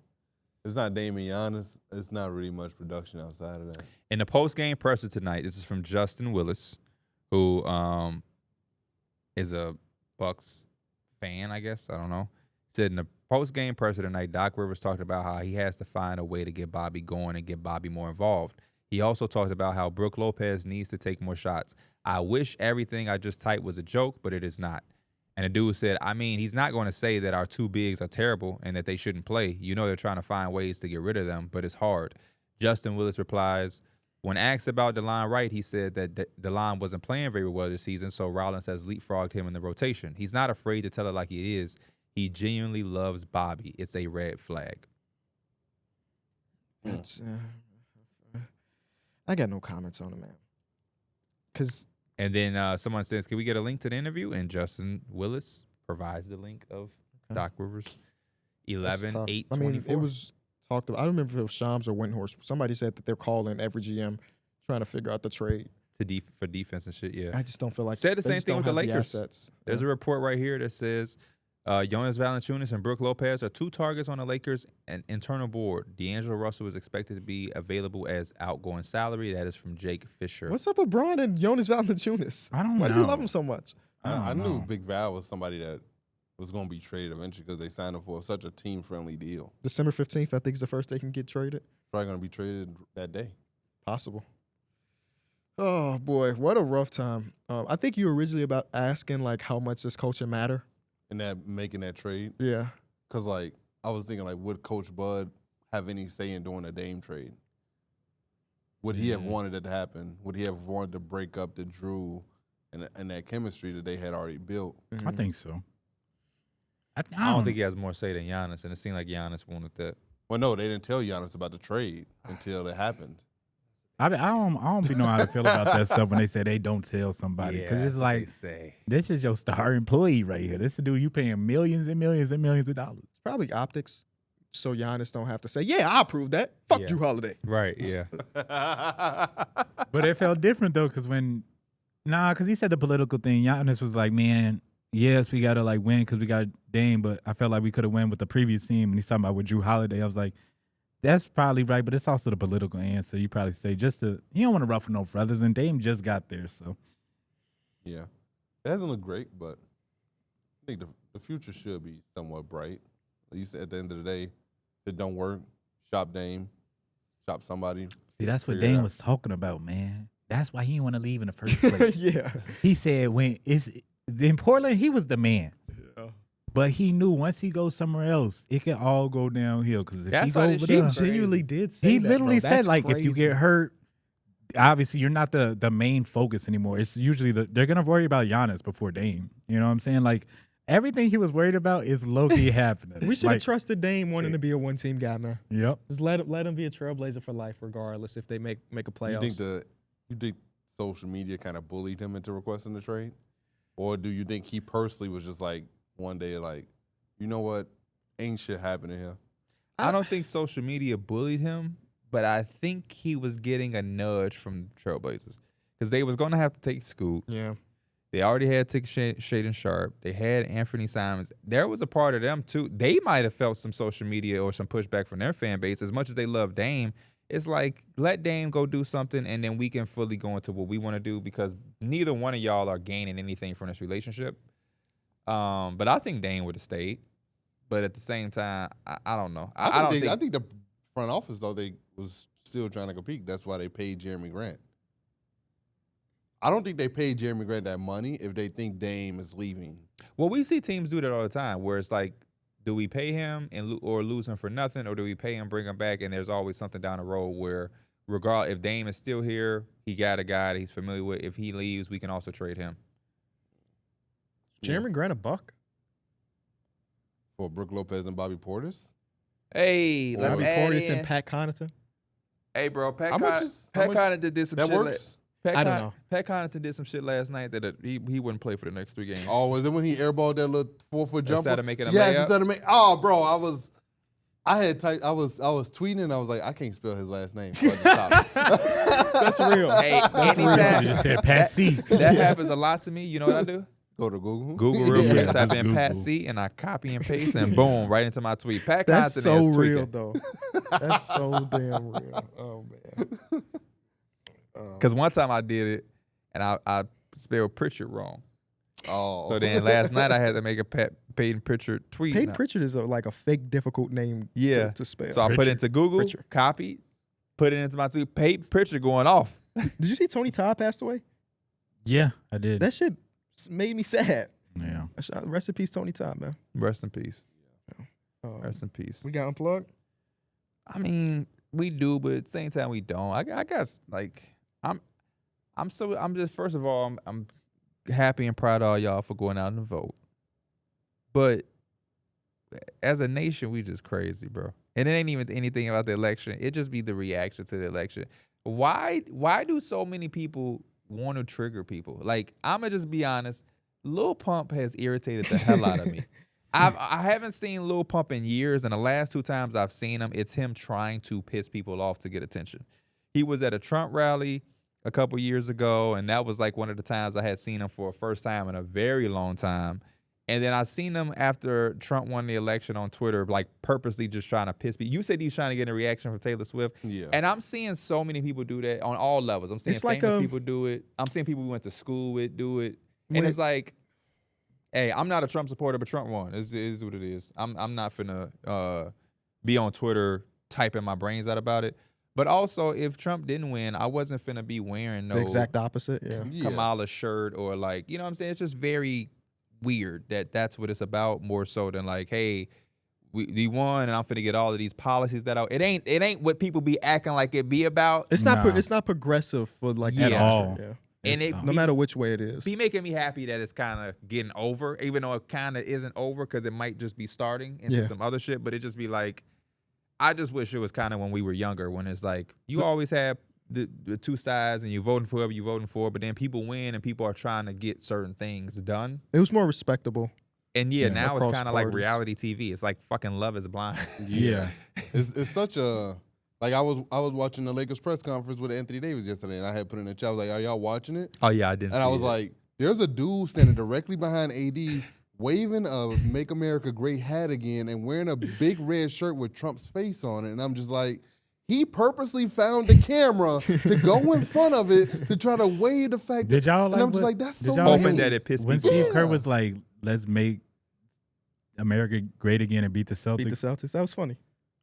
it's not Dame and Giannis. It's not really much production outside of that. In the post-game presser tonight, this is from Justin Willis, who is a Bucks fan, I guess. I don't know. Said in the post-game presser tonight, Doc Rivers talked about how he has to find a way to get Bobby going and get Bobby more involved. He also talked about how Brook Lopez needs to take more shots. I wish everything I just typed was a joke, but it is not. And the dude said, I mean, he's not going to say that our 2 bigs are terrible and that they shouldn't play. You know they're trying to find ways to get rid of them, but it's hard. Justin Willis replies, when asked about DeLon Wright, he said that DeLon wasn't playing very well this season, so Rollins has leapfrogged him in the rotation. He's not afraid to tell it like it is. He genuinely loves Bobby. It's a red flag. It's, I got no comments on it, man. Because And then someone says, can we get a link to the interview? And Justin Willis provides the link of Doc Rivers, 11-8-24. I mean, it was talked about. I don't remember if it was Shams or Windhorst. Somebody said that they're calling every GM trying to figure out the trade. for defense and shit, yeah. I just don't feel like Said the they same just thing don't with the have Lakers. assets. There's a report right here that says Jonas Valanciunas and Brook Lopez are 2 targets on the Lakers' and internal board. D'Angelo Russell is expected to be available as outgoing salary. That is from Jake Fisher. What's up with Braun and Jonas Valanciunas? I don't know. Why does he love him so much? I knew Big Val was somebody that was going to be traded eventually because they signed him for such a team-friendly deal. December 15th, I think, is the first they can get traded. Probably going to be traded that day. Possible. Oh, boy. What a rough time. I think you were originally about asking, like, how much does coaching matter? And that making that trade. Yeah. Because, like, I was thinking, like, would Coach Bud have any say in doing a Dame trade? Would he have wanted it to happen? Would he have wanted to break up the Drew and that chemistry that they had already built? I think so. I don't think he has more say than Giannis, and it seemed like Giannis wanted that. Well, no, they didn't tell Giannis about the trade until it happened. I don't be know how to feel about that stuff when they say they don't tell somebody, because it's like, this is your star employee right here. This is the dude you paying millions and millions and millions of dollars. It's probably optics, so Giannis don't have to say, yeah, I approve that. Fuck Yeah. Drew Holiday. Right, yeah. But it felt different though, because because he said the political thing. Giannis was like, man, yes, we gotta like win because we got Dame, but I felt like we could have won with the previous team. And he's talking about with Drew Holiday. I was like, that's probably right, but it's also the political answer. You probably say you don't want to ruffle no feathers, and Dame just got there, so. Yeah. It hasn't looked great, but I think the future should be somewhat bright. At least at the end of the day, if it don't work, shop Dame, shop somebody. See, that's what Figure it Dame out. was talking about, man. That's why he didn't want to leave in the first place. Yeah. He said in Portland, he was the man. Yeah. But he knew once he goes somewhere else, it can all go downhill. Because if That's he why go this over shit there, is Genuinely did say he that, literally bro. said, That's like, if you crazy. get hurt, obviously you're not the main focus anymore. It's usually they're gonna worry about Giannis before Dame. You know what I'm saying? Like everything he was worried about is low-key happening. We should have Like, trusted Dame wanting to be a one-team guy, man. Yep. Just let him be a trailblazer for life, regardless if they make a You playoffs. think social media kind of bullied him into requesting the trade? Or do you think he personally was just like one day like, you know what, ain't shit happening here? I don't think social media bullied him, but I think he was getting a nudge from Trailblazers because they was going to have to take Scoot. Yeah. They already had to take Shaden Sharp. They had Anthony Simons. There was a part of them, too. They might have felt some social media or some pushback from their fan base. As much as they love Dame, it's like, let Dame go do something, and then we can fully go into what we want to do because neither one of y'all are gaining anything from this relationship. But I think Dame would have stayed. But at the same time, I don't know. I think the front office, though, they was still trying to compete. That's why they paid Jeremy Grant. I don't think they paid Jeremy Grant that money if they think Dame is leaving. Well, we see teams do that all the time where it's like, do we pay him or lose him for nothing, or do we pay him, bring him back, and there's always something down the road where If Dame is still here, he got a guy that he's familiar with. If he leaves, we can also trade him. Jeremy Grant a buck? For Brook Lopez and Bobby Portis. Hey, let's Bobby add Portis in. and Pat Connaughton? Hey, bro, How much? Connaughton did some That shit. works. I don't know. Pat Connaughton did some shit last night that he wouldn't play for the next 3 games. Oh, was it when he airballed that little 4-foot jumper? Instead of making a yes, layup? instead of making. Oh, bro, I was tweeting and I was like, I can't spell his last name. So I just stopped. That's real. Hey, That's real. anytime You just said Pat C. that happens a lot to me. You know what I do? Go to Google. Google real quick, Yeah, type just in Pat Google. C, and I copy and paste, and boom, right into my tweet. Pat That's Connaughton so is real, tweaking. though. That's so damn real. Oh, man. Because one time I did it, and I spelled Pritchard wrong. Oh. So then last night I had to make a Peyton Pritchard tweet. Peyton Now- Pritchard is like a fake difficult name Yeah. to spell. So I put it into Google, Pritchard. copied, put it into my tweet. Peyton Pritchard going off. Did you see Tony Todd passed away? Yeah, I did. That shit made me sad. Yeah. Rest in peace, Tony Todd, man. Rest in peace. Um, Rest in peace. we got Unplugged. I mean, we do, but at the same time we don't. I guess like I'm just first of all I'm happy and proud of all y'all for going out and vote. But as a nation, we just crazy, bro. And it ain't even anything about the election. It just be the reaction to the election. Why do so many people want to trigger people? Like, I'ma just be honest. Lil Pump has irritated the hell out of me. I haven't seen Lil Pump in years, and the last 2 times I've seen him, it's him trying to piss people off to get attention. He was at a Trump rally a couple years ago, and that was like one of the times I had seen him for a first time in a very long time. And then I seen him after Trump won the election on Twitter, like purposely just trying to piss people. You said he was trying to get a reaction from Taylor Swift. Yeah. And I'm seeing so many people do that on all levels. I'm seeing It's like famous a- people do it. I'm seeing people we went to school with do it. When And it- it's like, hey, I'm not a Trump supporter, but Trump won. It is what it is. I'm not finna be on Twitter typing my brains out about it. But also, if Trump didn't win, I wasn't finna be wearing no The exact opposite. Yeah. Yeah. Kamala shirt or like, you know what I'm saying? It's just very weird that that's what it's about more so than like, hey, we won and I'm finna get all of these policies that out. It ain't what people be acting like it be about. It's not. Nah. It's not progressive for like At the all. culture, Yeah. And it No matter which way it is. be making me happy that it's kind of getting over, even though it kind of isn't over because it might just be starting into Yeah. some other shit. But it just be like, I just wish it was kind of when we were younger, when it's like you always have the 2 sides and you're voting for whoever you're voting for, but then people win and people are trying to get certain things done. It was more respectable. And yeah, now it's across kind of like parties. reality TV. It's like fucking Love is Blind. Yeah. It's such a like I was watching the Lakers press conference with Anthony Davis yesterday, and I had put in the chat. I was like, "Are y'all watching it?" Oh yeah, I didn't. And I was like, "There's a dude standing directly behind AD, waving a "Make America Great" hat again, and wearing a big red shirt with Trump's face on it." And I'm just like, he purposely found the camera to go in front of it to try to wave the fact. Did y'all and like I'm just what- like, that's did so y'all hoping lame. that it pissed When people Steve off. Kerr was like, let's make America great again and beat the Celtics. Beat the Celtics. That was funny.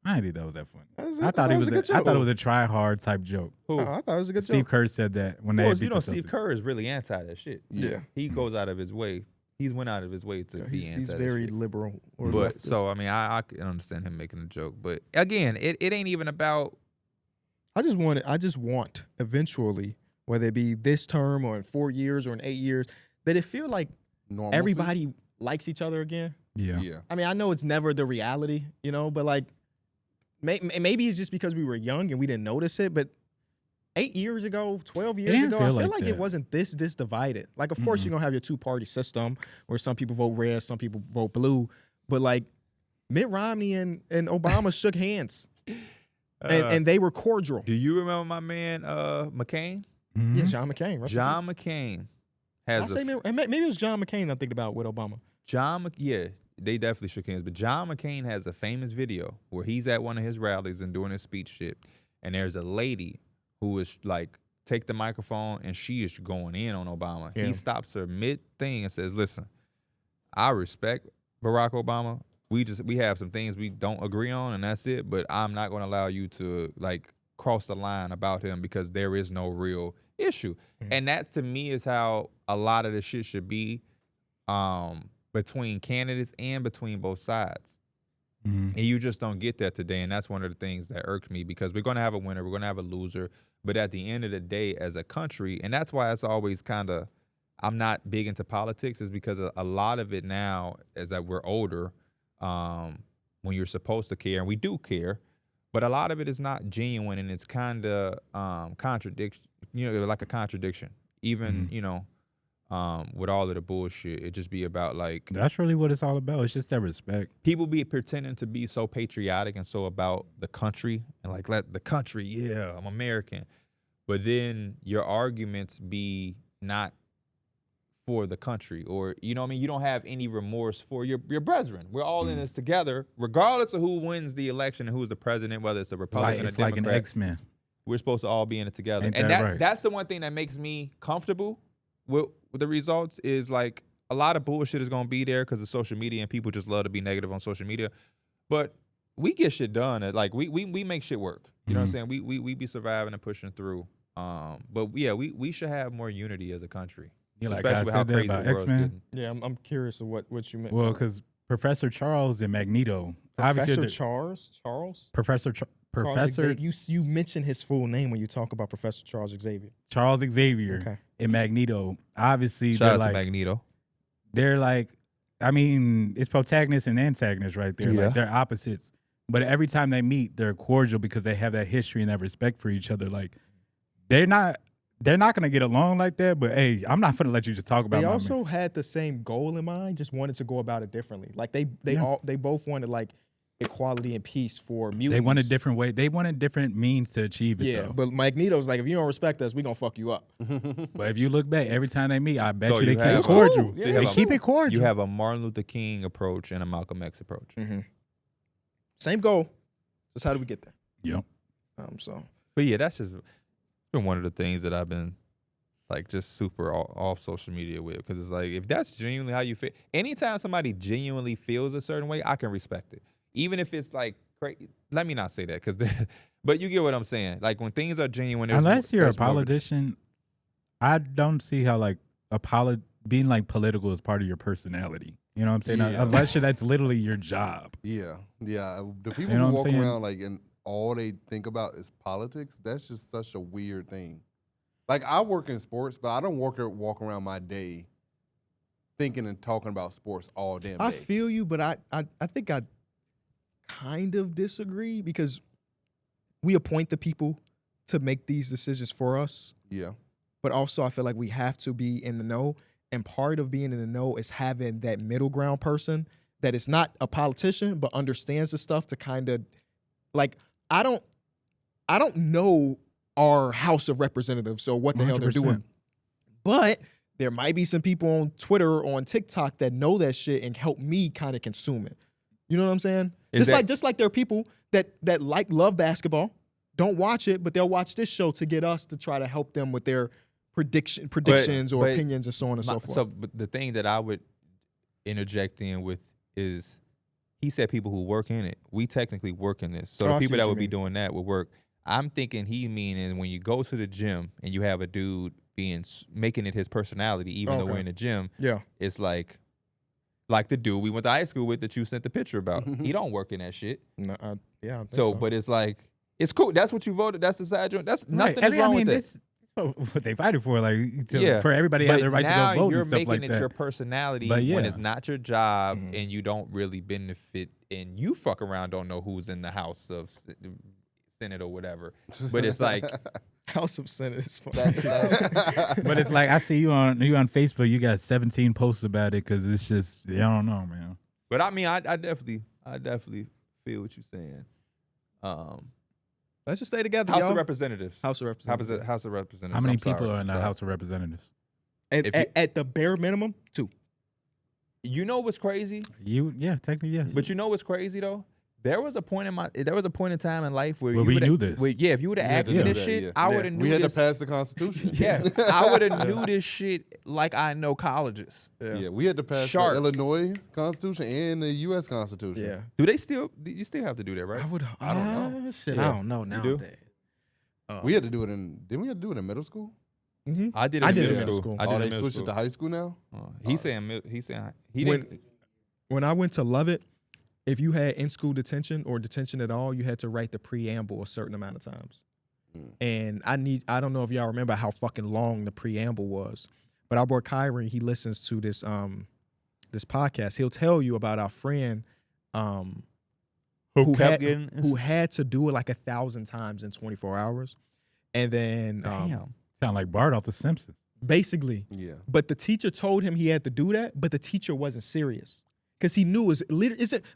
I didn't think that was that funny. I thought it was a good I thought it joke. was a try hard type joke. Who? I thought it was a good Steve joke. Kerr said that when they Well, beat you know, the Steve Celtics. Kerr is really anti that shit. Yeah. He goes out of his way. He's went out of his way to be anti He's that very shit. liberal. Or But leftist. so I mean, I can understand him making a joke. But again, it ain't even about. I just want eventually, whether it be this term or in 4 years or in 8 years, that it feel like Normalcy? everybody likes each other again. Yeah. Yeah. I mean, I know it's never the reality, but like maybe it's just because we were young and we didn't notice it. But 8 years ago, 12 years didn't ago, I feel feel like like that. it wasn't this divided. Like, of course, you're gonna have your 2-party system where some people vote red, some people vote blue. But like Mitt Romney and Obama shook hands, and they were cordial. Do you remember my man McCain? Mhm. Yeah, John McCain. Right? John McCain I has say maybe it was John McCain I'm thinking about with Obama. yeah, they definitely shook hands. But John McCain has a famous video where he's at one of his rallies and doing his speech shit, and there's a lady who is like take the microphone and she is going in on Obama. Yeah. He stops her mid thing and says, "Listen, I respect Barack Obama. We have some things we don't agree on, and that's it. But I'm not going to allow you to like cross the line about him because there is no real issue." Mm-hmm. And that to me is how a lot of the shit should be between candidates and between both sides. And you just don't get that today. And that's one of the things that irked me because we're going to have a winner. We're going to have a loser. But at the end of the day, as a country, and that's why it's always kind of, I'm not big into politics, is because a lot of it now, as that we're older, when you're supposed to care, and we do care, but a lot of it is not genuine, and it's kind of contradiction, like a contradiction. Even, with all of the bullshit, it just be about like. That's really what it's all about. It's just that respect. People be pretending to be so patriotic and so about the country and like, let the country, yeah, I'm American. But then your arguments be not for the country, or you don't have any remorse for your brethren. We're all in this together, regardless of who wins the election and who's the president, whether it's a Republican or It's Democrat. like an X-Men. We're supposed to all be in it together. Ain't And that right? that's the one thing that makes me comfortable with the results, is like a lot of bullshit is going to be there because of social media and people just love to be negative on social media. But we get shit done. Like we make shit work. You know what I'm saying? We be surviving and pushing through. But yeah, we should have more unity as a country. Yeah, like Especially with I how said that crazy about the world's X-Men. getting. Yeah, I'm curious of what you meant. Well, because Professor Charles and Magneto, Professor obviously, Charles. Professor You mention his full name when you talk about Professor Charles Xavier. Charles Xavier Okay. and Magneto, obviously Shout they're out to like Magneto. they're like, I mean, it's protagonists and antagonists right there. Yeah. Like they're opposites. But every time they meet, they're cordial because they have that history and that respect for each other. Like they're not gonna get along like that. But hey, I'm not gonna let you just talk about. They my also man. had the same goal in mind, just wanted to go about it differently. Like they both wanted like equality and peace for mutants. They wanted different way. They wanted different means to achieve it. Yeah, though. but Magneto's like, if you don't respect us, we gonna fuck you up. But if you look back, every time they meet, I bet So you they you keep have- it cordial. Cool. Yeah, They yeah. keep it cordial. You have a Martin Luther King approach and a Malcolm X approach. Same goal. Just how do we get there? Yep. So But yeah, that's just been one of the things that I've been like just super off social media with, because it's like, if that's genuinely how you feel, anytime somebody genuinely feels a certain way, I can respect it, even if it's like crazy. Let me not say that, because but you get what I'm saying. Like when things are genuine, Unless you're a there's more of politician, I don't see how like being like political is part of your personality. You know what I'm saying? Yeah. Unless that's literally your job. Yeah. The people know who what I'm walk saying? around like and all they think about is politics, that's just such a weird thing. Like I work in sports, but I don't walk around my day thinking and talking about sports all damn day. I feel you, but I think I kind of disagree, because we appoint the people to make these decisions for us, Yeah. but also I feel like we have to be in the know. And part of being in the know is having that middle ground person that is not a politician but understands the stuff to kind of like, I don't know our House of Representatives, so what the hell they're 100%. doing. But there might be some people on Twitter or on TikTok that know that shit and help me kind of consume it. You know what I'm saying? Is Just like there are people that love basketball, don't watch it, but they'll watch this show to get us to try to help them with their predictions or but opinions and so on and so forth. So but the thing that I would interject in with is, he said people who work in it. We technically work in this. So Oh, I the see people what that you would be mean. doing that would work. I'm thinking he meaning when you go to the gym and you have a dude making it his personality, even though Okay. we're in the gym, Yeah. it's like the dude we went to high school with that you sent the picture about. He don't work in that shit. No, I think So, but it's like, it's cool. That's what you voted. That's the side joint. That's nothing is wrong with that. This what they fighting for, like Yeah, for everybody to have But the right to now go vote you're and stuff making like it that. your personality But when yeah. it's not your job Mhm. and you don't really benefit, and you fuck around, don't know who's in the House of Senate or whatever. But it's like, House of Senate is fun. that's But it's like I see you on Facebook. You got 17 posts about it because it's just I don't know, man. but I mean, I definitely feel what you're saying. Let's just stay together, House y'all. of Representatives. House of Representatives. House of Representatives. How many I'm people sorry. are in the House of Representatives? if you- At the bare minimum, 2. You know what's crazy? Yeah, technically yes. But you know what's crazy though? There was a point in time in life where Well, you we would've- knew this. Yeah, if you would have We had asked to me do this that, shit, yeah. I Yeah. would have knew We had this. to pass the Constitution. Yes, I would have knew this shit like I know colleges. Yeah, we had to pass Shark. the Illinois Constitution and the U.S. Constitution. Yeah. Do they still? You still have to do that, right? I don't know. Shit, Yeah. I don't know You do? nowadays. We had to do it didn't we have to do it in middle school? I did. I It did in it in middle middle school. school. I did Oh, it they in middle switched school. it to high school now? He's saying he When- didn't. When I went to Lovett, if you had in-school detention or detention at all, you had to write the preamble a certain amount of times. And I don't know if y'all remember how fucking long the preamble was, but our boy Kyrie, he listens to this this podcast. He'll tell you about our friend who had to do it like 1,000 times in 24 hours. And then Sound like Bart off The Simpsons. basically, Yeah. but the teacher told him he had to do that, but the teacher wasn't serious because he knew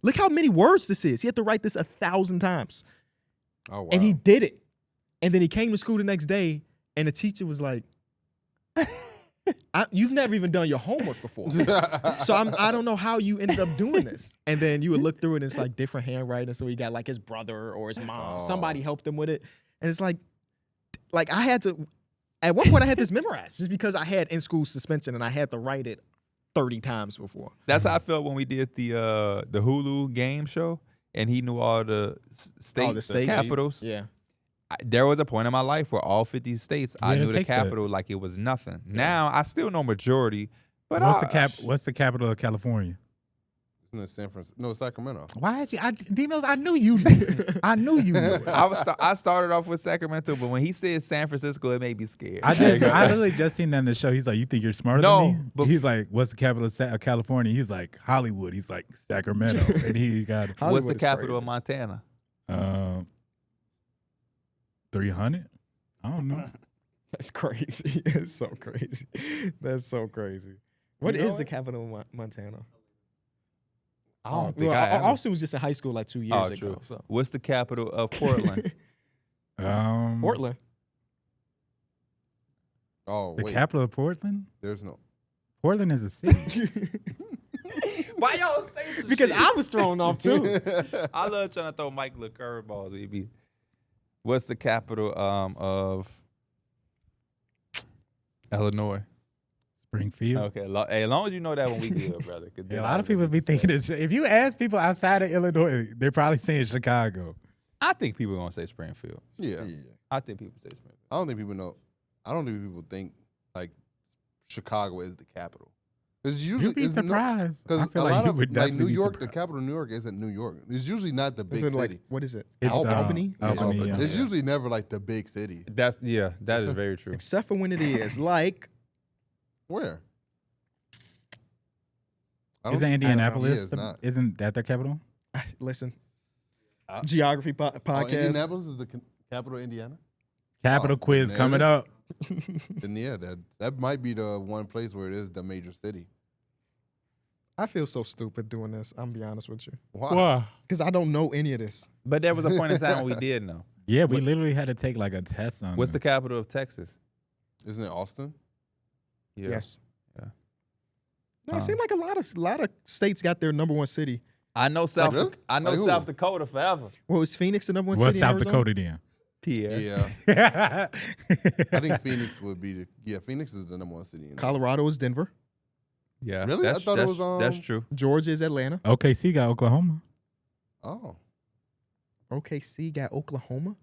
look how many words this is. He had to write this 1,000 times. Oh wow. And he did it. And then he came to school the next day, and the teacher was like, you've never even done your homework before. So I don't know how you ended up doing this. And then you would look through it, and it's like different handwriting. So he got like his brother or his mom. Oh. Somebody helped him with it. And it's like I had to, at one point I had this memorized just because I had in-school suspension, and I had to write it 30 times before. That's how I felt when we did the Hulu game show, and he knew all the states, capitals. Yeah. There was a point in my life where all 50 states, I had to knew the take that. capital like it was nothing. Now I still know majority, but What's the capital of California? Isn't it San Francisco? No, Sacramento. Why had you? D-Mills, I knew you knew. I knew you knew. I started off with Sacramento, but when he said San Francisco, it made me scared. I literally just seen that in the show. He's like, "You think you're smarter No, than me?" but- He's like, "What's the capital of California?" He's like, "Hollywood." He's like, "Sacramento," and he got What's Hollywood the is capital crazy. of Montana? 300. I don't know. That's crazy. It's so crazy. That's so crazy. What You know is the it? capital of Montana? I don't think well, I ever- Austin was just in high school like 2 years ago. true. So What's the capital of Portland? Portland. Oh The wait. capital of Portland. There's no. Portland is a city. Why y'all say some Because shit? I was thrown off too. I love trying to throw Mike little curveballs. EB. What's the capital of Illinois? Springfield. Okay, hey, as long as you know that when we good, brother. 'cause Yeah, then a lot of I people don't be know what to thinking say. if you ask people outside of Illinois, they're probably saying Chicago. I think people are gonna say Springfield. Yeah. I think people say Springfield. I don't think people know. I don't think people think like Chicago is the capital. It's usually You'd be surprised. I Because feel a like lot you of would like definitely New be York, the surprised. capital of New York isn't New York. It's usually not the big Is it city. like, what is it? It's, Albany? Albany, yeah. It's usually never like the big city. That is very true. Except for when it is like Where? Isn't Indianapolis? Yeah, it's not. Isn't that their capital? listen. Uh, Geography Oh, podcast. Indianapolis is the capital of Indiana. Capital quiz there coming it is. up. Then yeah, that might be the one place where it is the major city. I feel so stupid doing this. I'm gonna be honest with you. Why? Because I don't know any of this. But there was a point in time when we did know. Yeah, we literally had to take like a test on. What's the capital of Texas? Isn't it Austin? Yeah. Yes. Yeah. No, it seemed like a lot of states got their number one city. I know South. really? I know Like who? South Dakota forever. Well, is Phoenix the number one What's city? South in Arizona? Dakota then? Pierre. Yeah, I think Phoenix would be Phoenix is the number one city. In Colorado is Denver. Yeah. Really? I That's, thought it that's, was, that's true. Georgia is Atlanta. OKC got Oklahoma. Oh, OKC got Oklahoma.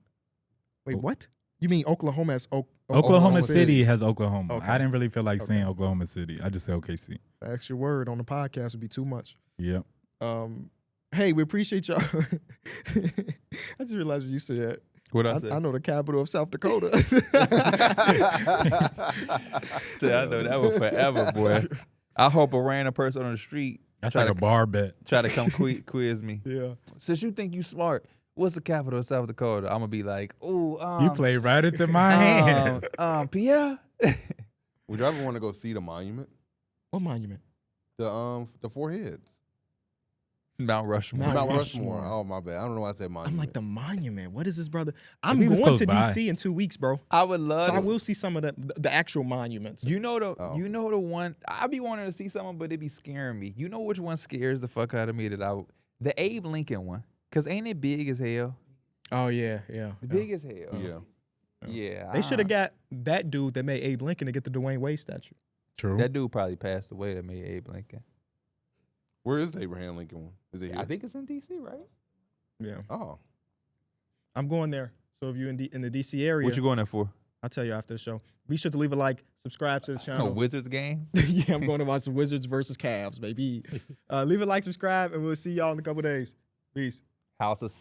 Wait, Oh. what? You mean Oklahoma has Oklahoma City. City has Oklahoma. Okay. I didn't really feel like Okay. saying Oklahoma City. I just said OKC. The extra word on the podcast would be too much. Yep. Hey, we appreciate y'all. I just realized what you said. What I know the capital of South Dakota. I know that was forever, boy. I hope a random person on the street That's try like to a bar bet. try to come quiz me. Yeah. Since you think you smart, what's the capital of South Dakota? I'm gonna be like, oh, You played right into my hand. Pierre. would you ever want to go see the monument? What monument? The four heads. Mount Rushmore. Mount Mount Rushmore. Rushmore. Oh my bad. I don't know why I said monument. I'm like the monument. What is this, brother? I'm Maybe it was going close to by. DC in 2 weeks, bro. I would love. So I to will see some of the actual monuments. You know the Oh. you know the one I be wanting to see someone, but it be scaring me. You know which one scares the fuck out of me the Abe Lincoln one. Cause ain't it big as hell? Oh yeah, yeah. Big as hell. Yeah. Yeah. They should have got that dude that made Abe Lincoln to get the Dwayne Wade statue. True. that dude probably passed away that made Abe Lincoln. Where is the Abraham Lincoln one? Is it here? I think it's in DC, right? Yeah. Oh. I'm going there. So if you're in the DC area, What you going there for? I'll tell you after the show. Be sure to leave a like, subscribe to the A channel. Wizards game. Yeah, I'm going to watch the Wizards versus Cavs, baby. Leave a like, subscribe, and we'll see y'all in a couple days. Peace. House of